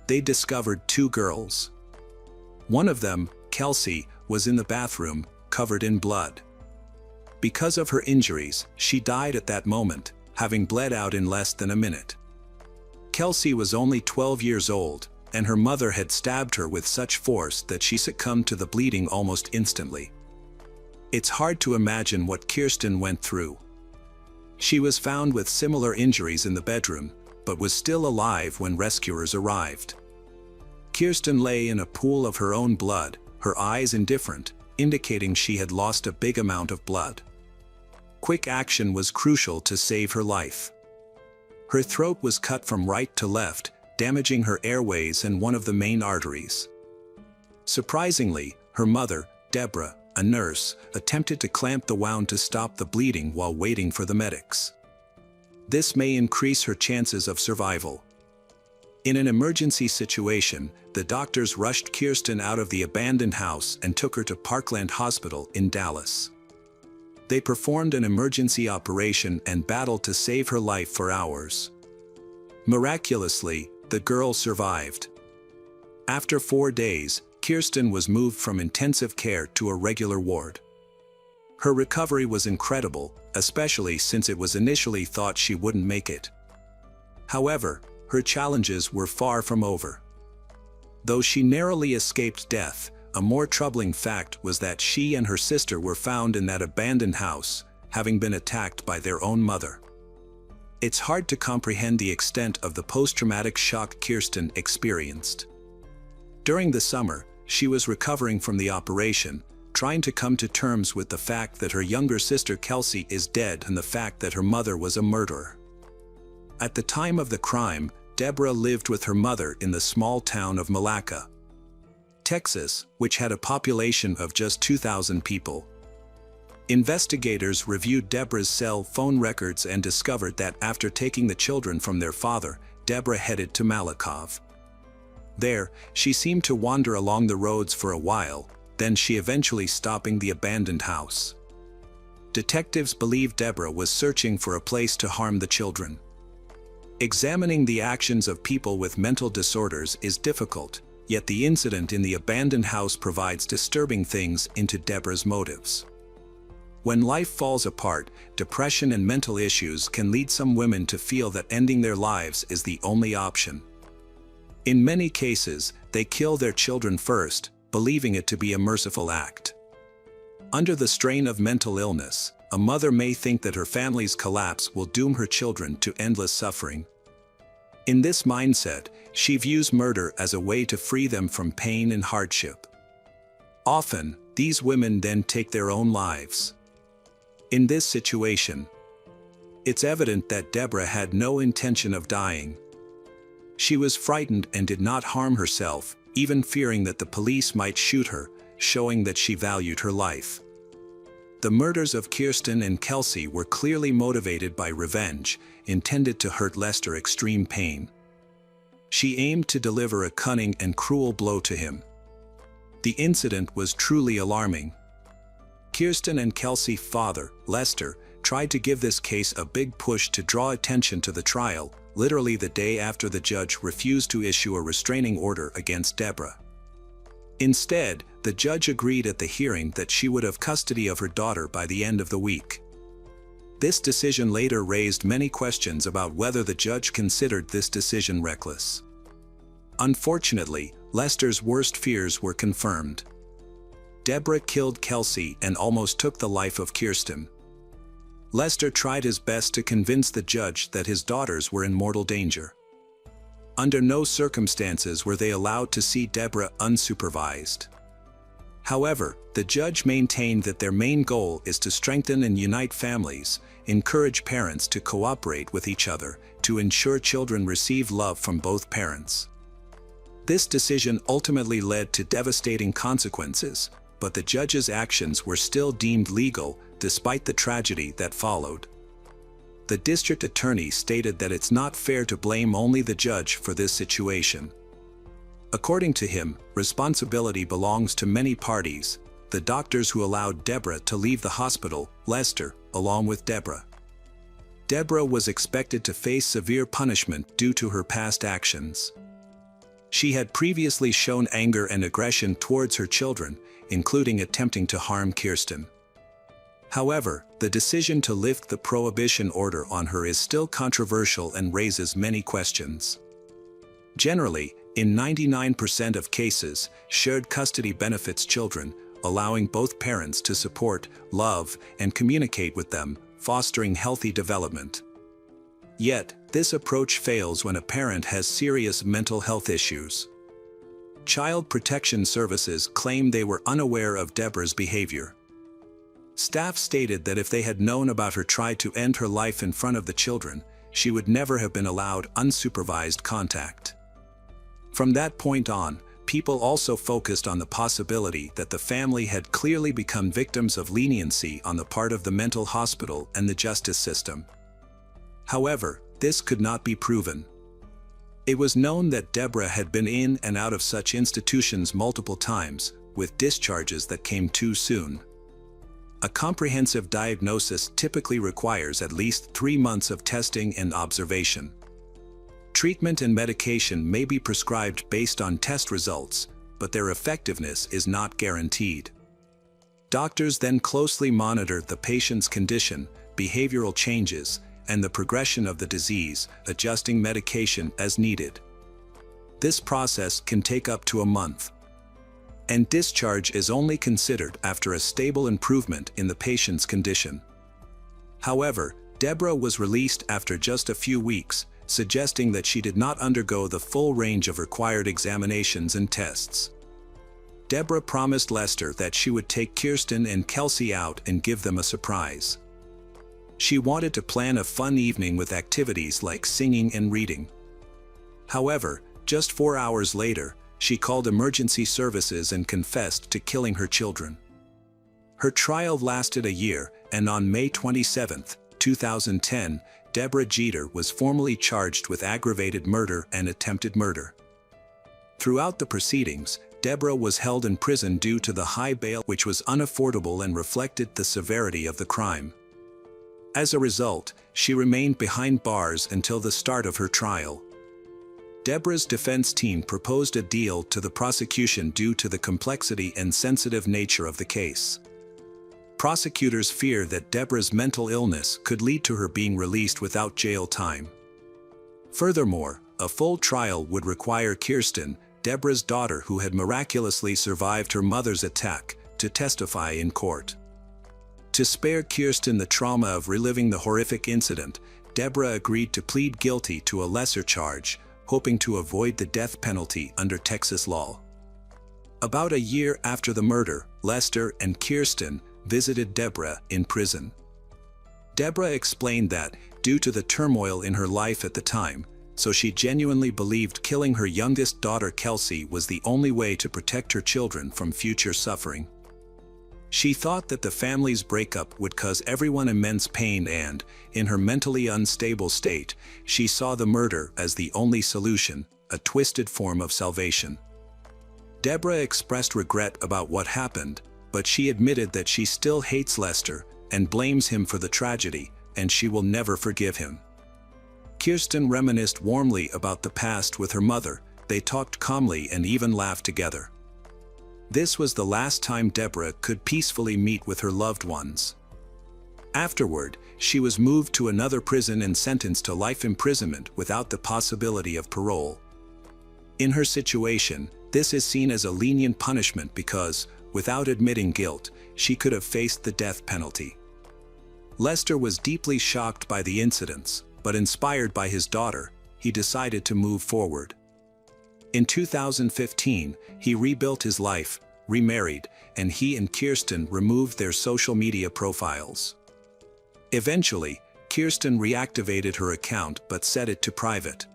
They discovered two girls. One of them, Kelsey, was in the bathroom, covered in blood. Because of her injuries, she died at that moment, having bled out in less than a minute. Kelsey was only 12 years old, and her mother had stabbed her with such force that she succumbed to the bleeding almost instantly. It's hard to imagine what Kirsten went through. She was found with similar injuries in the bedroom, but was still alive when rescuers arrived. Kirsten lay in a pool of her own blood, her eyes indifferent, indicating she had lost a big amount of blood. Quick action was crucial to save her life. Her throat was cut from right to left, damaging her airways and one of the main arteries. Surprisingly, her mother, Deborah, a nurse, attempted to clamp the wound to stop the bleeding while waiting for the medics. This may increase her chances of survival. In an emergency situation, the doctors rushed Kirsten out of the abandoned house and took her to Parkland Hospital in Dallas. They performed an emergency operation and battled to save her life for hours. Miraculously, the girl survived. After 4 days, Kirsten was moved from intensive care to a regular ward. Her recovery was incredible, especially since it was initially thought she wouldn't make it. However, her challenges were far from over. Though she narrowly escaped death, a more troubling fact was that she and her sister were found in that abandoned house, having been attacked by their own mother. It's hard to comprehend the extent of the post-traumatic shock Kirsten experienced. During the summer, she was recovering from the operation, trying to come to terms with the fact that her younger sister Kelsey is dead and the fact that her mother was a murderer. At the time of the crime, Deborah lived with her mother in the small town of Malacca, Texas, which had a population of just 2,000 people. Investigators reviewed Deborah's cell phone records and discovered that after taking the children from their father, Deborah headed to Malakoff. There, she seemed to wander along the roads for a while, then she eventually stopping the abandoned house. Detectives believed Deborah was searching for a place to harm the children. Examining the actions of people with mental disorders is difficult, yet the incident in the abandoned house provides disturbing things into Deborah's motives. When life falls apart, depression and mental issues can lead some women to feel that ending their lives is the only option. In many cases, they kill their children first, believing it to be a merciful act. Under the strain of mental illness, a mother may think that her family's collapse will doom her children to endless suffering. In this mindset, she views murder as a way to free them from pain and hardship. Often, these women then take their own lives. In this situation, it's evident that Deborah had no intention of dying. She was frightened and did not harm herself, even fearing that the police might shoot her, showing that she valued her life. The murders of Kirsten and Kelsey were clearly motivated by revenge, intended to hurt Lester extreme pain. She aimed to deliver a cunning and cruel blow to him. The incident was truly alarming. Kirsten and Kelsey's father, Lester, tried to give this case a big push to draw attention to the trial, literally the day after the judge refused to issue a restraining order against Deborah. Instead, the judge agreed at the hearing that she would have custody of her daughter by the end of the week. This decision later raised many questions about whether the judge considered this decision reckless. Unfortunately, Lester's worst fears were confirmed. Deborah killed Kelsey and almost took the life of Kirsten. Lester tried his best to convince the judge that his daughters were in mortal danger. Under no circumstances were they allowed to see Deborah unsupervised. However, the judge maintained that their main goal is to strengthen and unite families, encourage parents to cooperate with each other, to ensure children receive love from both parents. This decision ultimately led to devastating consequences, but the judge's actions were still deemed legal despite the tragedy that followed. The district attorney stated that it's not fair to blame only the judge for this situation. According to him, responsibility belongs to many parties: the doctors who allowed Deborah to leave the hospital, Lester, along with Deborah. Deborah was expected to face severe punishment due to her past actions. She had previously shown anger and aggression towards her children, including attempting to harm Kirsten. However, the decision to lift the prohibition order on her is still controversial and raises many questions. Generally, in 99% of cases, shared custody benefits children, allowing both parents to support, love, and communicate with them, fostering healthy development. Yet, this approach fails when a parent has serious mental health issues. Child Protection Services claim they were unaware of Deborah's behavior. Staff stated that if they had known about her try to end her life in front of the children, she would never have been allowed unsupervised contact. From that point on, people also focused on the possibility that the family had clearly become victims of leniency on the part of the mental hospital and the justice system. However, this could not be proven. It was known that Deborah had been in and out of such institutions multiple times, with discharges that came too soon. A comprehensive diagnosis typically requires at least 3 months of testing and observation. Treatment and medication may be prescribed based on test results, but their effectiveness is not guaranteed. Doctors then closely monitor the patient's condition, behavioral changes, and the progression of the disease, adjusting medication as needed. This process can take up to a month. And discharge is only considered after a stable improvement in the patient's condition. However, Deborah was released after just a few weeks, suggesting that she did not undergo the full range of required examinations and tests. Deborah promised Lester that she would take Kirsten and Kelsey out and give them a surprise. She wanted to plan a fun evening with activities like singing and reading. However, just 4 hours later, she called emergency services and confessed to killing her children. Her trial lasted a year, and on May 27, 2010, Deborah Jeter was formally charged with aggravated murder and attempted murder. Throughout the proceedings, Deborah was held in prison due to the high bail, which was unaffordable and reflected the severity of the crime. As a result, she remained behind bars until the start of her trial. Deborah's defense team proposed a deal to the prosecution due to the complexity and sensitive nature of the case. Prosecutors fear that Deborah's mental illness could lead to her being released without jail time. Furthermore, a full trial would require Kirsten, Deborah's daughter who had miraculously survived her mother's attack, to testify in court. To spare Kirsten the trauma of reliving the horrific incident, Deborah agreed to plead guilty to a lesser charge, hoping to avoid the death penalty under Texas law. About a year after the murder, Lester and Kirsten visited Deborah in prison. Deborah explained that, due to the turmoil in her life at the time, so she genuinely believed killing her youngest daughter Kelsey was the only way to protect her children from future suffering. She thought that the family's breakup would cause everyone immense pain and, in her mentally unstable state, she saw the murder as the only solution, a twisted form of salvation. Deborah expressed regret about what happened, but she admitted that she still hates Lester and blames him for the tragedy, and she will never forgive him. Kirsten reminisced warmly about the past with her mother. They talked calmly and even laughed together. This was the last time Deborah could peacefully meet with her loved ones. Afterward, she was moved to another prison and sentenced to life imprisonment without the possibility of parole. In her situation, this is seen as a lenient punishment because, without admitting guilt, she could have faced the death penalty. Lester was deeply shocked by the incidents, but inspired by his daughter, he decided to move forward. In 2015, he rebuilt his life, remarried, and he and Kirsten removed their social media profiles. Eventually, Kirsten reactivated her account but set it to private.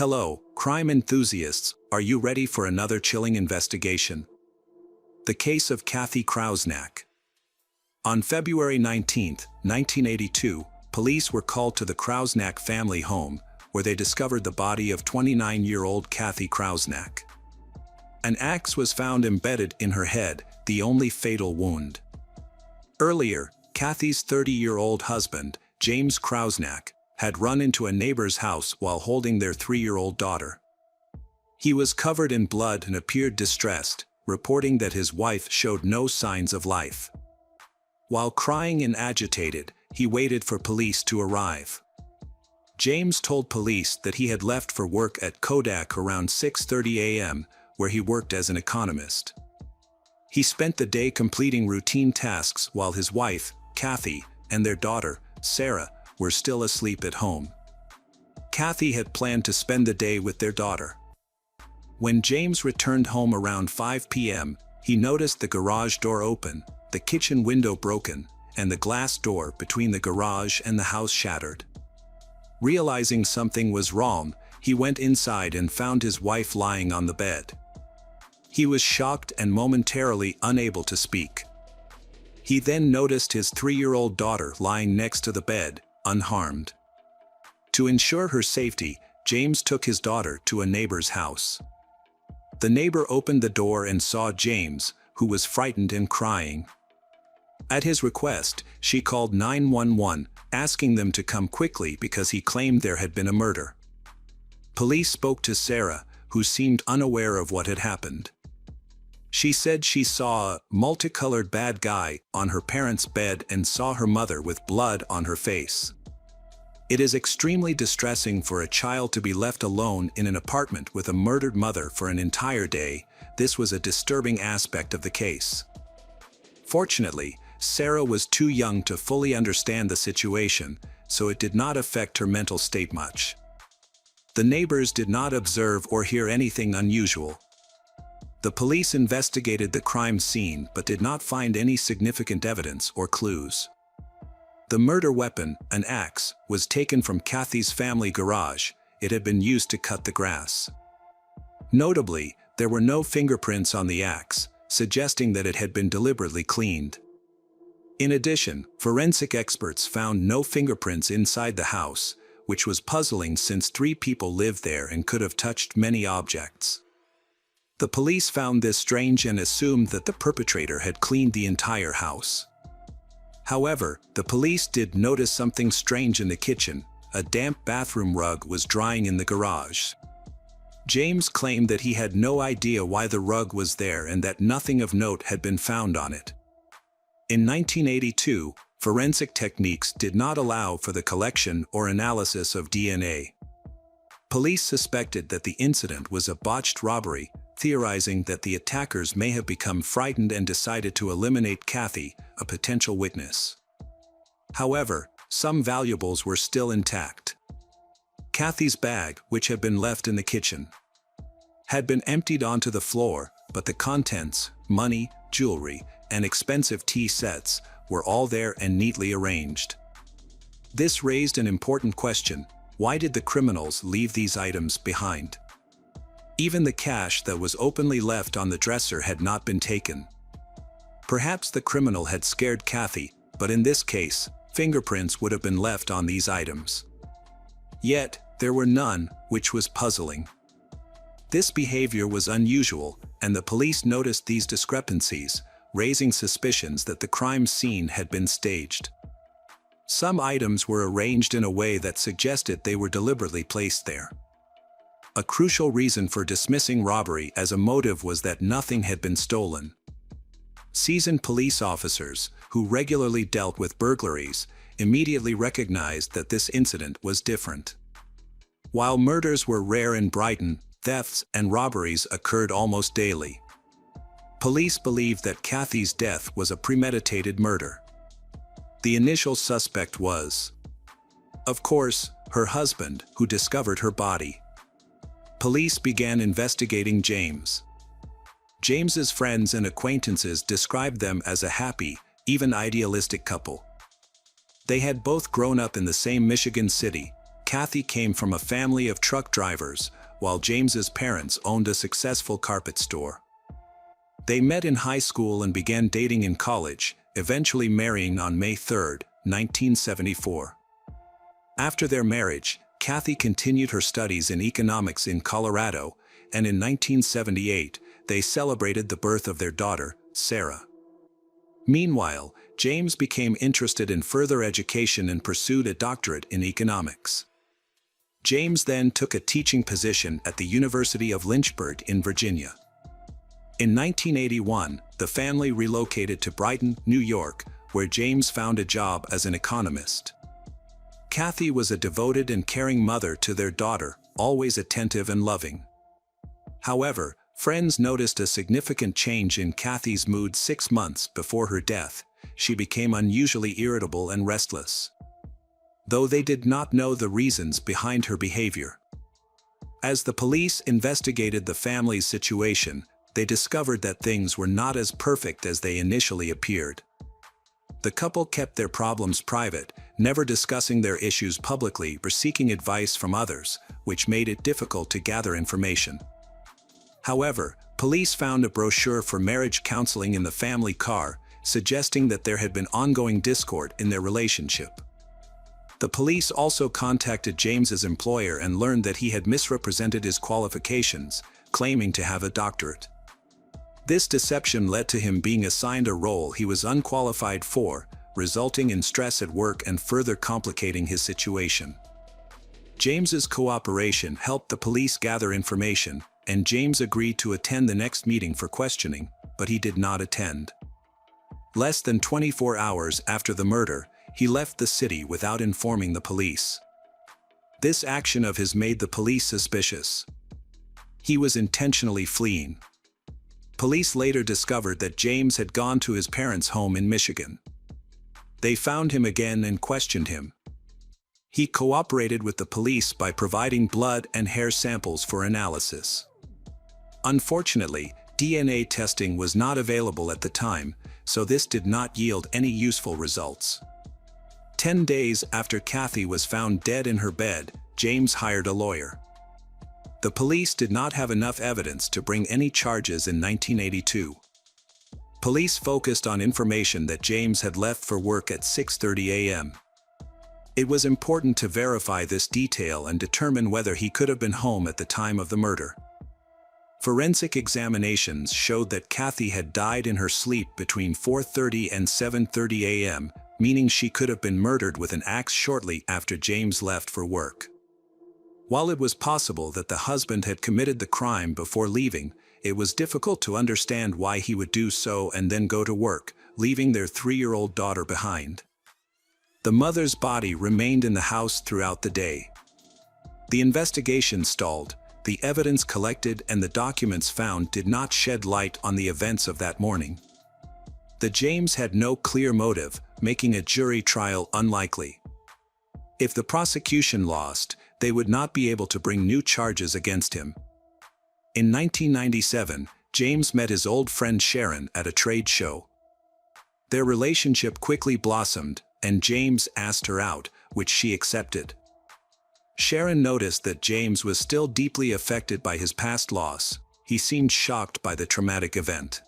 Hello, crime enthusiasts, are you ready for another chilling investigation? The case of Kathy Krausnack. On February 19, 1982, police were called to the Krausnack family home, where they discovered the body of 29-year-old Kathy Krausnack. An axe was found embedded in her head, the only fatal wound. Earlier, Kathy's 30-year-old husband, James Krausnack, had run into a neighbor's house while holding their 3-year-old daughter. He was covered in blood and appeared distressed, reporting that his wife showed no signs of life. While crying and agitated, he waited for police to arrive. James told police that he had left for work at Kodak around 6:30 a.m., where he worked as an economist. He spent the day completing routine tasks while his wife, Kathy, and their daughter, Sarah, were still asleep at home. Kathy had planned to spend the day with their daughter. When James returned home around 5 p.m., he noticed the garage door open, the kitchen window broken, and the glass door between the garage and the house shattered. Realizing something was wrong, he went inside and found his wife lying on the bed. He was shocked and momentarily unable to speak. He then noticed his 3-year-old daughter lying next to the bed, unharmed. To ensure her safety, James took his daughter to a neighbor's house. The neighbor opened the door and saw James, who was frightened and crying. At his request, she called 911, asking them to come quickly because he claimed there had been a murder. Police spoke to Sarah, who seemed unaware of what had happened. She said she saw a multicolored bad guy on her parents' bed and saw her mother with blood on her face. It is extremely distressing for a child to be left alone in an apartment with a murdered mother for an entire day. This was a disturbing aspect of the case. Fortunately, Sarah was too young to fully understand the situation, so it did not affect her mental state much. The neighbors did not observe or hear anything unusual. The police investigated the crime scene but did not find any significant evidence or clues. The murder weapon, an axe, was taken from Kathy's family garage. It had been used to cut the grass. Notably, there were no fingerprints on the axe, suggesting that it had been deliberately cleaned. In addition, forensic experts found no fingerprints inside the house, which was puzzling since 3 people lived there and could have touched many objects. The police found this strange and assumed that the perpetrator had cleaned the entire house. However, the police did notice something strange in the kitchen. A damp bathroom rug was drying in the garage. James claimed that he had no idea why the rug was there and that nothing of note had been found on it. In 1982, forensic techniques did not allow for the collection or analysis of DNA. Police suspected that the incident was a botched robbery, theorizing that the attackers may have become frightened and decided to eliminate Kathy, a potential witness. However, some valuables were still intact. Kathy's bag, which had been left in the kitchen, had been emptied onto the floor, but the contents, money, jewelry, and expensive tea sets, were all there and neatly arranged. This raised an important question: why did the criminals leave these items behind? Even the cash that was openly left on the dresser had not been taken. Perhaps the criminal had scared Kathy, but in this case, fingerprints would have been left on these items. Yet, there were none, which was puzzling. This behavior was unusual, and the police noticed these discrepancies, raising suspicions that the crime scene had been staged. Some items were arranged in a way that suggested they were deliberately placed there. A crucial reason for dismissing robbery as a motive was that nothing had been stolen. Seasoned police officers, who regularly dealt with burglaries, immediately recognized that this incident was different. While murders were rare in Brighton, thefts and robberies occurred almost daily. Police believed that Kathy's death was a premeditated murder. The initial suspect was, of course, her husband, who discovered her body. Police began investigating James. James's friends and acquaintances described them as a happy, even idealistic couple. They had both grown up in the same Michigan city, Kathy came from a family of truck drivers, while James's parents owned a successful carpet store. They met in high school and began dating in college, eventually marrying on May 3, 1974. After their marriage, Kathy continued her studies in economics in Colorado, and in 1978, they celebrated the birth of their daughter, Sarah. Meanwhile, James became interested in further education and pursued a doctorate in economics. James then took a teaching position at the University of Lynchburg in Virginia. In 1981, the family relocated to Brighton, New York, where James found a job as an economist. Kathy was a devoted and caring mother to their daughter, always attentive and loving. However, friends noticed a significant change in Kathy's mood 6 months before her death. She became unusually irritable and restless, though they did not know the reasons behind her behavior. As the police investigated the family's situation, they discovered that things were not as perfect as they initially appeared. The couple kept their problems private, never discussing their issues publicly or seeking advice from others, which made it difficult to gather information. However, police found a brochure for marriage counseling in the family car, suggesting that there had been ongoing discord in their relationship. The police also contacted James's employer and learned that he had misrepresented his qualifications, claiming to have a doctorate. This deception led to him being assigned a role he was unqualified for, resulting in stress at work and further complicating his situation. James's cooperation helped the police gather information, and James agreed to attend the next meeting for questioning, but he did not attend. Less than 24 hours after the murder, he left the city without informing the police. This action of his made the police suspicious. He was intentionally fleeing. Police later discovered that James had gone to his parents' home in Michigan. They found him again and questioned him. He cooperated with the police by providing blood and hair samples for analysis. Unfortunately, DNA testing was not available at the time, so this did not yield any useful results. 10 days after Kathy was found dead in her bed, James hired a lawyer. The police did not have enough evidence to bring any charges in 1982. Police focused on information that James had left for work at 6:30 a.m. It was important to verify this detail and determine whether he could have been home at the time of the murder. Forensic examinations showed that Kathy had died in her sleep between 4:30 and 7:30 a.m., meaning she could have been murdered with an axe shortly after James left for work. While it was possible that the husband had committed the crime before leaving, it was difficult to understand why he would do so and then go to work, leaving their 3-year-old daughter behind. The mother's body remained in the house throughout the day. The investigation stalled. The evidence collected and the documents found did not shed light on the events of that morning. The James had no clear motive, making a jury trial unlikely. If the prosecution lost, they would not be able to bring new charges against him. In 1997, James met his old friend Sharon at a trade show. Their relationship quickly blossomed, and James asked her out, which she accepted. Sharon noticed that James was still deeply affected by his past loss. He seemed shocked by the traumatic event.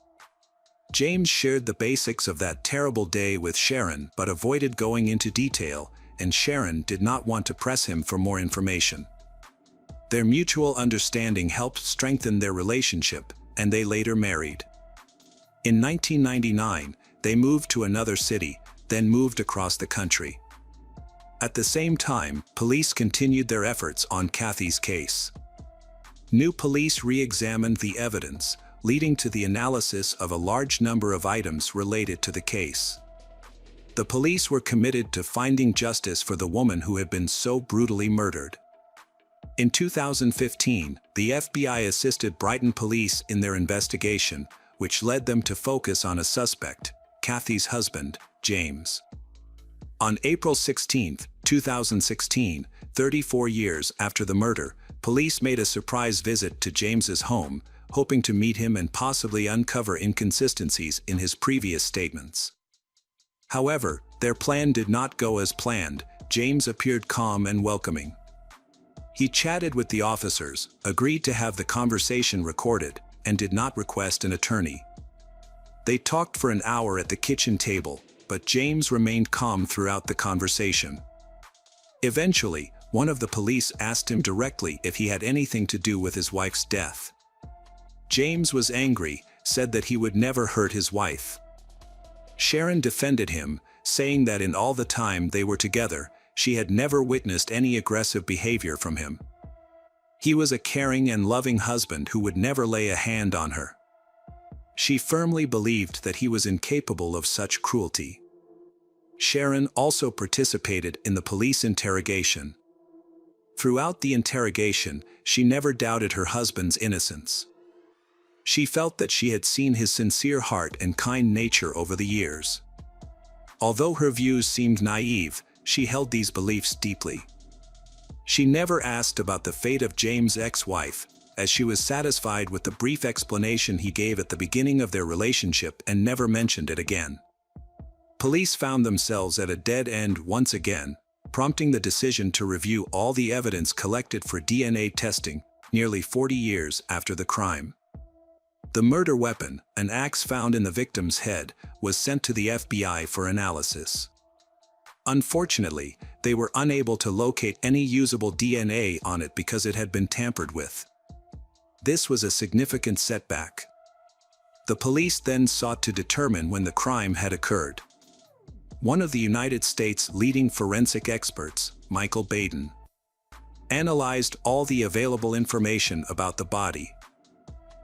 James shared the basics of that terrible day with Sharon but avoided going into detail, and Sharon did not want to press him for more information. Their mutual understanding helped strengthen their relationship, and they later married. In 1999, they moved to another city, then moved across the country. At the same time, police continued their efforts on Kathy's case. New police re-examined the evidence, leading to the analysis of a large number of items related to the case. The police were committed to finding justice for the woman who had been so brutally murdered. In 2015, the FBI assisted Brighton police in their investigation, which led them to focus on a suspect, Kathy's husband, James. On April 16, 2016, 34 years after the murder, police made a surprise visit to James's home, hoping to meet him and possibly uncover inconsistencies in his previous statements. However, their plan did not go as planned. James appeared calm and welcoming. He chatted with the officers, agreed to have the conversation recorded, and did not request an attorney. They talked for an hour at the kitchen table, but James remained calm throughout the conversation. Eventually, one of the police asked him directly if he had anything to do with his wife's death. James was angry, said that he would never hurt his wife. Sharon defended him, saying that in all the time they were together, she had never witnessed any aggressive behavior from him. He was a caring and loving husband who would never lay a hand on her. She firmly believed that he was incapable of such cruelty. Sharon also participated in the police interrogation. Throughout the interrogation, she never doubted her husband's innocence. She felt that she had seen his sincere heart and kind nature over the years. Although her views seemed naive, she held these beliefs deeply. She never asked about the fate of James' ex-wife, as she was satisfied with the brief explanation he gave at the beginning of their relationship and never mentioned it again. Police found themselves at a dead end once again, prompting the decision to review all the evidence collected for DNA testing nearly 40 years after the crime. The murder weapon, an axe found in the victim's head, was sent to the FBI for analysis. Unfortunately, they were unable to locate any usable DNA on it because it had been tampered with. This was a significant setback. The police then sought to determine when the crime had occurred. One of the United States' leading forensic experts, Michael Baden, analyzed all the available information about the body.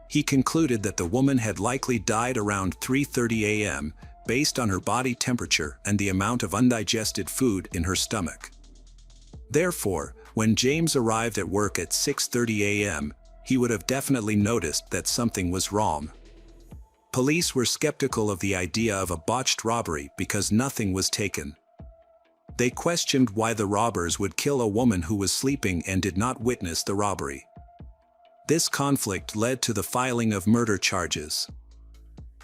He concluded that the woman had likely died around 3:30 a.m., based on her body temperature and the amount of undigested food in her stomach. Therefore, when James arrived at work at 6:30 a.m., he would have definitely noticed that something was wrong. Police were skeptical of the idea of a botched robbery because nothing was taken. They questioned why the robbers would kill a woman who was sleeping and did not witness the robbery. This conflict led to the filing of murder charges.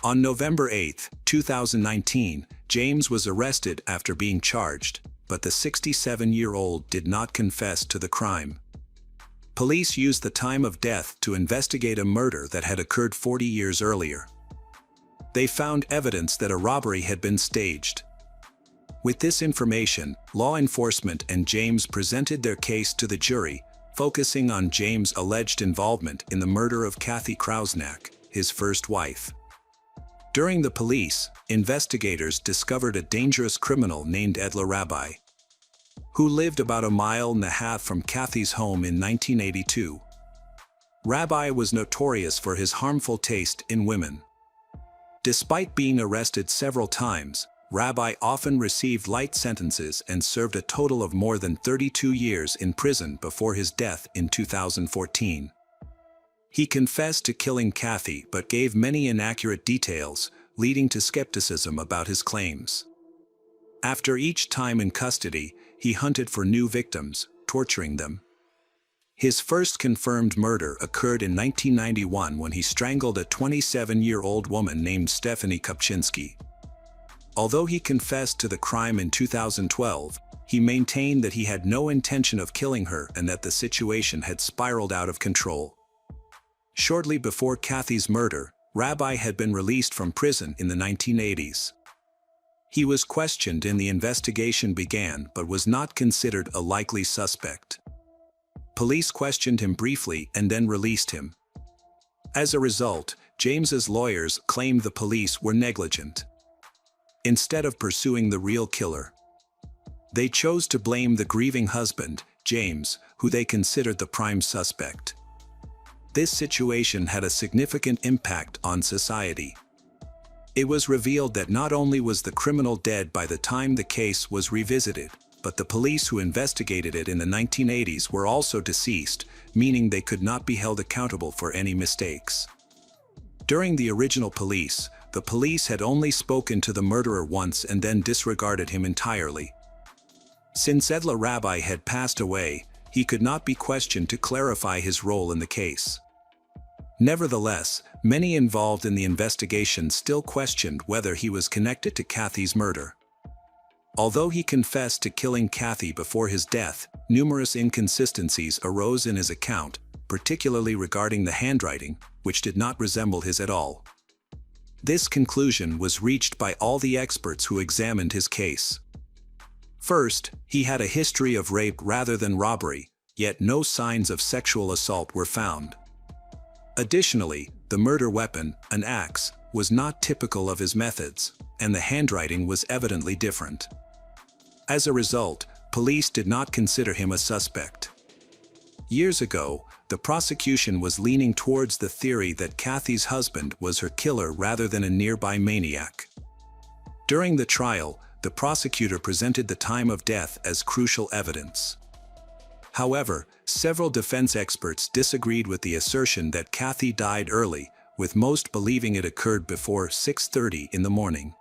On November 8, 2019, James was arrested after being charged, but the 67-year-old did not confess to the crime. Police used the time of death to investigate a murder that had occurred 40 years earlier. They found evidence that a robbery had been staged. With this information, law enforcement and James presented their case to the jury, focusing on James' alleged involvement in the murder of Kathy Krausnack, his first wife. During the police, investigators discovered a dangerous criminal named Edla Rabbi, who lived about a mile and a half from Kathy's home in 1982. Rabbi was notorious for his harmful taste in women. Despite being arrested several times, Rabbi often received light sentences and served a total of more than 32 years in prison before his death in 2014. He confessed to killing Kathy but gave many inaccurate details, leading to skepticism about his claims. After each time in custody, he hunted for new victims, torturing them. His first confirmed murder occurred in 1991 when he strangled a 27-year-old woman named Stephanie Kupczynski. Although he confessed to the crime in 2012, he maintained that he had no intention of killing her and that the situation had spiraled out of control. Shortly before Kathy's murder, Rabbi had been released from prison in the 1980s. He was questioned and the investigation began but was not considered a likely suspect. Police questioned him briefly and then released him. As a result, James's lawyers claimed the police were negligent. Instead of pursuing the real killer, they chose to blame the grieving husband, James, who they considered the prime suspect. This situation had a significant impact on society. It was revealed that not only was the criminal dead by the time the case was revisited, but the police who investigated it in the 1980s were also deceased, meaning they could not be held accountable for any mistakes. During the original police, the police had only spoken to the murderer once and then disregarded him entirely. Since Edla Rabbi had passed away, he could not be questioned to clarify his role in the case. Nevertheless, many involved in the investigation still questioned whether he was connected to Kathy's murder. Although he confessed to killing Kathy before his death, numerous inconsistencies arose in his account, particularly regarding the handwriting, which did not resemble his at all. This conclusion was reached by all the experts who examined his case. First, he had a history of rape rather than robbery, yet no signs of sexual assault were found. Additionally, the murder weapon, an axe, was not typical of his methods, and the handwriting was evidently different. As a result, police did not consider him a suspect. Years ago, the prosecution was leaning towards the theory that Kathy's husband was her killer rather than a nearby maniac. During the trial, the prosecutor presented the time of death as crucial evidence. However, several defense experts disagreed with the assertion that Kathy died early, with most believing it occurred before 6:30 in the morning.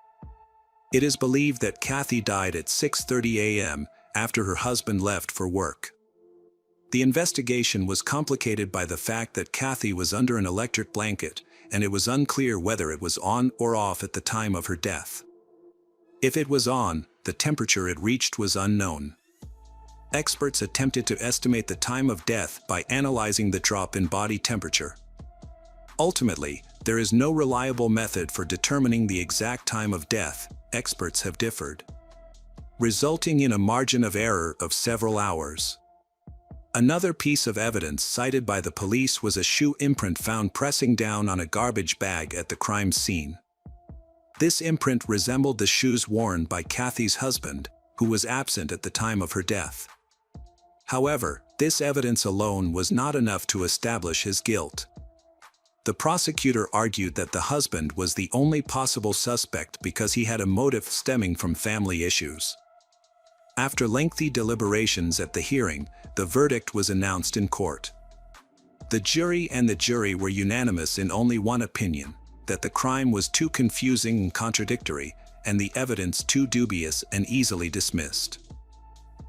It is believed that Kathy died at 6:30 a.m. after her husband left for work. The investigation was complicated by the fact that Kathy was under an electric blanket, and it was unclear whether it was on or off at the time of her death. If it was on, the temperature it reached was unknown. Experts attempted to estimate the time of death by analyzing the drop in body temperature. Ultimately, there is no reliable method for determining the exact time of death. Experts have differed, resulting in a margin of error of several hours. Another piece of evidence cited by the police was a shoe imprint found pressing down on a garbage bag at the crime scene. This imprint resembled the shoes worn by Kathy's husband, who was absent at the time of her death. However, this evidence alone was not enough to establish his guilt. The prosecutor argued that the husband was the only possible suspect because he had a motive stemming from family issues. After lengthy deliberations at the hearing, the verdict was announced in court. The jury were unanimous in only one opinion, that the crime was too confusing and contradictory, and the evidence too dubious and easily dismissed.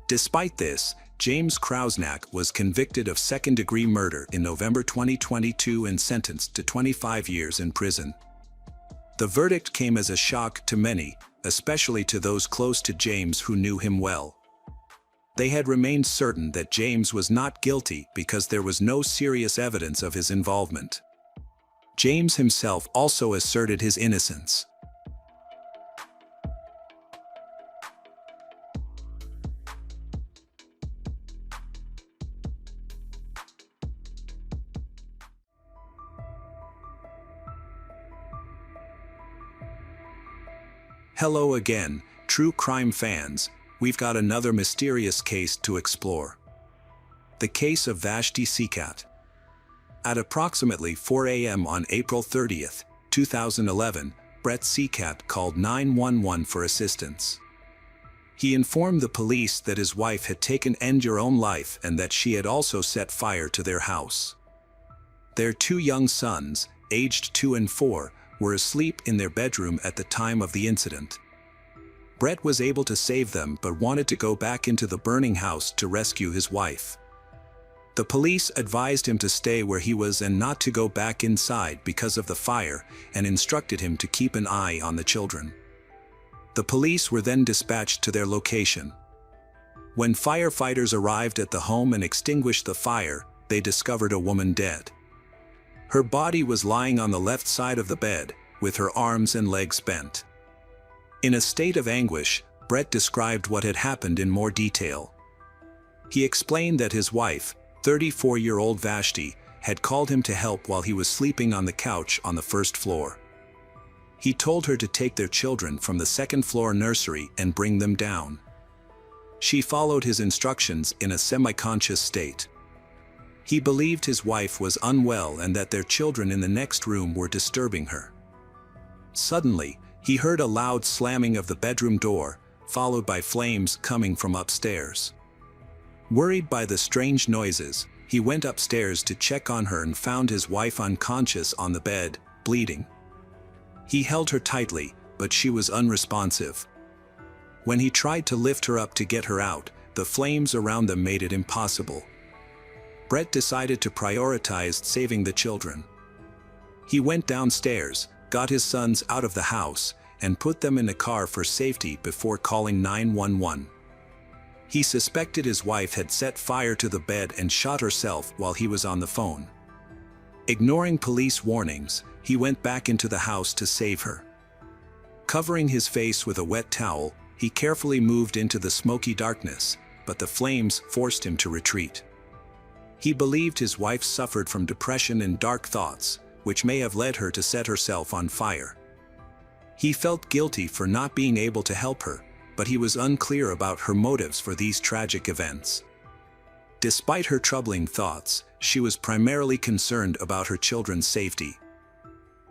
Despite this, James Krausnack was convicted of second-degree murder in November 2022 and sentenced to 25 years in prison. The verdict came as a shock to many, especially to those close to James who knew him well. They had remained certain that James was not guilty because there was no serious evidence of his involvement. James himself also asserted his innocence. Hello again, true crime fans. We've got another mysterious case to explore. The case of Vashti Sekat. At approximately 4 a.m. on April 30, 2011, Brett Sekat called 911 for assistance. He informed the police that his wife had taken her own life and that she had also set fire to their house. Their two young sons, aged 2 and 4, were asleep in their bedroom at the time of the incident. Brett was able to save them but wanted to go back into the burning house to rescue his wife. The police advised him to stay where he was and not to go back inside because of the fire, and instructed him to keep an eye on the children. The police were then dispatched to their location. When firefighters arrived at the home and extinguished the fire, they discovered a woman dead. Her body was lying on the left side of the bed, with her arms and legs bent. In a state of anguish, Brett described what had happened in more detail. He explained that his wife, 34-year-old Vashti, had called him to help while he was sleeping on the couch on the first floor. He told her to take their children from the second-floor nursery and bring them down. She followed his instructions in a semi-conscious state. He believed his wife was unwell and that their children in the next room were disturbing her. Suddenly, he heard a loud slamming of the bedroom door, followed by flames coming from upstairs. Worried by the strange noises, he went upstairs to check on her and found his wife unconscious on the bed, bleeding. He held her tightly, but she was unresponsive. When he tried to lift her up to get her out, the flames around them made it impossible. Brett decided to prioritize saving the children. He went downstairs, got his sons out of the house, and put them in a car for safety before calling 911. He suspected his wife had set fire to the bed and shot herself while he was on the phone. Ignoring police warnings, he went back into the house to save her. Covering his face with a wet towel, he carefully moved into the smoky darkness, but the flames forced him to retreat. He believed his wife suffered from depression and dark thoughts, which may have led her to set herself on fire. He felt guilty for not being able to help her, but he was unclear about her motives for these tragic events. Despite her troubling thoughts, she was primarily concerned about her children's safety.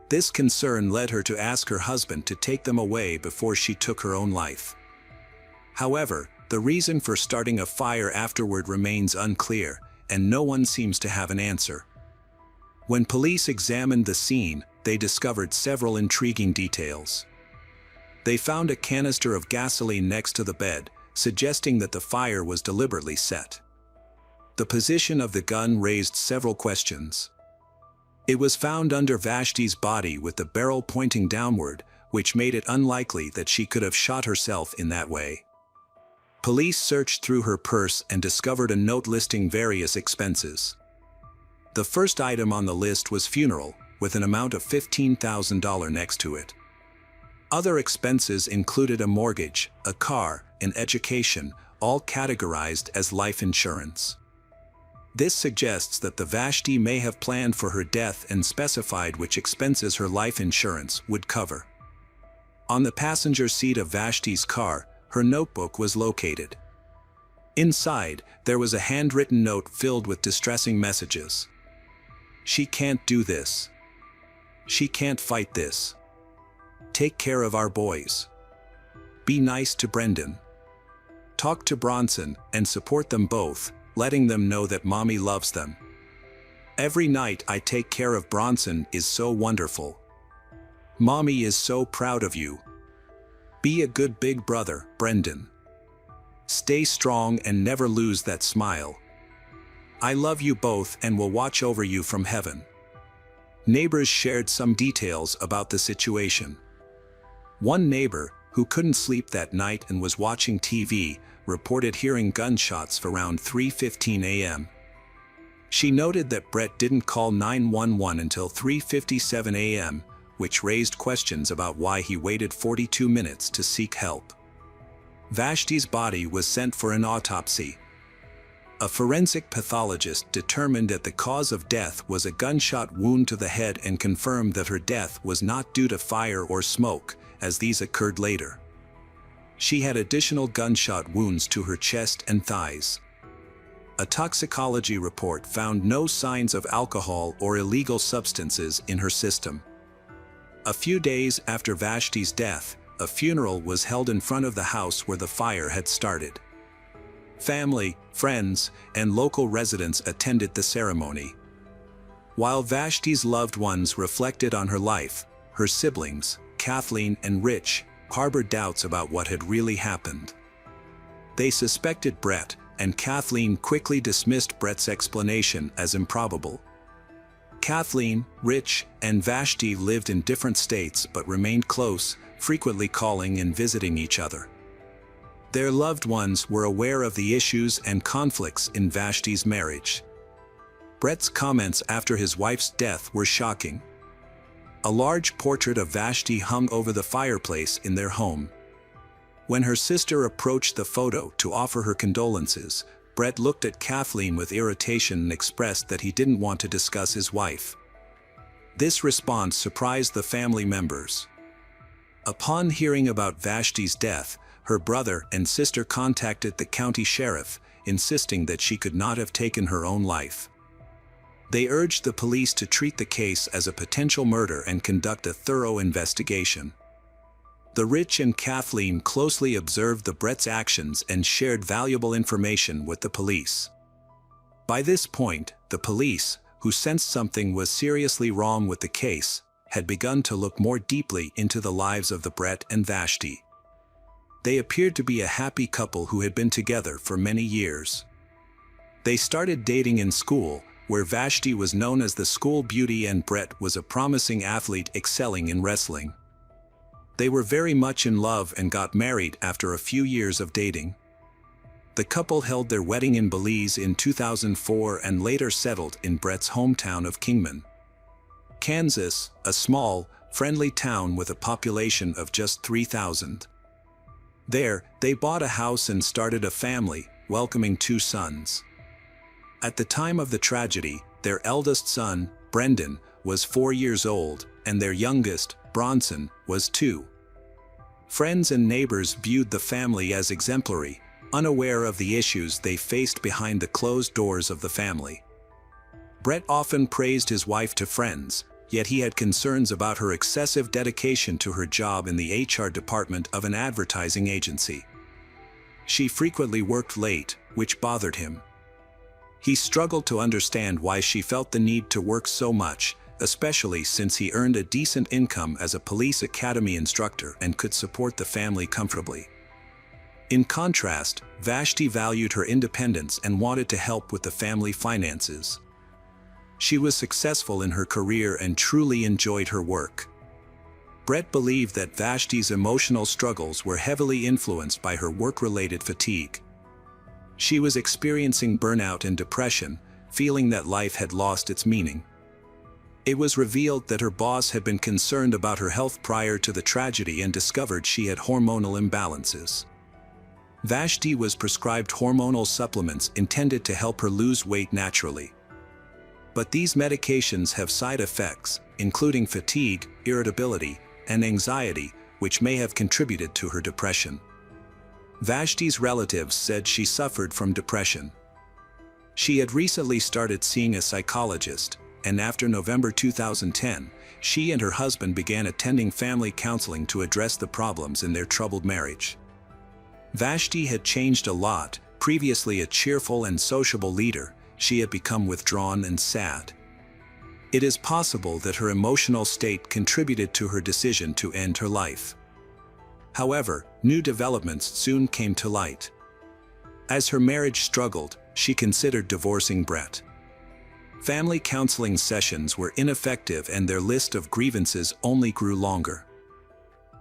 This concern led her to ask her husband to take them away before she took her own life. However, the reason for starting a fire afterward remains unclear, and no one seems to have an answer. When police examined the scene, they discovered several intriguing details. They found a canister of gasoline next to the bed, suggesting that the fire was deliberately set. The position of the gun raised several questions. It was found under Vashti's body with the barrel pointing downward, which made it unlikely that she could have shot herself in that way. Police searched through her purse and discovered a note listing various expenses. The first item on the list was funeral, with an amount of $15,000 next to it. Other expenses included a mortgage, a car, and education, all categorized as life insurance. This suggests that the Vashti may have planned for her death and specified which expenses her life insurance would cover. On the passenger seat of Vashti's car, her notebook was located. Inside, there was a handwritten note filled with distressing messages. "She can't do this. She can't fight this. Take care of our boys. Be nice to Brendan. Talk to Bronson and support them both, letting them know that Mommy loves them. Every night I take care of Bronson is so wonderful. Mommy is so proud of you. Be a good big brother, Brendan. Stay strong and never lose that smile. I love you both and will watch over you from heaven." Neighbors shared some details about the situation. One neighbor, who couldn't sleep that night and was watching TV, reported hearing gunshots around 3:15 a.m. She noted that Brett didn't call 911 until 3:57 a.m., which raised questions about why he waited 42 minutes to seek help. Vashti's body was sent for an autopsy. A forensic pathologist determined that the cause of death was a gunshot wound to the head and confirmed that her death was not due to fire or smoke, as these occurred later. She had additional gunshot wounds to her chest and thighs. A toxicology report found no signs of alcohol or illegal substances in her system. A few days after Vashti's death, a funeral was held in front of the house where the fire had started. Family, friends, and local residents attended the ceremony. While Vashti's loved ones reflected on her life, her siblings, Kathleen and Rich, harbored doubts about what had really happened. They suspected Brett, and Kathleen quickly dismissed Brett's explanation as improbable. Kathleen, Rich, and Vashti lived in different states but remained close, frequently calling and visiting each other. Their loved ones were aware of the issues and conflicts in Vashti's marriage. Brett's comments after his wife's death were shocking. A large portrait of Vashti hung over the fireplace in their home. When her sister approached the photo to offer her condolences, Brett looked at Kathleen with irritation and expressed that he didn't want to discuss his wife. This response surprised the family members. Upon hearing about Vashti's death, her brother and sister contacted the county sheriff, insisting that she could not have taken her own life. They urged the police to treat the case as a potential murder and conduct a thorough investigation. The Rich and Kathleen closely observed the Brett's actions and shared valuable information with the police. By this point, the police, who sensed something was seriously wrong with the case, had begun to look more deeply into the lives of the Brett and Vashti. They appeared to be a happy couple who had been together for many years. They started dating in school, where Vashti was known as the school beauty and Brett was a promising athlete excelling in wrestling. They were very much in love and got married after a few years of dating. The couple held their wedding in Belize in 2004 and later settled in Brett's hometown of Kingman, Kansas, a small, friendly town with a population of just 3,000. There, they bought a house and started a family, welcoming 2 sons. At the time of the tragedy, their eldest son, Brendan, was 4 years old, and their youngest, Bronson, was 2. Friends and neighbors viewed the family as exemplary, unaware of the issues they faced behind the closed doors of the family. Brett often praised his wife to friends, yet he had concerns about her excessive dedication to her job in the HR department of an advertising agency. She frequently worked late, which bothered him. He struggled to understand why she felt the need to work so much, especially since he earned a decent income as a police academy instructor and could support the family comfortably. In contrast, Vashti valued her independence and wanted to help with the family finances. She was successful in her career and truly enjoyed her work. Brett believed that Vashti's emotional struggles were heavily influenced by her work-related fatigue. She was experiencing burnout and depression, feeling that life had lost its meaning. It was revealed that her boss had been concerned about her health prior to the tragedy and discovered she had hormonal imbalances. Vashti was prescribed hormonal supplements intended to help her lose weight naturally. But these medications have side effects, including fatigue, irritability, and anxiety, which may have contributed to her depression. Vashti's relatives said she suffered from depression. She had recently started seeing a psychologist, and after November 2010, she and her husband began attending family counseling to address the problems in their troubled marriage. Vashti had changed a lot. Previously a cheerful and sociable leader, she had become withdrawn and sad. It is possible that her emotional state contributed to her decision to end her life. However, new developments soon came to light. As her marriage struggled, she considered divorcing Brett. Family counseling sessions were ineffective and their list of grievances only grew longer.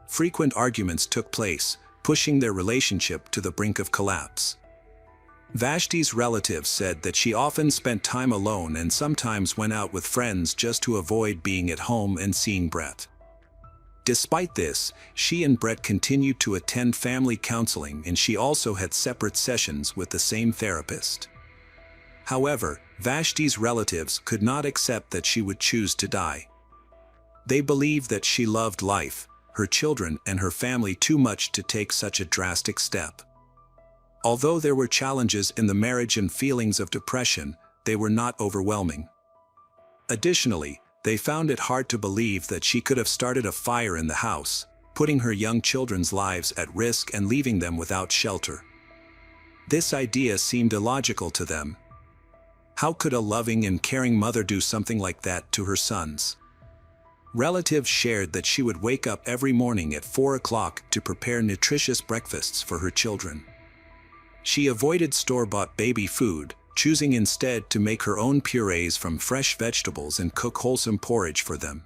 Frequent arguments took place, pushing their relationship to the brink of collapse. Vashti's relatives said that she often spent time alone and sometimes went out with friends just to avoid being at home and seeing Brett. Despite this, she and Brett continued to attend family counseling, and she also had separate sessions with the same therapist. However, Vashti's relatives could not accept that she would choose to die. They believed that she loved life, her children, and her family too much to take such a drastic step. Although there were challenges in the marriage and feelings of depression, they were not overwhelming. Additionally, they found it hard to believe that she could have started a fire in the house, putting her young children's lives at risk and leaving them without shelter. This idea seemed illogical to them. How could a loving and caring mother do something like that to her sons? Relatives shared that she would wake up every morning at 4 o'clock to prepare nutritious breakfasts for her children. She avoided store-bought baby food, choosing instead to make her own purees from fresh vegetables and cook wholesome porridge for them.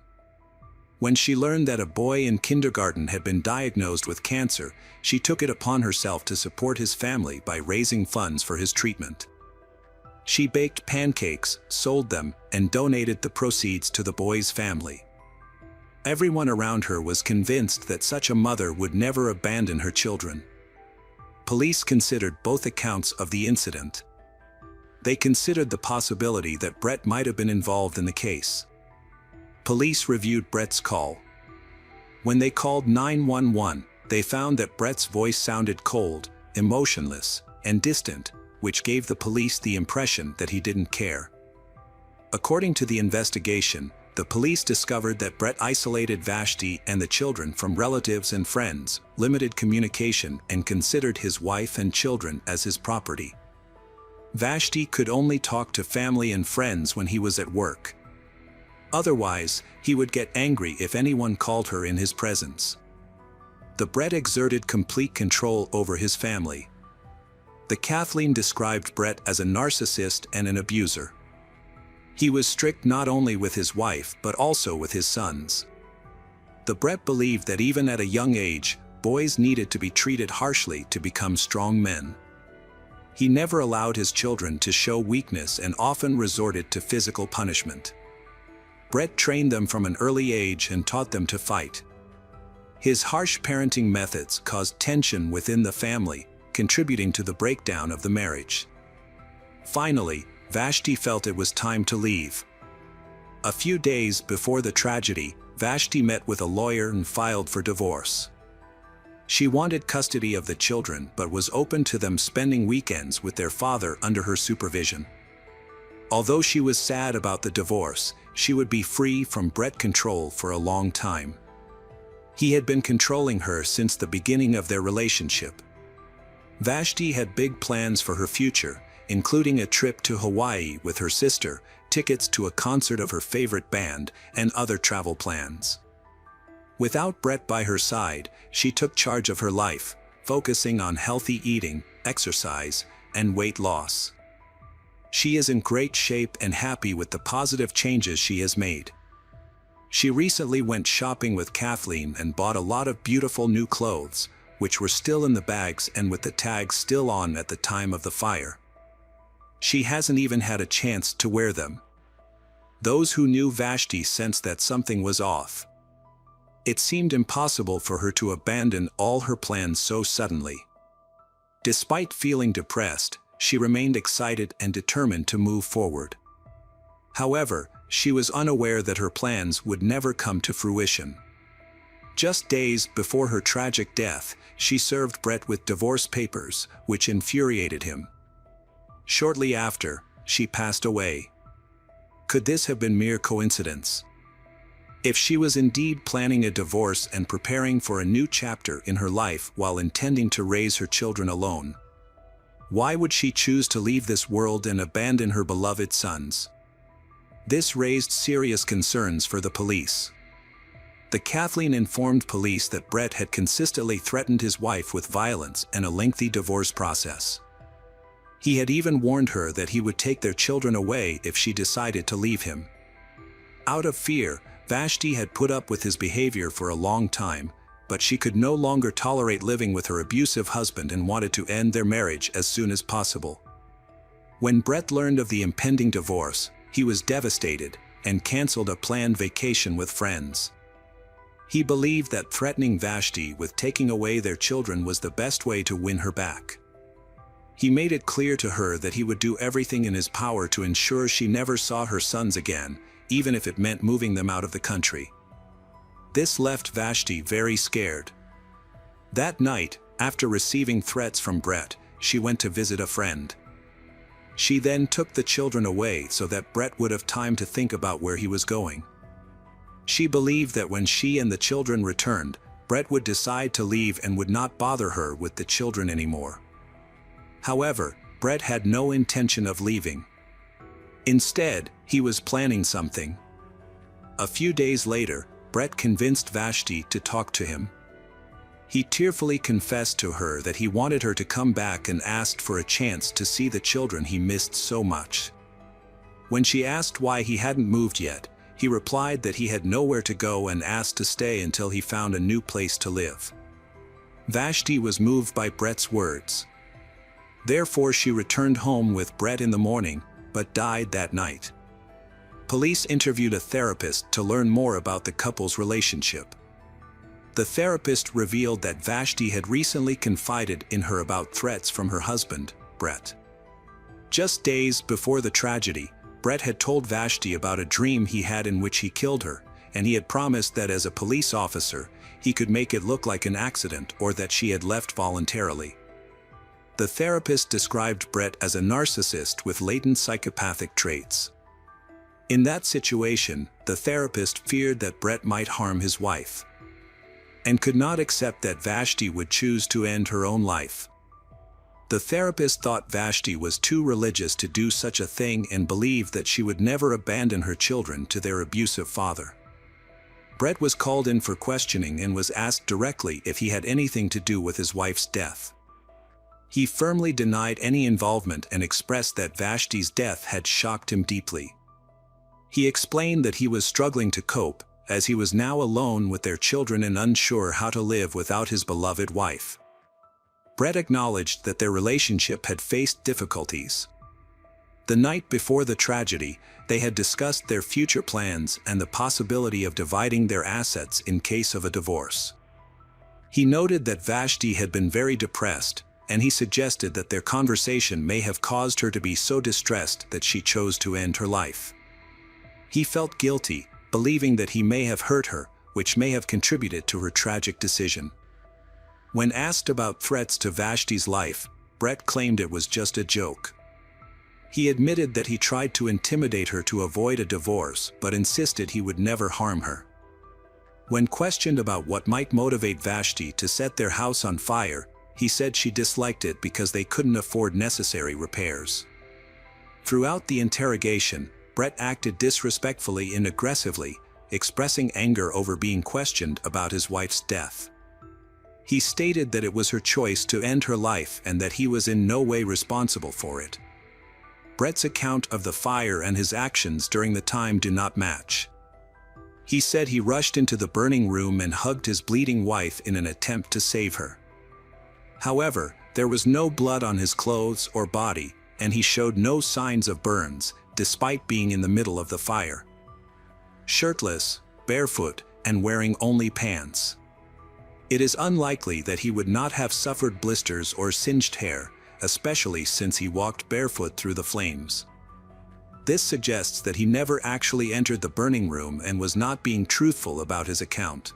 When she learned that a boy in kindergarten had been diagnosed with cancer, she took it upon herself to support his family by raising funds for his treatment. She baked pancakes, sold them, and donated the proceeds to the boy's family. Everyone around her was convinced that such a mother would never abandon her children. Police considered both accounts of the incident. They considered the possibility that Brett might have been involved in the case. Police reviewed Brett's call. When they called 911, they found that Brett's voice sounded cold, emotionless, and distant, which gave the police the impression that he didn't care. According to the investigation, the police discovered that Brett isolated Vashti and the children from relatives and friends, limited communication, and considered his wife and children as his property. Vashti could only talk to family and friends when he was at work. Otherwise, he would get angry if anyone called her in his presence. The Brett exerted complete control over his family. The Kathleen described Brett as a narcissist and an abuser. He was strict not only with his wife but also with his sons. The Brett believed that even at a young age, boys needed to be treated harshly to become strong men. He never allowed his children to show weakness and often resorted to physical punishment. Brett trained them from an early age and taught them to fight. His harsh parenting methods caused tension within the family, contributing to the breakdown of the marriage. Finally, Vashti felt it was time to leave. A few days before the tragedy, Vashti met with a lawyer and filed for divorce. She wanted custody of the children but was open to them spending weekends with their father under her supervision. Although she was sad about the divorce, she would be free from Brett's control for a long time. He had been controlling her since the beginning of their relationship. Vashti had big plans for her future, including a trip to Hawaii with her sister, tickets to a concert of her favorite band, and other travel plans. Without Brett by her side, she took charge of her life, focusing on healthy eating, exercise, and weight loss. She is in great shape and happy with the positive changes she has made. She recently went shopping with Kathleen and bought a lot of beautiful new clothes, which were still in the bags and with the tags still on at the time of the fire. She hasn't even had a chance to wear them. Those who knew Vashti sensed that something was off. It seemed impossible for her to abandon all her plans so suddenly. Despite feeling depressed, she remained excited and determined to move forward. However, she was unaware that her plans would never come to fruition. Just days before her tragic death, she served Brett with divorce papers, which infuriated him. Shortly after, she passed away. Could this have been mere coincidence? If she was indeed planning a divorce and preparing for a new chapter in her life while intending to raise her children alone, why would she choose to leave this world and abandon her beloved sons? This raised serious concerns for the police. The Kathleen informed police that Brett had consistently threatened his wife with violence and a lengthy divorce process. He had even warned her that he would take their children away if she decided to leave him. Out of fear, Vashti had put up with his behavior for a long time, but she could no longer tolerate living with her abusive husband and wanted to end their marriage as soon as possible. When Brett learned of the impending divorce, he was devastated and canceled a planned vacation with friends. He believed that threatening Vashti with taking away their children was the best way to win her back. He made it clear to her that he would do everything in his power to ensure she never saw her sons again, even if it meant moving them out of the country. This left Vashti very scared. That night, after receiving threats from Brett, she went to visit a friend. She then took the children away so that Brett would have time to think about where he was going. She believed that when she and the children returned, Brett would decide to leave and would not bother her with the children anymore. However, Brett had no intention of leaving. Instead, he was planning something. A few days later, Brett convinced Vashti to talk to him. He tearfully confessed to her that he wanted her to come back and asked for a chance to see the children he missed so much. When she asked why he hadn't moved yet, he replied that he had nowhere to go and asked to stay until he found a new place to live. Vashti was moved by Brett's words. Therefore, she returned home with Brett in the morning, but died that night. Police interviewed a therapist to learn more about the couple's relationship. The therapist revealed that Vashti had recently confided in her about threats from her husband, Brett. Just days before the tragedy, Brett had told Vashti about a dream he had in which he killed her, and he had promised that as a police officer, he could make it look like an accident or that she had left voluntarily. The therapist described Brett as a narcissist with latent psychopathic traits. In that situation, the therapist feared that Brett might harm his wife, and could not accept that Vashti would choose to end her own life. The therapist thought Vashti was too religious to do such a thing and believed that she would never abandon her children to their abusive father. Brett was called in for questioning and was asked directly if he had anything to do with his wife's death. He firmly denied any involvement and expressed that Vashti's death had shocked him deeply. He explained that he was struggling to cope, as he was now alone with their children and unsure how to live without his beloved wife. Brett acknowledged that their relationship had faced difficulties. The night before the tragedy, they had discussed their future plans and the possibility of dividing their assets in case of a divorce. He noted that Vashti had been very depressed, and he suggested that their conversation may have caused her to be so distressed that she chose to end her life. He felt guilty, believing that he may have hurt her, which may have contributed to her tragic decision. When asked about threats to Vashti's life, Brett claimed it was just a joke. He admitted that he tried to intimidate her to avoid a divorce, but insisted he would never harm her. When questioned about what might motivate Vashti to set their house on fire, he said she disliked it because they couldn't afford necessary repairs. Throughout the interrogation, Brett acted disrespectfully and aggressively, expressing anger over being questioned about his wife's death. He stated that it was her choice to end her life and that he was in no way responsible for it. Brett's account of the fire and his actions during the time do not match. He said he rushed into the burning room and hugged his bleeding wife in an attempt to save her. However, there was no blood on his clothes or body, and he showed no signs of burns, despite being in the middle of the fire. Shirtless, barefoot, and wearing only pants. It is unlikely that he would not have suffered blisters or singed hair, especially since he walked barefoot through the flames. This suggests that he never actually entered the burning room and was not being truthful about his account.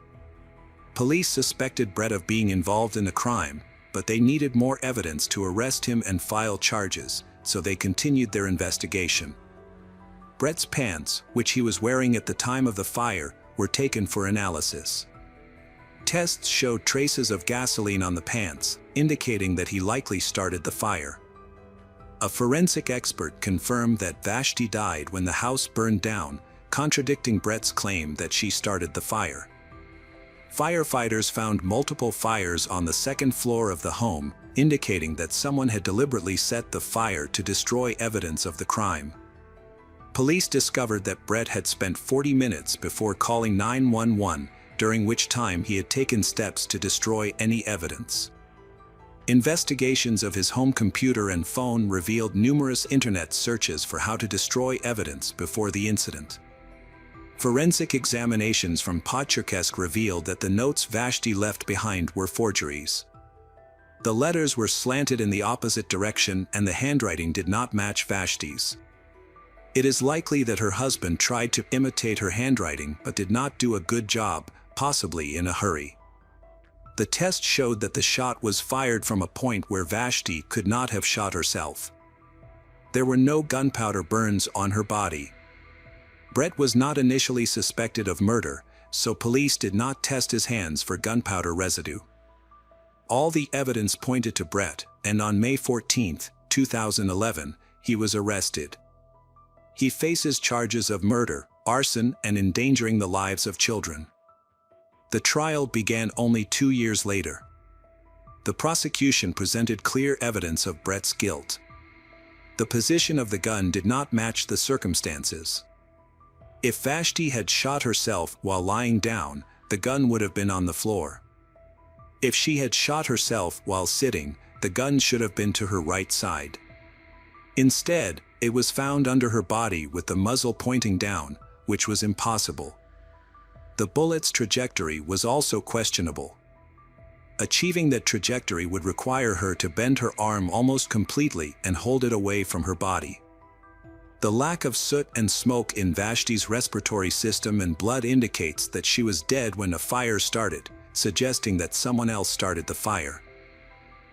Police suspected Brett of being involved in the crime, but they needed more evidence to arrest him and file charges, so they continued their investigation. Brett's pants, which he was wearing at the time of the fire, were taken for analysis. Tests showed traces of gasoline on the pants, indicating that he likely started the fire. A forensic expert confirmed that Vashti died when the house burned down, contradicting Brett's claim that she started the fire. Firefighters found multiple fires on the second floor of the home, indicating that someone had deliberately set the fire to destroy evidence of the crime. Police discovered that Brett had spent 40 minutes before calling 911, during which time he had taken steps to destroy any evidence. Investigations of his home computer and phone revealed numerous internet searches for how to destroy evidence before the incident. Forensic examinations from Podcherkesk revealed that the notes Vashti left behind were forgeries. The letters were slanted in the opposite direction and the handwriting did not match Vashti's. It is likely that her husband tried to imitate her handwriting but did not do a good job, possibly in a hurry. The test showed that the shot was fired from a point where Vashti could not have shot herself. There were no gunpowder burns on her body. Brett was not initially suspected of murder, so police did not test his hands for gunpowder residue. All the evidence pointed to Brett, and on May 14, 2011, he was arrested. He faces charges of murder, arson, and endangering the lives of children. The trial began only 2 years later. The prosecution presented clear evidence of Brett's guilt. The position of the gun did not match the circumstances. If Vashti had shot herself while lying down, the gun would have been on the floor. If she had shot herself while sitting, the gun should have been to her right side. Instead, it was found under her body with the muzzle pointing down, which was impossible. The bullet's trajectory was also questionable. Achieving that trajectory would require her to bend her arm almost completely and hold it away from her body. The lack of soot and smoke in Vashti's respiratory system and blood indicates that she was dead when a fire started, suggesting that someone else started the fire.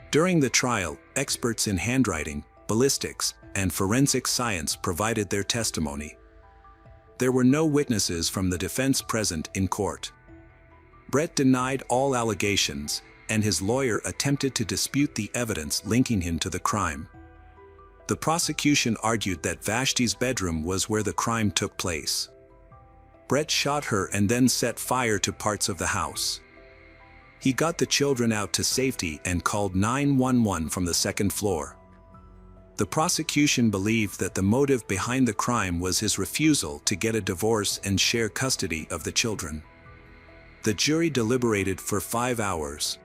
During the trial, experts in handwriting, ballistics, and forensic science provided their testimony. There were no witnesses from the defense present in court. Brett denied all allegations, and his lawyer attempted to dispute the evidence linking him to the crime. The prosecution argued that Vashti's bedroom was where the crime took place. Brett shot her and then set fire to parts of the house. He got the children out to safety and called 911 from the second floor. The prosecution believed that the motive behind the crime was his refusal to get a divorce and share custody of the children. The jury deliberated for 5 hours.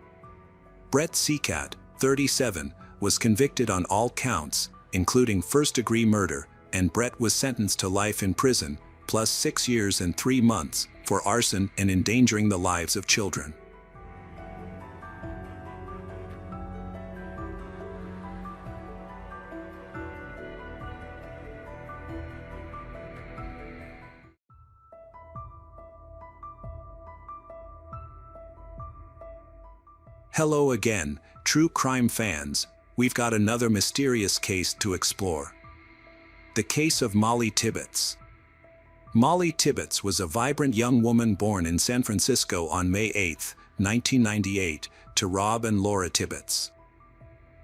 Brett Seacat, 37, was convicted on all counts, including first-degree murder, and Brett was sentenced to life in prison, plus 6 years and 3 months, for arson and endangering the lives of children. Hello again, true crime fans. We've got another mysterious case to explore. The case of Molly Tibbetts. Molly Tibbetts was a vibrant young woman born in San Francisco on May 8, 1998, to Rob and Laura Tibbetts.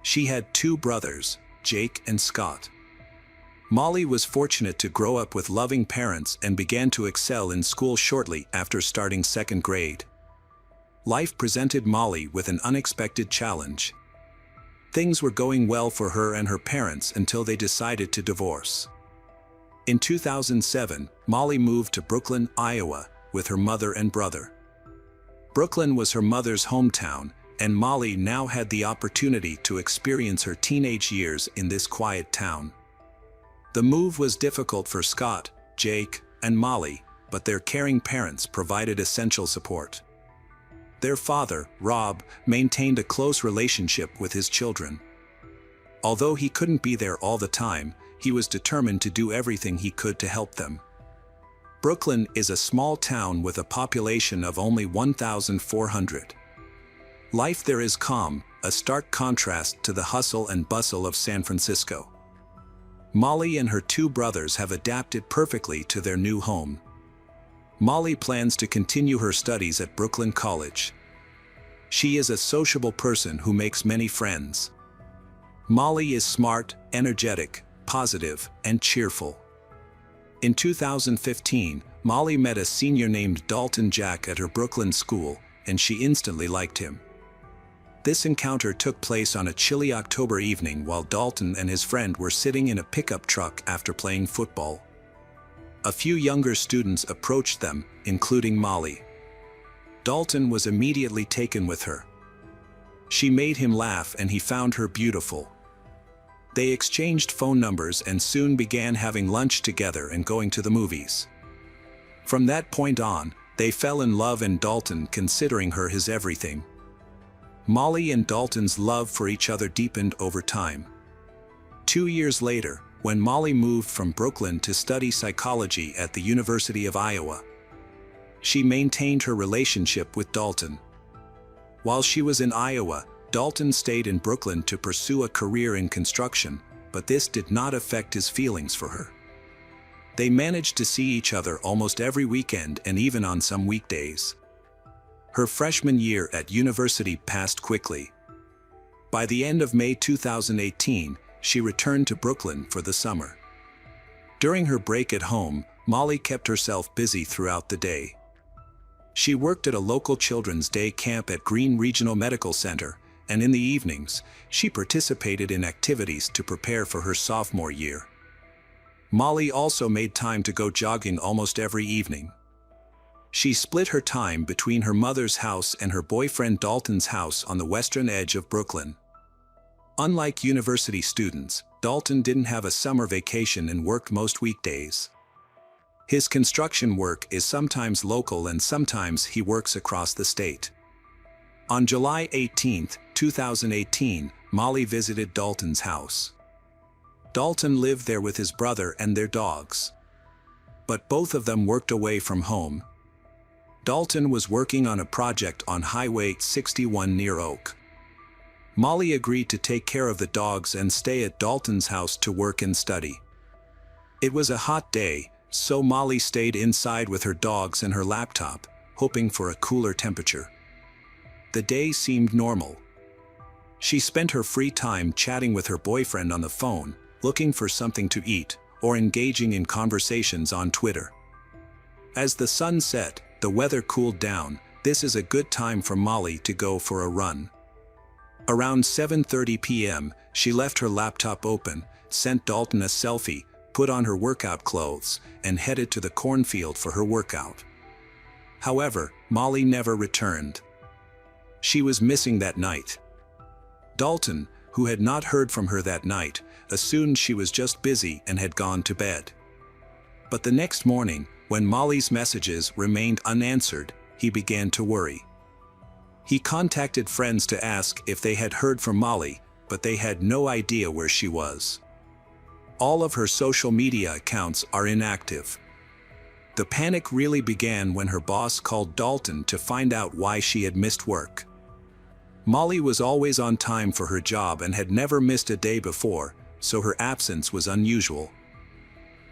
She had 2 brothers, Jake and Scott. Molly was fortunate to grow up with loving parents and began to excel in school shortly after starting 2nd grade. Life presented Molly with an unexpected challenge. Things were going well for her and her parents until they decided to divorce. In 2007, Molly moved to Brooklyn, Iowa, with her mother and brother. Brooklyn was her mother's hometown, and Molly now had the opportunity to experience her teenage years in this quiet town. The move was difficult for Scott, Jake, and Molly, but their caring parents provided essential support. Their father, Rob, maintained a close relationship with his children. Although he couldn't be there all the time, he was determined to do everything he could to help them. Brooklyn is a small town with a population of only 1,400. Life there is calm, a stark contrast to the hustle and bustle of San Francisco. Molly and her 2 brothers have adapted perfectly to their new home. Molly plans to continue her studies at Brooklyn College. She is a sociable person who makes many friends. Molly is smart, energetic, positive, and cheerful. In 2015, Molly met a senior named Dalton Jack at her Brooklyn school, and she instantly liked him. This encounter took place on a chilly October evening while Dalton and his friend were sitting in a pickup truck after playing football. A few younger students approached them, including Molly. Dalton was immediately taken with her. She made him laugh and he found her beautiful. They exchanged phone numbers and soon began having lunch together and going to the movies. From that point on, they fell in love and Dalton considering her his everything. Molly and Dalton's love for each other deepened over time. 2 years later, when Molly moved from Brooklyn to study psychology at the University of Iowa, she maintained her relationship with Dalton. While she was in Iowa, Dalton stayed in Brooklyn to pursue a career in construction, but this did not affect his feelings for her. They managed to see each other almost every weekend and even on some weekdays. Her freshman year at university passed quickly. By the end of May 2018, she returned to Brooklyn for the summer. During her break at home, Molly kept herself busy throughout the day. She worked at a local children's day camp at Green Regional Medical Center, and in the evenings, she participated in activities to prepare for her sophomore year. Molly also made time to go jogging almost every evening. She split her time between her mother's house and her boyfriend Dalton's house on the western edge of Brooklyn. Unlike university students, Dalton didn't have a summer vacation and worked most weekdays. His construction work is sometimes local and sometimes he works across the state. On July 18, 2018, Molly visited Dalton's house. Dalton lived there with his brother and their dogs. But both of them worked away from home. Dalton was working on a project on Highway 61 near Oak. Molly agreed to take care of the dogs and stay at Dalton's house to work and study. It was a hot day, so Molly stayed inside with her dogs and her laptop, hoping for a cooler temperature. The day seemed normal. She spent her free time chatting with her boyfriend on the phone, looking for something to eat, or engaging in conversations on Twitter. As the sun set, the weather cooled down. This is a good time for Molly to go for a run. Around 7:30 p.m., she left her laptop open, sent Dalton a selfie, put on her workout clothes, and headed to the cornfield for her workout. However, Molly never returned. She was missing that night. Dalton, who had not heard from her that night, assumed she was just busy and had gone to bed. But the next morning, when Molly's messages remained unanswered, he began to worry. He contacted friends to ask if they had heard from Molly, but they had no idea where she was. All of her social media accounts are inactive. The panic really began when her boss called Dalton to find out why she had missed work. Molly was always on time for her job and had never missed a day before, so her absence was unusual.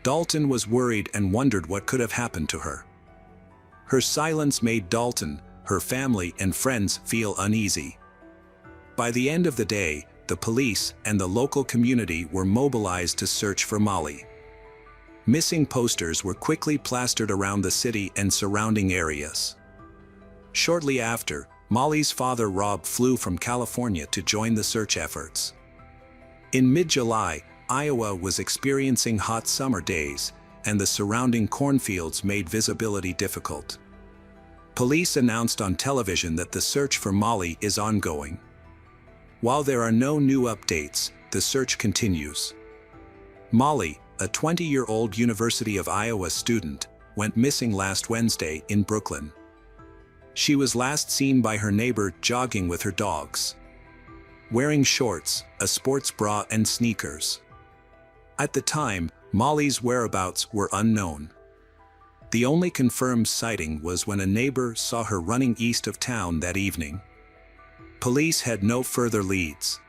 Dalton was worried and wondered what could have happened to her. Her silence made Dalton, her family and friends feel uneasy. By the end of the day, the police and the local community were mobilized to search for Molly. Missing posters were quickly plastered around the city and surrounding areas. Shortly after, Molly's father Rob flew from California to join the search efforts. In mid-July, Iowa was experiencing hot summer days, and the surrounding cornfields made visibility difficult. Police announced on television that the search for Molly is ongoing. While there are no new updates, the search continues. Molly, a 20-year-old University of Iowa student, went missing last Wednesday in Brooklyn. She was last seen by her neighbor jogging with her dogs, wearing shorts, a sports bra and sneakers. At the time, Molly's whereabouts were unknown. The only confirmed sighting was when a neighbor saw her running east of town that evening. Police had no further leads.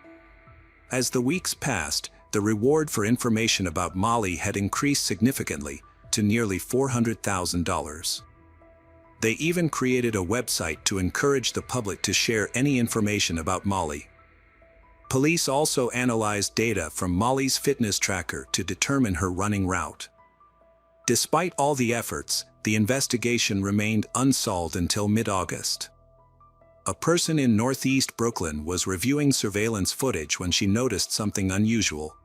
As the weeks passed, the reward for information about Molly had increased significantly to nearly $400,000. They even created a website to encourage the public to share any information about Molly. Police also analyzed data from Molly's fitness tracker to determine her running route. Despite all the efforts, the investigation remained unsolved until mid-August. A person in northeast Brooklyn was reviewing surveillance footage when she noticed something unusual.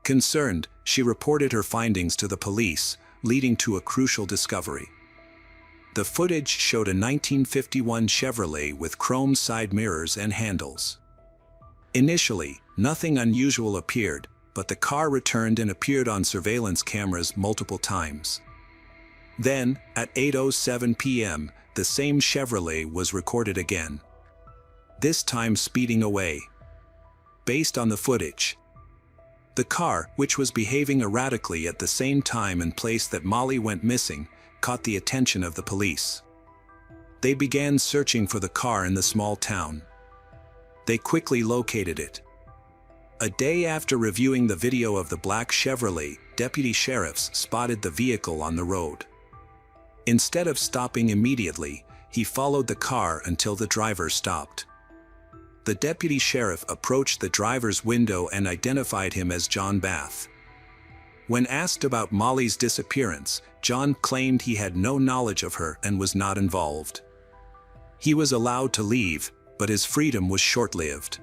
Concerned, she reported her findings to the police, leading to a crucial discovery. The footage showed a 1951 Chevrolet with chrome side mirrors and handles. Initially, nothing unusual appeared, but the car returned and appeared on surveillance cameras multiple times. Then, at 8:07 p.m., the same Chevrolet was recorded again, this time speeding away. Based on the footage, the car, which was behaving erratically at the same time and place that Molly went missing, caught the attention of the police. They began searching for the car in the small town. They quickly located it. A day after reviewing the video of the black Chevrolet, deputy sheriffs spotted the vehicle on the road. Instead of stopping immediately, he followed the car until the driver stopped. The deputy sheriff approached the driver's window and identified him as John Bath. When asked about Molly's disappearance, John claimed he had no knowledge of her and was not involved. He was allowed to leave, but his freedom was short-lived.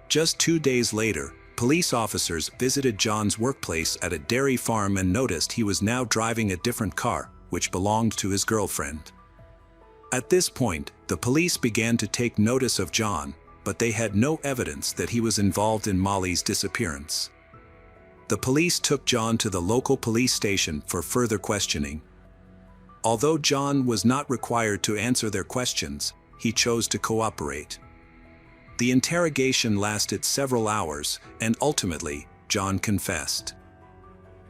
Just 2 days later, police officers visited John's workplace at a dairy farm and noticed he was now driving a different car, which belonged to his girlfriend. At this point, the police began to take notice of John, but they had no evidence that he was involved in Molly's disappearance. The police took John to the local police station for further questioning. Although John was not required to answer their questions, he chose to cooperate. The interrogation lasted several hours, and ultimately, John confessed.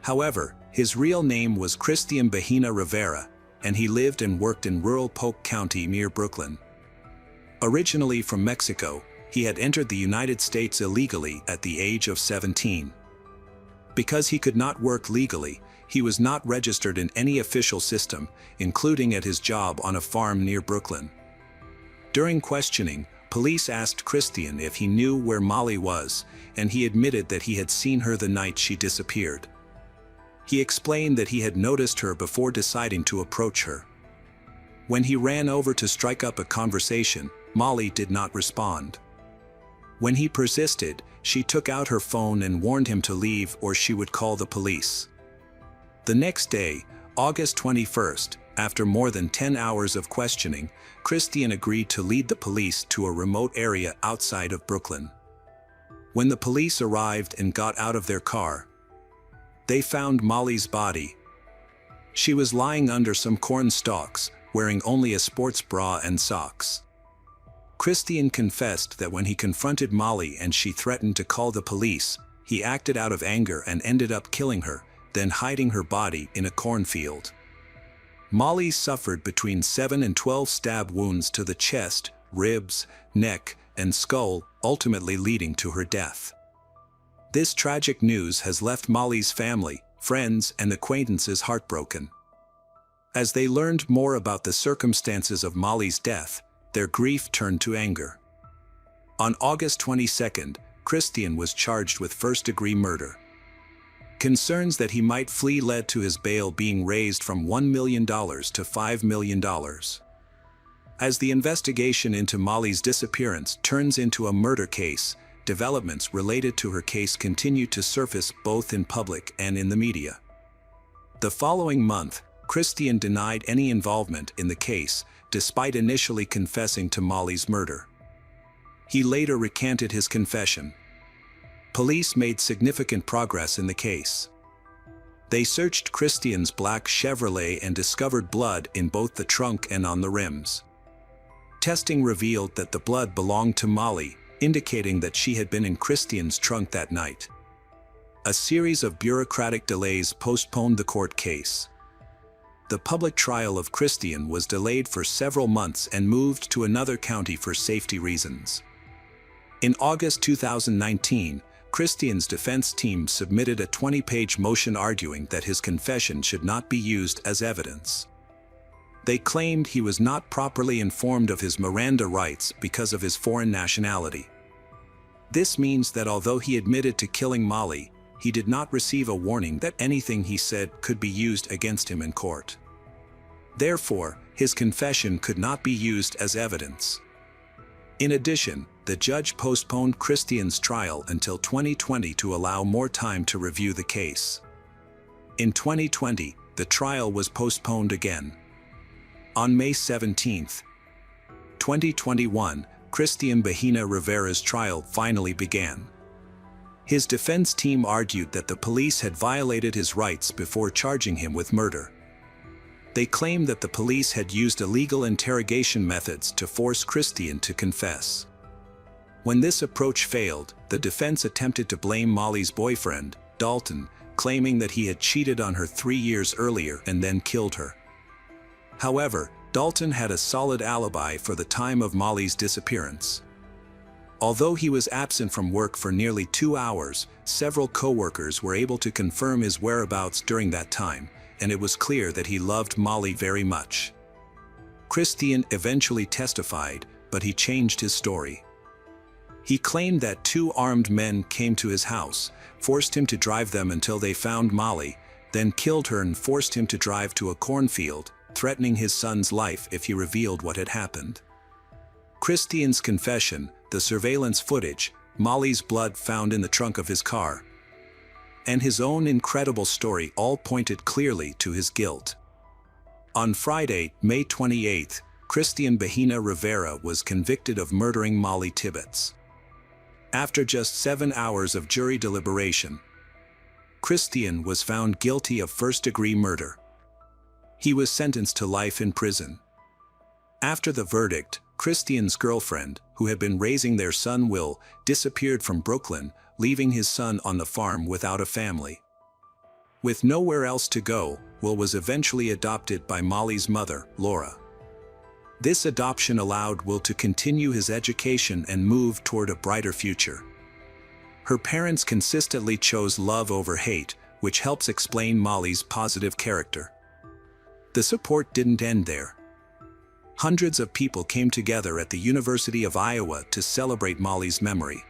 However, his real name was Christian Bahina Rivera, and he lived and worked in rural Polk County near Brooklyn. Originally from Mexico, he had entered the United States illegally at the age of 17. Because he could not work legally, he was not registered in any official system, including at his job on a farm near Brooklyn. During questioning, police asked Christian if he knew where Molly was, and he admitted that he had seen her the night she disappeared. He explained that he had noticed her before deciding to approach her. When he ran over to strike up a conversation, Molly did not respond. When he persisted, she took out her phone and warned him to leave or she would call the police. The next day, August 21st, After more than 10 hours of questioning, Christian agreed to lead the police to a remote area outside of Brooklyn. When the police arrived and got out of their car, they found Molly's body. She was lying under some corn stalks, wearing only a sports bra and socks. Christian confessed that when he confronted Molly and she threatened to call the police, he acted out of anger and ended up killing her, then hiding her body in a cornfield. Molly suffered between 7 and 12 stab wounds to the chest, ribs, neck, and skull, ultimately leading to her death. This tragic news has left Molly's family, friends, and acquaintances heartbroken. As they learned more about the circumstances of Molly's death, their grief turned to anger. On August 22, Christian was charged with first-degree murder. Concerns that he might flee led to his bail being raised from $1 million to $5 million. As the investigation into Molly's disappearance turns into a murder case, developments related to her case continue to surface both in public and in the media. The following month, Christian denied any involvement in the case, despite initially confessing to Molly's murder. He later recanted his confession. Police made significant progress in the case. They searched Christian's black Chevrolet and discovered blood in both the trunk and on the rims. Testing revealed that the blood belonged to Molly, indicating that she had been in Christian's trunk that night. A series of bureaucratic delays postponed the court case. The public trial of Christian was delayed for several months and moved to another county for safety reasons. In August 2019, Christian's defense team submitted a 20-page motion arguing that his confession should not be used as evidence. They claimed he was not properly informed of his Miranda rights because of his foreign nationality. This means that although he admitted to killing Molly, he did not receive a warning that anything he said could be used against him in court. Therefore, his confession could not be used as evidence. In addition, the judge postponed Christian's trial until 2020 to allow more time to review the case. In 2020, the trial was postponed again. On May 17, 2021, Christian Bahena Rivera's trial finally began. His defense team argued that the police had violated his rights before charging him with murder. They claimed that the police had used illegal interrogation methods to force Christian to confess. When this approach failed, the defense attempted to blame Molly's boyfriend, Dalton, claiming that he had cheated on her 3 years earlier and then killed her. However, Dalton had a solid alibi for the time of Molly's disappearance. Although he was absent from work for nearly 2 hours, several co-workers were able to confirm his whereabouts during that time, and it was clear that he loved Molly very much. Christian eventually testified, but he changed his story. He claimed that 2 armed men came to his house, forced him to drive them until they found Molly, then killed her and forced him to drive to a cornfield, threatening his son's life if he revealed what had happened. Christian's confession, the surveillance footage, Molly's blood found in the trunk of his car, and his own incredible story all pointed clearly to his guilt. On Friday, May 28, Christian Bahena Rivera was convicted of murdering Molly Tibbetts. After just 7 hours of jury deliberation, Christian was found guilty of first-degree murder. He was sentenced to life in prison. After the verdict, Christian's girlfriend, who had been raising their son Will, disappeared from Brooklyn, leaving his son on the farm without a family. With nowhere else to go, Will was eventually adopted by Molly's mother, Laura. This adoption allowed Will to continue his education and move toward a brighter future. Her parents consistently chose love over hate, which helps explain Molly's positive character. The support didn't end there. Hundreds of people came together at the University of Iowa to celebrate Molly's memory.